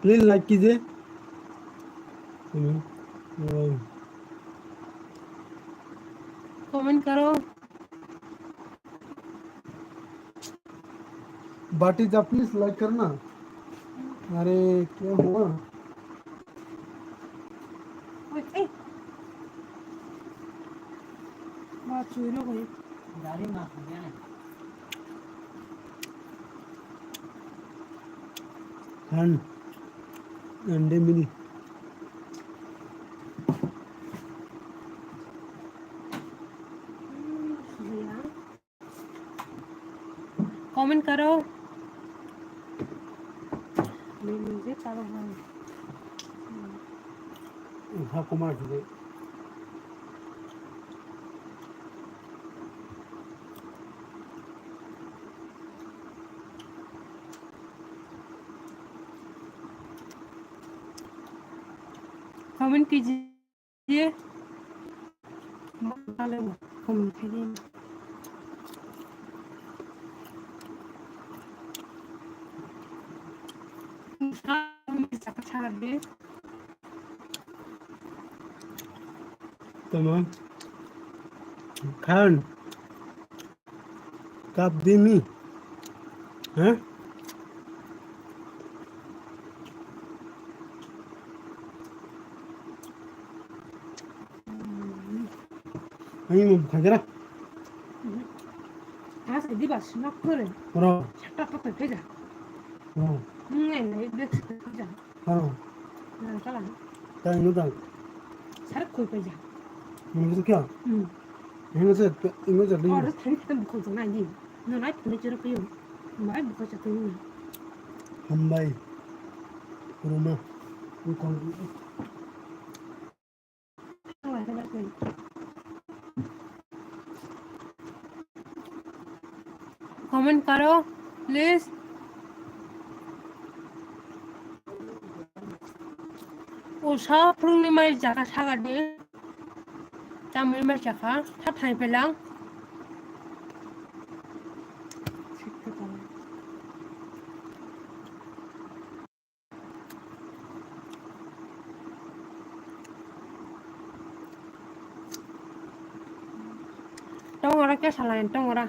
प्लीज लाइक कीजिए कमेंट करो। बाटी जा प्लीज लाइक करना अरे क्या हुआ बात चुई लो कोई अंडे मिली कमेंट करो। मुझे चालू हाँ कुमार जी कमेंट कीजिए। कमेंट कीजिए। अच्छा लगे तमाम खान कब दिमी हैं আমি খাইরা Asa di ba snak করে করো সাতটা পাতা ভেজা করো নাই দেখছ ভেজা করো না কালা তাই নুদা সার কই ভেজা মনে কি হুম হেঙ্গছে হেঙ্গছে দিন আর থানি থাম কো না দি no নাই তুমি চরে কই mai bu cha tu হামবাই Ruma কোন कमेंट करो प्लीज उषा पूर्णिमा जागा सागादे तामिल मार्चाखा थाब थाइ पेलां Tong ora ke salain tong ora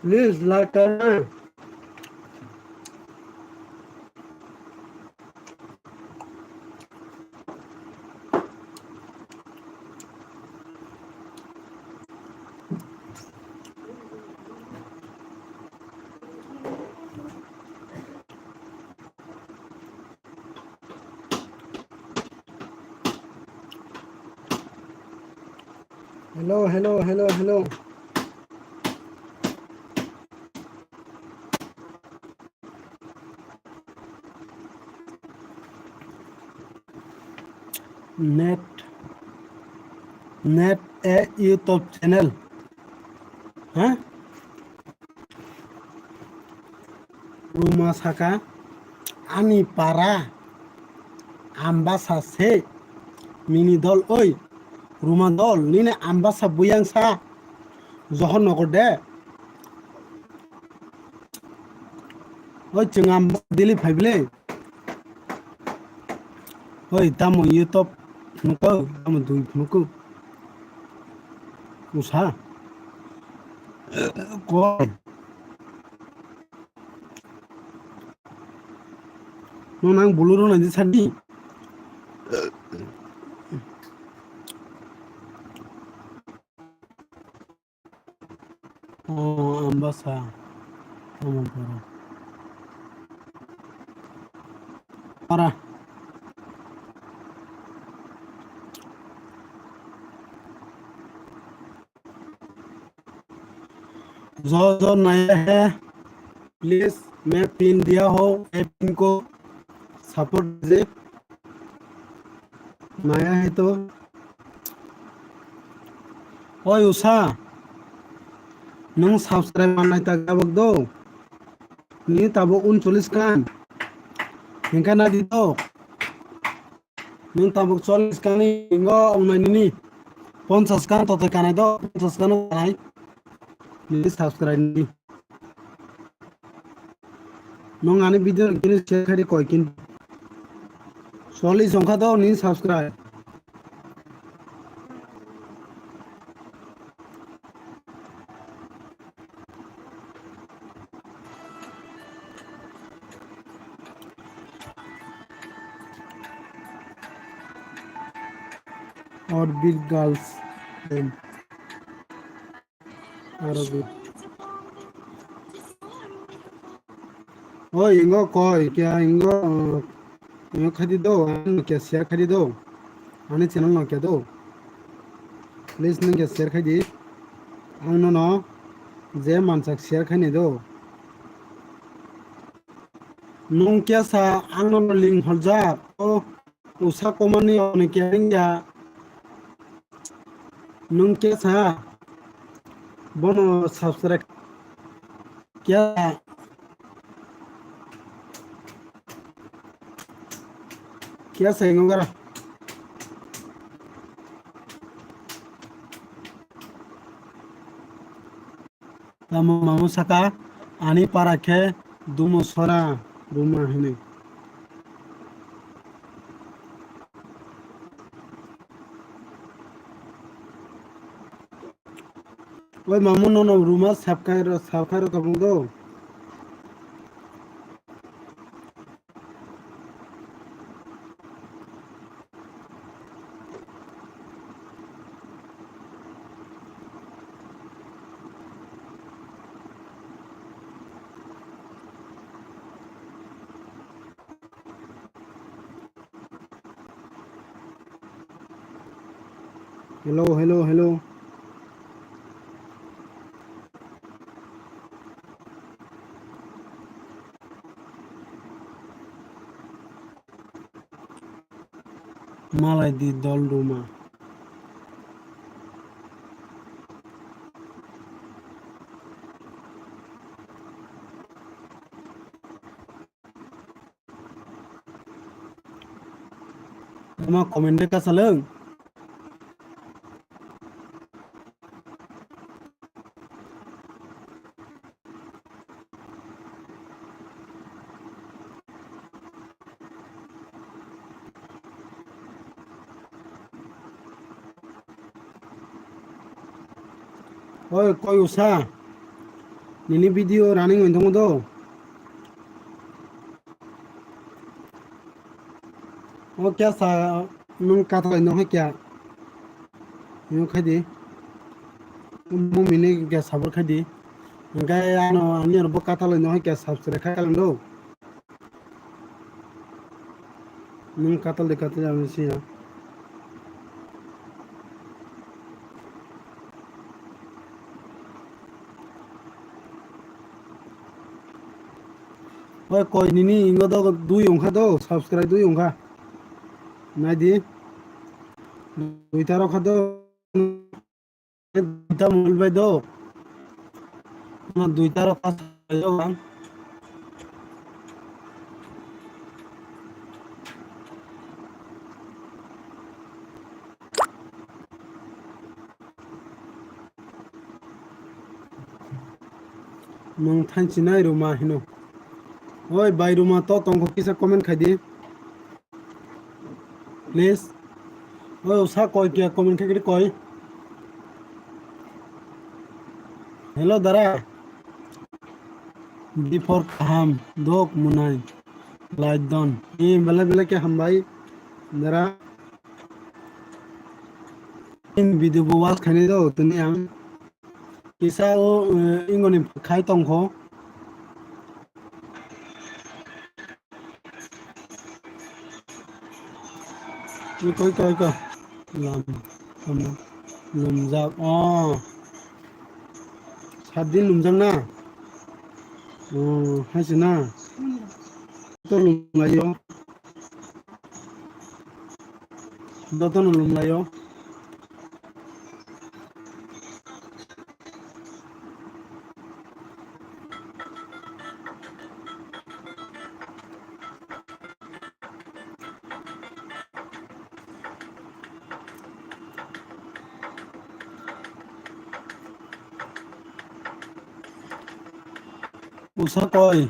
please like करना हेलो हेलो हेलो हेलो नेट नेट ए यूट्यूब चैनल हाँ रूमा साका आनी पारा आम्बासा से मिनी दल ओई रूमा दल नीने आम्बासा बुयांसा जहर नगर दे ओई जों आम्बा दिली फाइबले ओई तामो यूट्यूब नुको तामो दुई नुको उसा कोई नों बुलुरो नांदि सादि आम्बासा तामो पारा जो जो नया है प्लीज मैं पिन दिया हो पिन को सपोर्ट दे नया है तो ओए उषा नों सब्सक्राइब मानाय तागाबक दो नि ताबो 39 कान हेंका ना दी दो नों ताबो 40 कान इंगो उनायनि 50 कान तो कानाय दो 50 कान कानाय नि सब्सक्राइब नि नों आनी वीडियो किन शेयर खारि कय किन 40 संख्या दो नि सब्सक्राइब और big girls Arabic. Oh, ingo koi kya ingo ingo khadi do an kya share khadi do ani channel no kya do please ning kya share khadi ang no je mansak share khani do nung kya sa ang no link holja o usa komani oni kya ringya nung kya sa बोनो subscribe क्या क्या सेंगोगा tamo mamu saka ani parakhe dumo sora ruma hini oi mamu no ruma sabkairo kabung do hello malai di dol ruma ma comment ka saleng oi koi usa nini video running on do o kya sa nung kata no hai kya yo khadi mu mini kya sabur khadi ngai ano ani ro kata lo no hai kya subscribe khalam do nung kata le kata jam si ya oi koi nini ingo do du yong kha do subscribe du yong kha nai di du taro kha do দুইটা মূল by দো আমার দুইটার কাজ নং থানছি নাই Ruma Hino ওই by Ruma তো তংক কিসা কমেন্ট খাই দি প্লিজ ওই উষা কয় কিয়া কমেন্ট খাই কয় हेलो दरा बिफोर हम दोक मुनाई लाइदन ये बले के हम भाई दरा इन वीडियो वाच खाने दो तने आं किसा ओ इंगोनि खाई तंखो ये कोई लाम लमजा अ 7 दिन लुमजांना हासिना तो लुमलायो दतन लुमलायो उसा कोई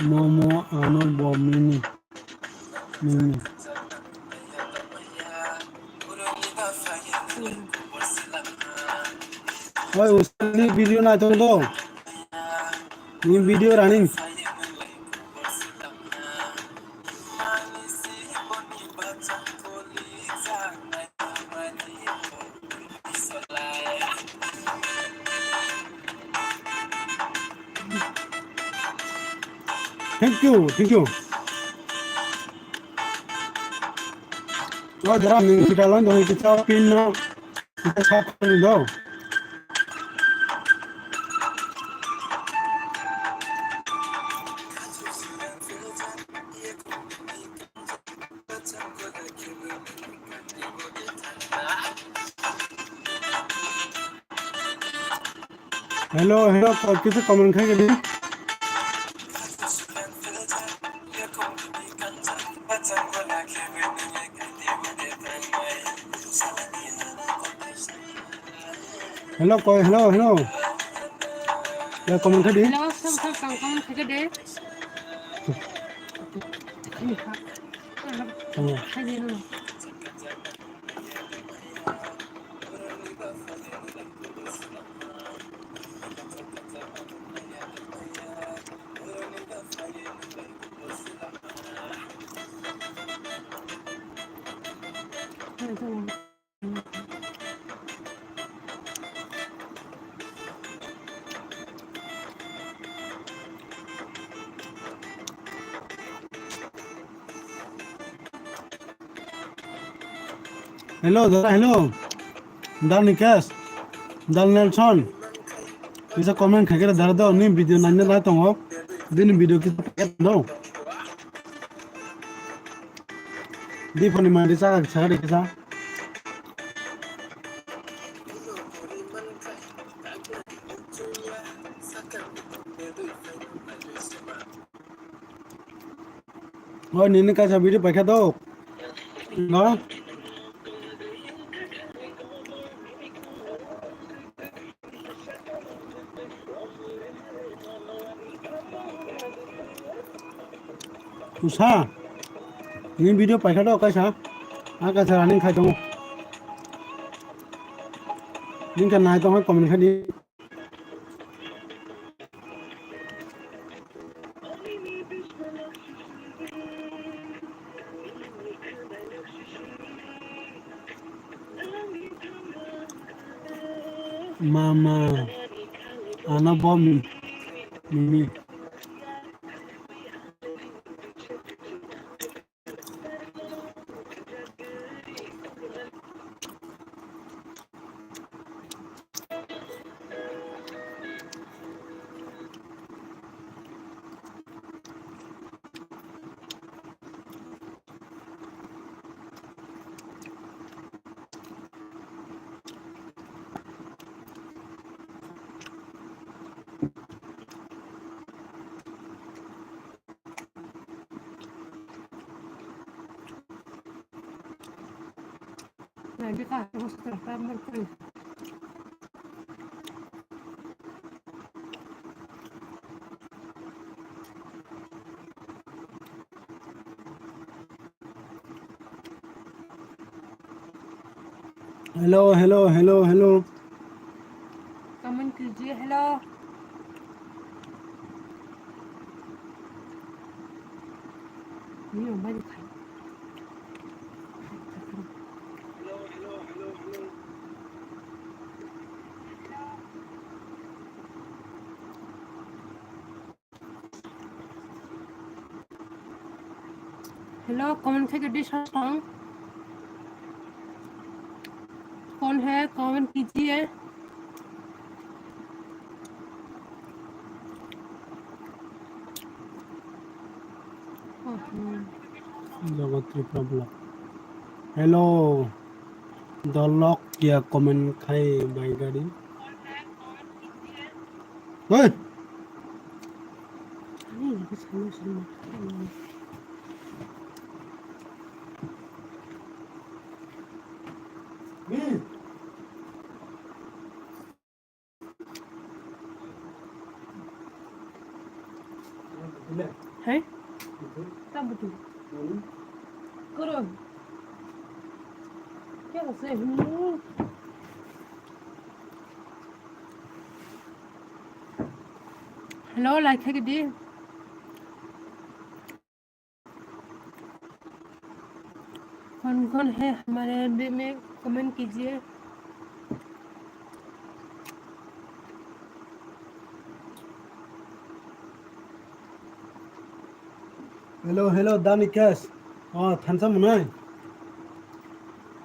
मोमो आनो बोमिनी मिनी ओए उसने वीडियो ना तो दो ये वीडियो रनिंग थैंक यू और जरा मैं kita lang dong kita pin na kita satu ni dong hello hello किसे कमेंट खाई गई हेलो कोई हेलो हेलो या कमेंट खाई दी हेलो सब कम থেকে দে খাই দিন हेलो दादा हेलो दाल निकास दाल Nelson bisa komen kagera dara do ni video nanya la tongo din video ki paket no di phone ma di sa sagari kisa oi ni ka sa video paket do no usa ni video paket do ka sa ka sa running khai tongo ning ka nai tongo comment khai di mama ana bom mimi nah dia kan terus terpamar kan hello hello hello hello comment कीजिए hello ये हमारी खाई hello comment থেকে dish song कौन है comment कीजिए जगत Tripura blog hello दलक क्या कमेंट खाई बाई गाड़ी ओए नहीं ये समझ नहीं है तब तू करो कैसे हूँ हेलो लाइक है कि दी कौन है हमारे एलबी में कमेंट कीजिए हेलो हेलो दानी कैश थानसा मुनाय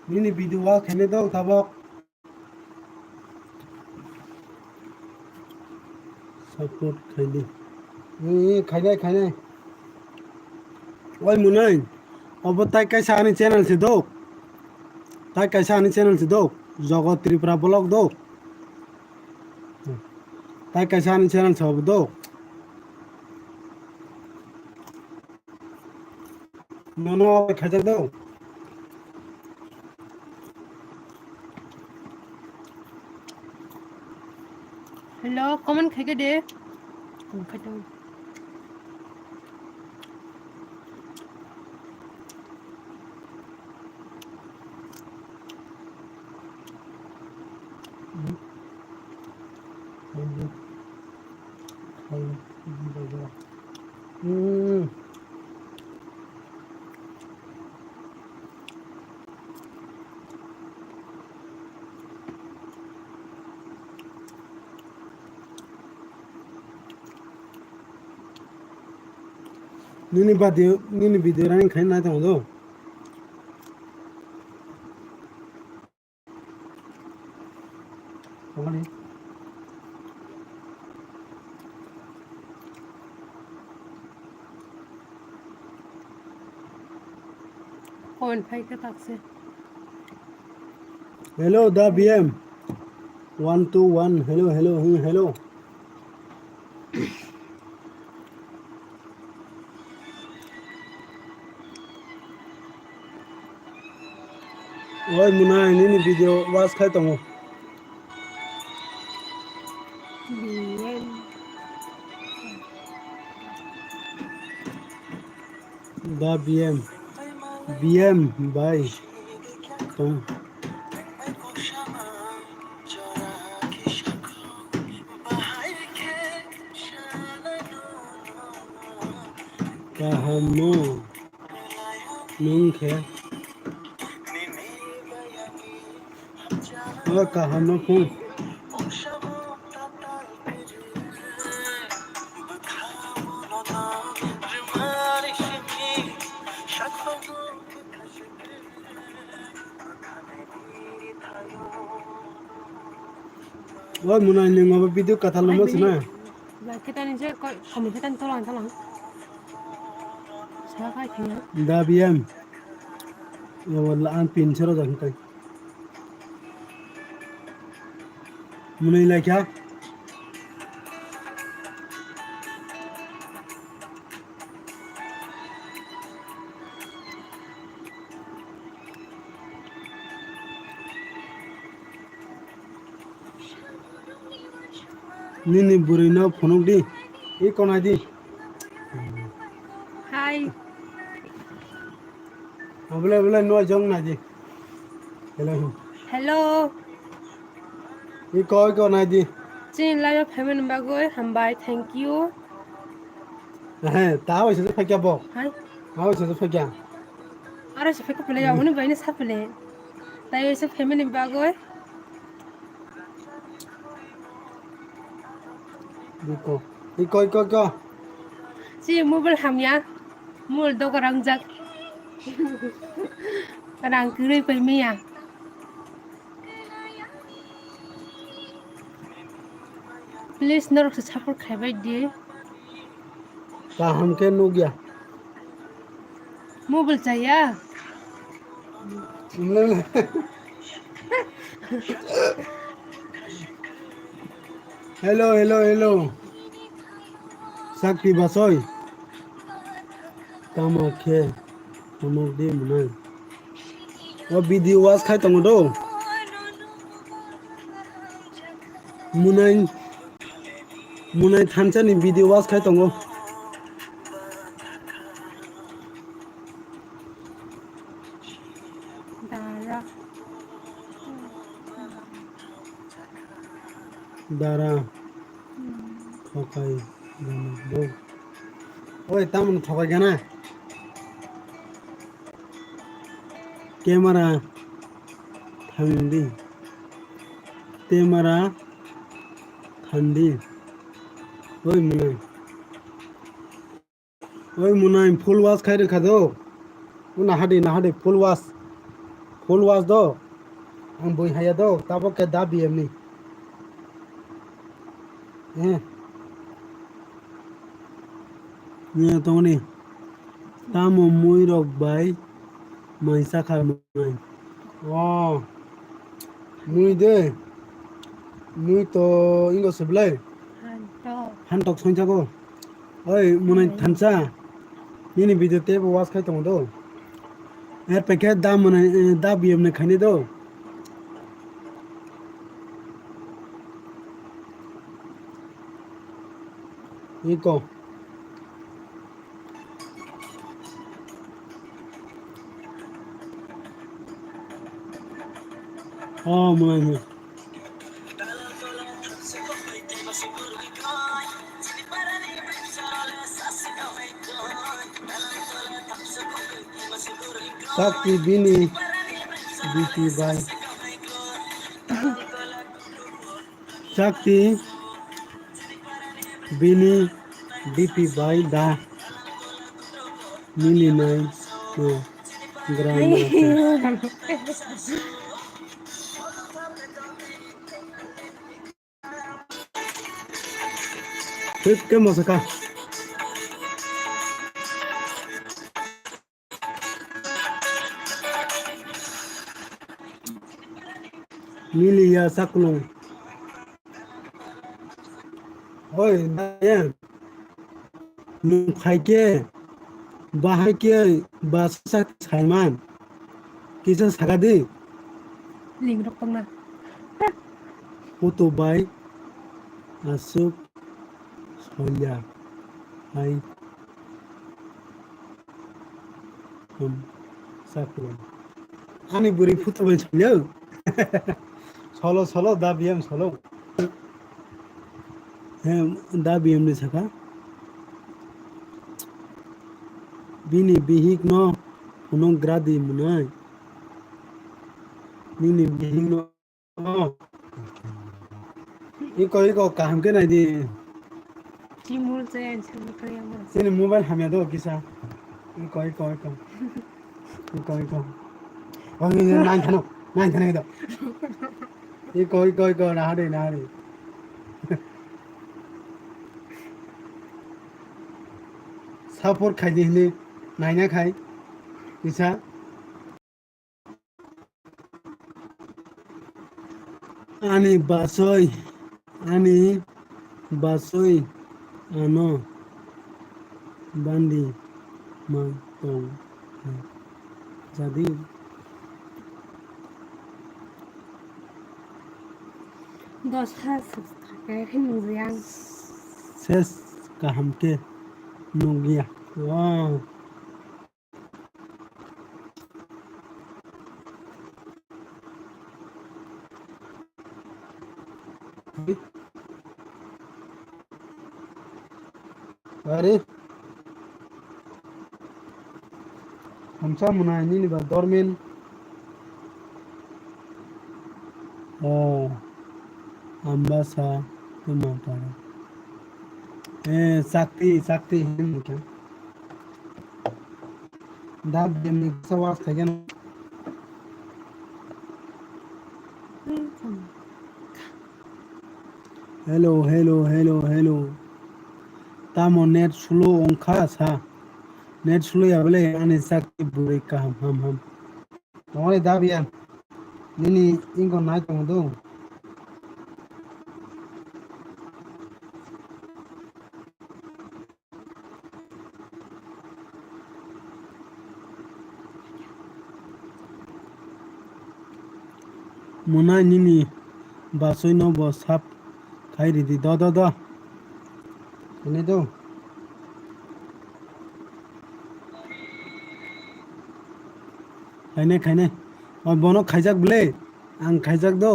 निनी भिडिअ खेले दो थाबक सपोर्ट खाइदे खाइनाय ओइ मुनाय अब ताई कैसा आनी चैनल से दो ताई कैसा आनी चैनल से दो जगत त्रिपुरा ब्लॉग दो তাই কাইসা আনি চ্যানেল সব দো ননো খাইতে দাও हेलो कॉमन खाके दे खाते हैं Nini video running खाई ना तो दो कौन कॉमन खाई के ताक से Hello the BM 121 hello Oi Munai nini video was खाई तो BM the BM bye तुम कहानो नुंखे कहानो कौन Oi Munai ni ngapa video kata I lama बनी sana kita ni je common खाते तोला सारा खाई थे the BM ya wala an pin chero jang kai Munai la kya Nini burina phonok di e kon ai di हाय Abule no jong na di hello hello e koi kon ai di चिन live फेमन बागोय हम bye thank you ta wa se fa kya bo हाय ha wa se fa kya अरे से फेक play जाओ नि बाय ने सा प्ले ताई से फेमन बागोय Diko e koi ची मोबाइल हमया मोल दो करंग जक रंग करे पे मिया प्लीज नरक से सपोर्ट खाइबाय दे ka ham ke no gya mobile चाहिए hello sakti basoy kamakhe kamok di munai o video was khai tong do munai thancha ni video was khai tong दारा dara thokai do oi tamun thokai gana camera thandi camera thandi oi munai full was khai rakha do na hade full was do ang boi haya do tabo ke da bm ni Nya tongni tamo mui rok bai maisa khar mai mui de mui to ingo seblai 한턱 손자고 어이 문에 탄자 니니 비디오 때 와스 카이 동도 에 패켓 다 문에 다 비엠네 খাইনি 도 이거 문에 sakti bini biti bai sakti bini biti bai da nili nai no grama ¿Qué más acá? Mili ya saklong. Oi, ya. Nung khai ke bahai ke basa saiman. Kisa sagadi. Ling rok pang na. Moto bai asuk soya. Hai. Saklong. Ani buri futu bai chalo. Solo solo da biam solo. Da biam ne saka. Bini bihik no unong gradi munai. Nini bihik no. Iko kaham ke nai di. Timur se answer kaya mo. Sini mobile hamya do kisa. Iko. Oh ni nine thano do. Iko na hari. Sapor khai di hini naina khai kisa. Ani basoi ano bandi mantong jadi Dos subscriber hin muziang. ses kaham ke nugia wow अरे हमसा मुनाइनी नि बा dormin ambasa tumantara sakti hinka dab demni sawas tegen hello tamo net slow onka sa net slow ya bole ani sakti bure ka ham tomare dabian nini ingo nai tomodo mona nini basoi no bo sap khai ridi do ini do खाइने और बनो खाइजाक बोले आं खाइजाक दो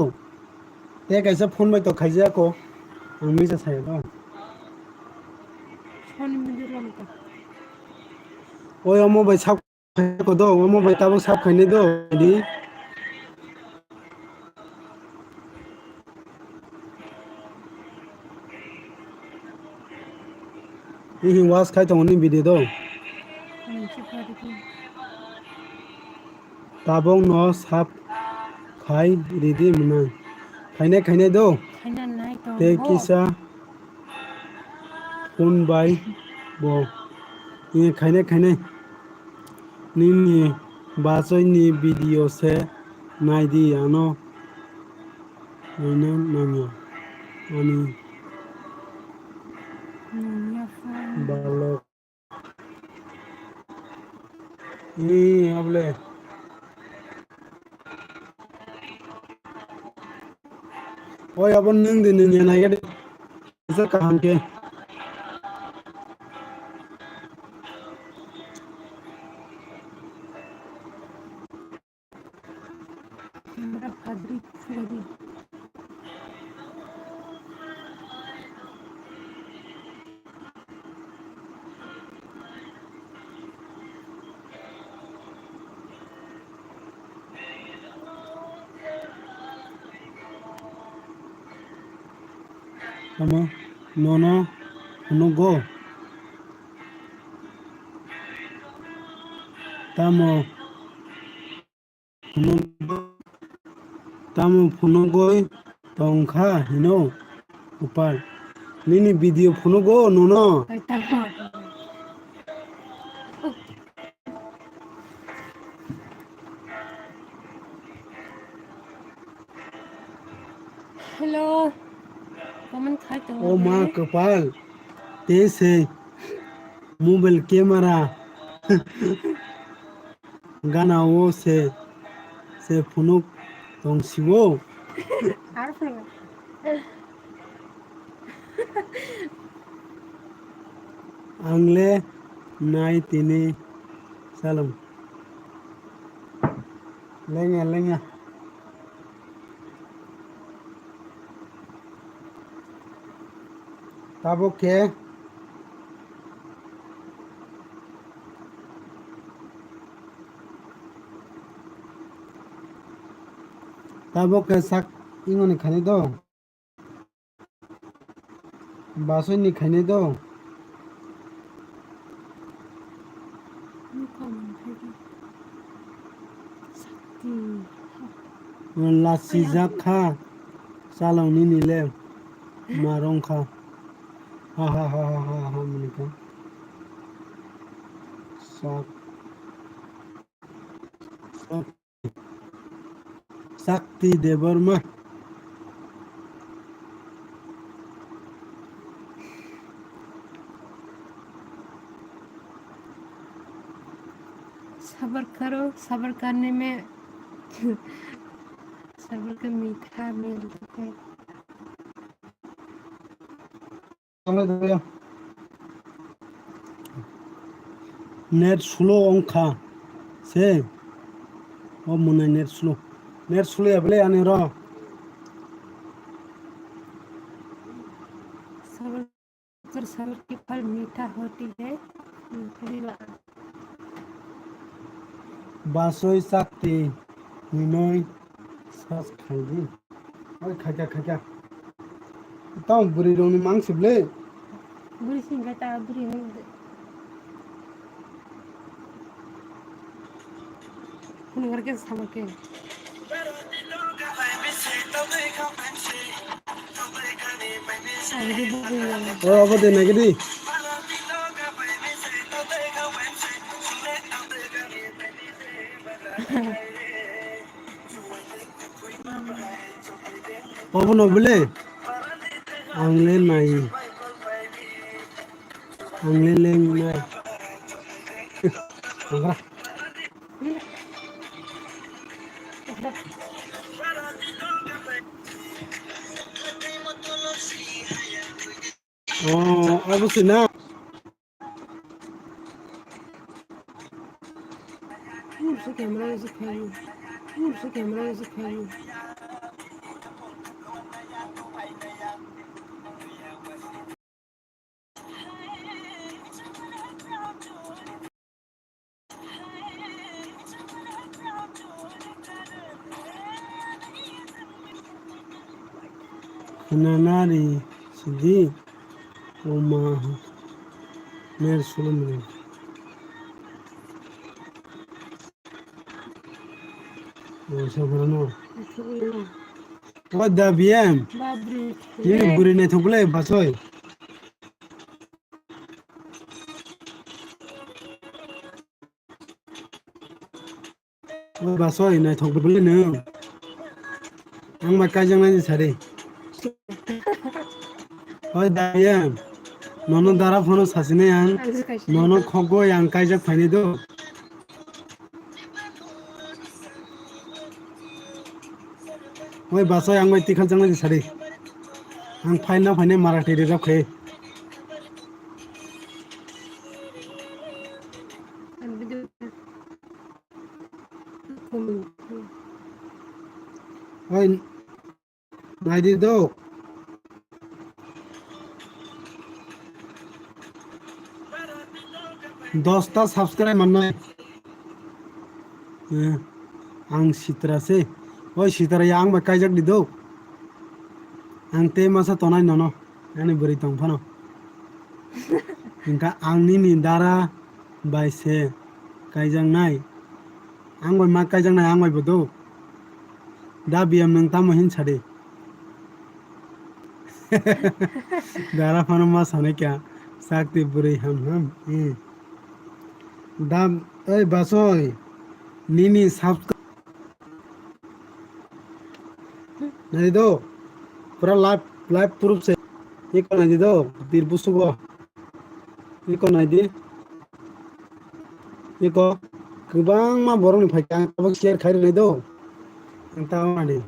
ते कैसे phone में तो खाइजाको आं मिसा सायो दो Phone mi dilam ka. ओय अमो भाई साब को दो अमो भाई ताबो साब खाइने दो दी ये वास खाइ तो उन्हीं वीडियो दो Ni chi pari ki. Tabo नो साब खाइ रिदी मना खाइने दो Kainan nai to. ते किसा फोन बाई बो ये खाइने निनी बासोइनी वीडियो से नाइदी आनो नाइना नामिया अनि ini apa le? Oh ya pun neng di neng yang naik deh. Bisa kahan ke? Camera फादरी फिरदी Kamu, nono, no go. Tamo, no, tamo puno goi, tongkha, hino, upar. Nini video puno go, nono. कहता hello comment खाई तो Oh ma kepal, tese, mobile camera, gana o se puno tong siwo. عارف Angle, nai tini, salam. Lenya, lenya. Tabo ke? Tabo ke sak ingoni khani do? Basoy ni khani do? Lasi zakha, salam nini le, marong kha. Ha ha ha ha ha ha menika. Sak, sak, sakti debarma. सब्र करो सब्र करने में सब्र का मीठा मिलता है Net slow ongkha. Se, oh muna net slow. Net slow ya bele ane ro. सब्र कर सब्र की फल मीठा होती है थोड़ी बात Basoy sakti, hinoi, sas khaidi. Oi khaja khaja. Tao buri roni mang sible. बुरी सी घटा बुरी नहीं फोन करके सब्र के अभी बुरी Oh apa de negedi? Oh no bele. Angle nai. Angle leng nai. Angra. Oh, apa sih na? से camera से खाइए से कैमरा से खाइए Nanari, sidi. Oh ma. Mer sulam ne. Oh sabarano. Oh da bien. Babare Ini buri ne thukle basoy. Oh basoy ne thukle ne. Ang makajang na sari. Oh da bien. Nono dara phono sasine yang. Nono khogo yang kaijak phani do. Oi baso yang mai tikal jang lagi sari. Ang fail na faine Marathi re rakhe. Oi nai di do. 10টা subscribe Mannai आं सितरासै ओइ सितरा आं बा कायजाक दिदौ आं ते मासा तनाय ननो आंनि बोरै दंफानो इनका आंनि नि दारा बायसे कायजांनाय आं बा मा कायजांनाय आं बायबो दौ दा बियाम नों ताम हिन सादे दारा फानो मा साने क्या साकते बुरै हम दा ओइ बासय निनि साबस्क्राइब नहीं दो पूरा लाइव लाइव प्रूफ से ये कौन है दो तीर पुस्तक ये कौन है दी ये को गोबां मा बर'नि फाइका आं शेयर खायनो नहीं दो नोंथां मादि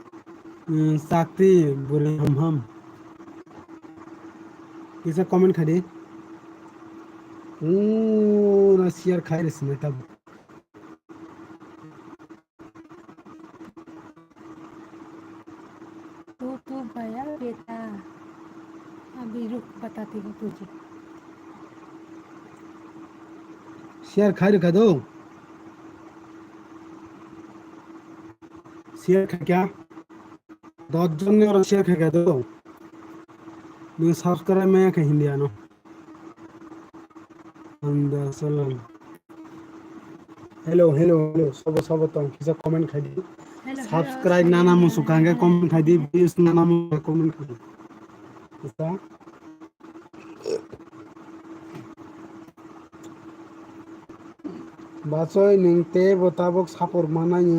साख्रि बुरै हम किसा कमेंट खादि ना शेयर खायनो सिने तब तो गया बेटा अभी रुक बताती हूँ तुझे शेयर खायनो खा दो शेयर खा क्या 10 जन ने और शेयर खा दो नी सब्सक्राइब में के हिंदी आनो अंदा सलाम हेलो हेलो हेलो सब तो किसा comment Khadi subscribe Nana मुसु Kange comment Khadi please Nana मुसु comment खादि किसा बासय नोंते बताबक सापर मानायो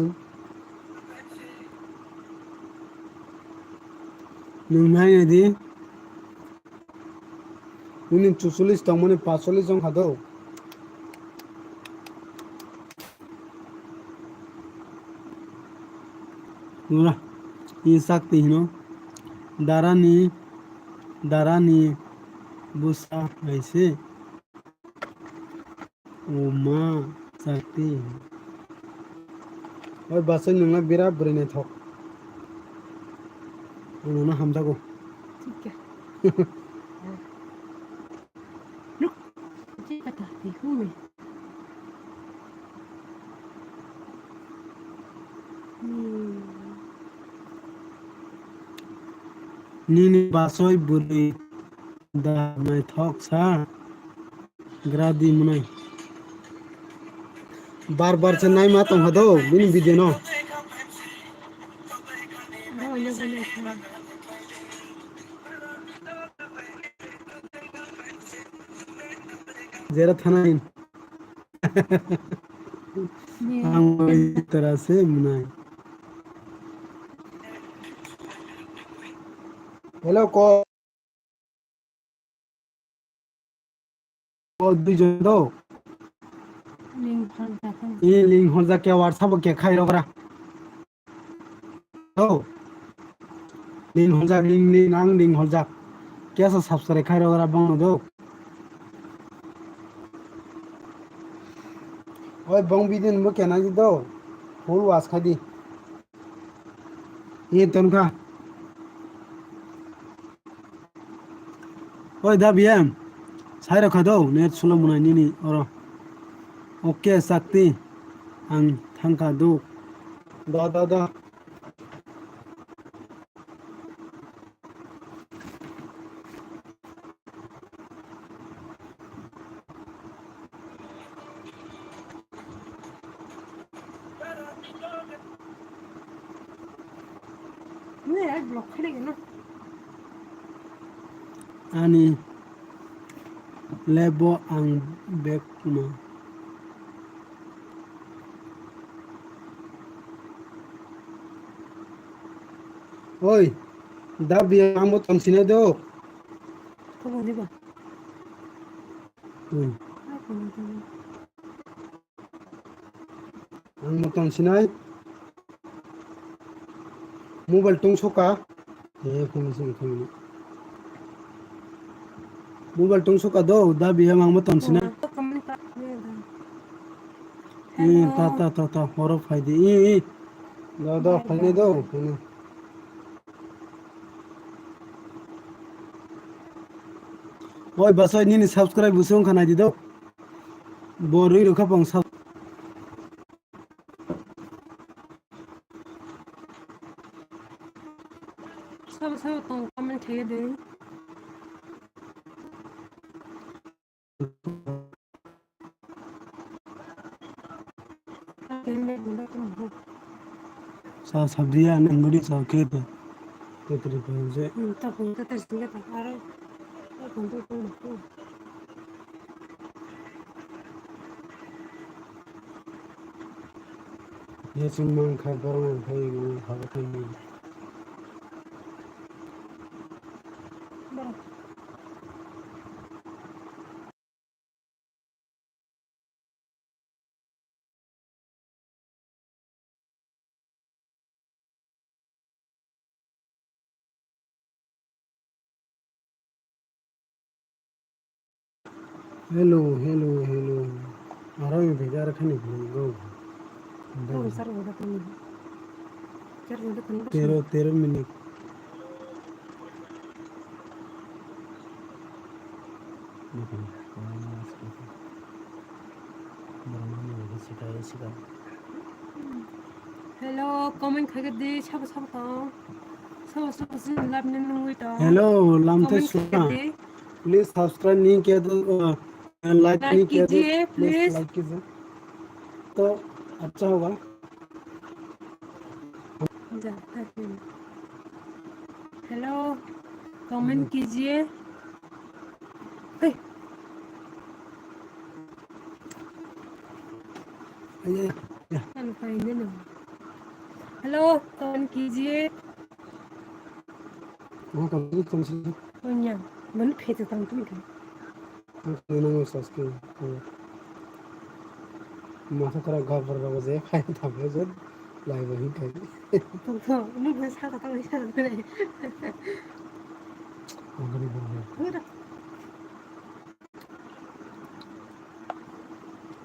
नोंहाय इदि उनि 44 दं माने 45 जन खादौ नुरा ये sakti hino darani busa aise oma sakti ओइ बासय नोंना बिराद बुरैनाय थक आंनावनो हामजागौ ठीक है रुक तुझे बताती हूँ मैं निनि बासय बुरै दा नाय थक सा ग्रादी मुनाय बार बार से नाय मा तंग हदौ बिनि भिडिअ न रोने बने था जेरा थानाय आं मैं तरह से मुनाय हेलो को दुइजन दौ लिंक भर जाता हूँ ये लिंक हो जा क्या व्हाट्सएप के खाइ रगरा दौ लिंक हो जा लिंक आं लिंक हो जा क्या सा सब्सक्राइब खाइ रगरा बंग दौ ओइ बंग बिदिन मो केना जी दौ फुल वास खादी ये तनका ओइ दा बियाम साइ रखा दौ नेट सुलो मुनायनि नि अर ओके sakti आं थांखा दौ दा मैं यार ब्लॉक करेगा ना ani lebo ang bekma ओइ दा बियाम आंबो तमसिनाय दौ तो बोले बा आं हाँ बोले तो मो तमसिनाय mobile tung soka phone sing khang mobile tung soka do da biya mang ma ton sine तो कमेंट कर e hello ta horo faidi e da bye faini bye do bye faini oi basoi ni subscribe busung khana di do borui ro khapang sub सब सब तो comment है दे मैं बोला तुम sa sabdiya nan muri sa ke pe tetri pe je तब बोलते थे इसलिए तो अरे ये कौन तो कौन ye sing mang kha barang khai ha khai बड़ा hello hello hello arang bejar khani go कौन सर बोला तुम चल बोला तुम बस 13 minute हेलो कमेंट करके दे सब सब तो सब सब से लाभ नहीं हुई तो hello lamte कमेंट करके suna दे प्लीज सब्सक्राइब नहीं किया तो लाइक लाइक नहीं किया तो कीजिए प्लीज प्लीज लाइक कीजिए तो अच्छा होगा हेलो कमेंट कीजिए हे, ये चलो फाइनल ना हेलो कमेंट कीजिए वो कंप्लीट कौन सी पुण्या मन फेंच तम तुम के देना में सस्ते माथा करा घर पर रहो जे खाए था जो लाइव ही खाए तो नु बस था वैसा नहीं अंगरी बोल पूरा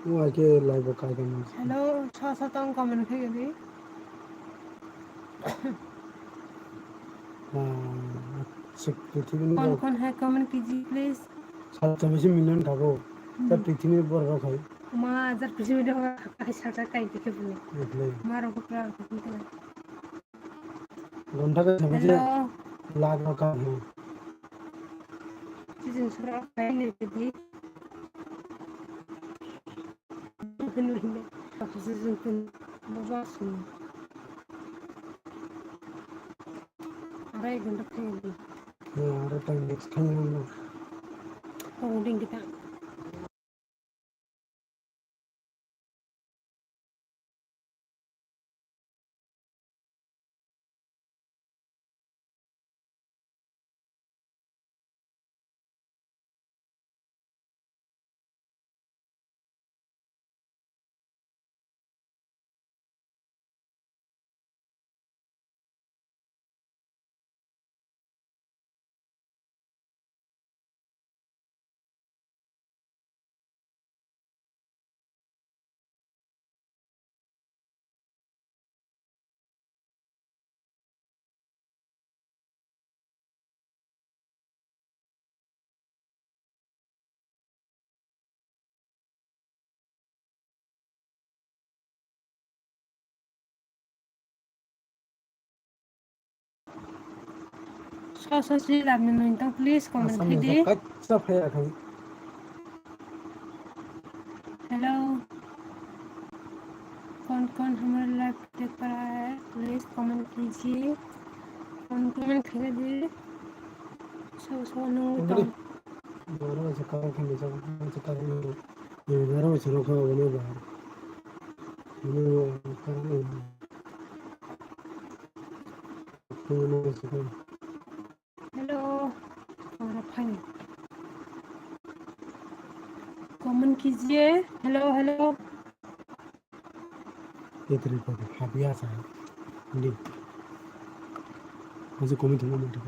वो आके लाइव का करना हेलो 6 7 कमेंट करके दे हां पृथ्वी में कौन कौन है कमेंट कीजिए प्लीज 27 मिलियन था वो सब पृथ्वी पर रखा माँ जर पीछे वीडियो में ऐसा सा कहीं दिखे बोले है मारो को प्यार करते हैं घंटा का समझे हेलो लाग रखा है चीजें सुरा पहले दी फिर नहीं अब चीजें फिर बहुत सुन अरे एक घंटा खेल दी यार टाइम नेक्स्ट खाने और डिंग kita so sih lah minta please comment Assam hi Mein di सब कच्चा फया खाई हेलो कौन हमारे लाइव देख पा रहा है प्लीज कमेंट कीजिए कौन कमेंट करके दे सब सब नु तो अंगरी बारह से करा खाने सब से करा नहीं ये बारह से रोका होने बाहर ये करना है से कर हेलो हमारा भाई कमेंट कीजिए हेलो हेलो ये तरीका है हाबिया सा नहीं আচ্ছা কমে থাকবো না ঠিক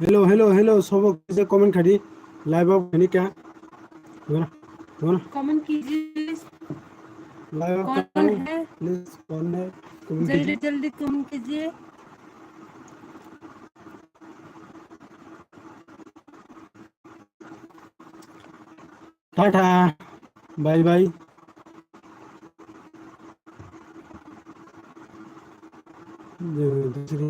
हेलो हेलो हेलो सब से कमेंट खड़ी लाइव अब नहीं क्या बोला कमेंट कीजिए। लाइव अब कौन है? प्लीज कौन है कमेंट जल्दी कीजिए जल्दी कमेंट कीजिए। टाटा बाय बाय दूसरी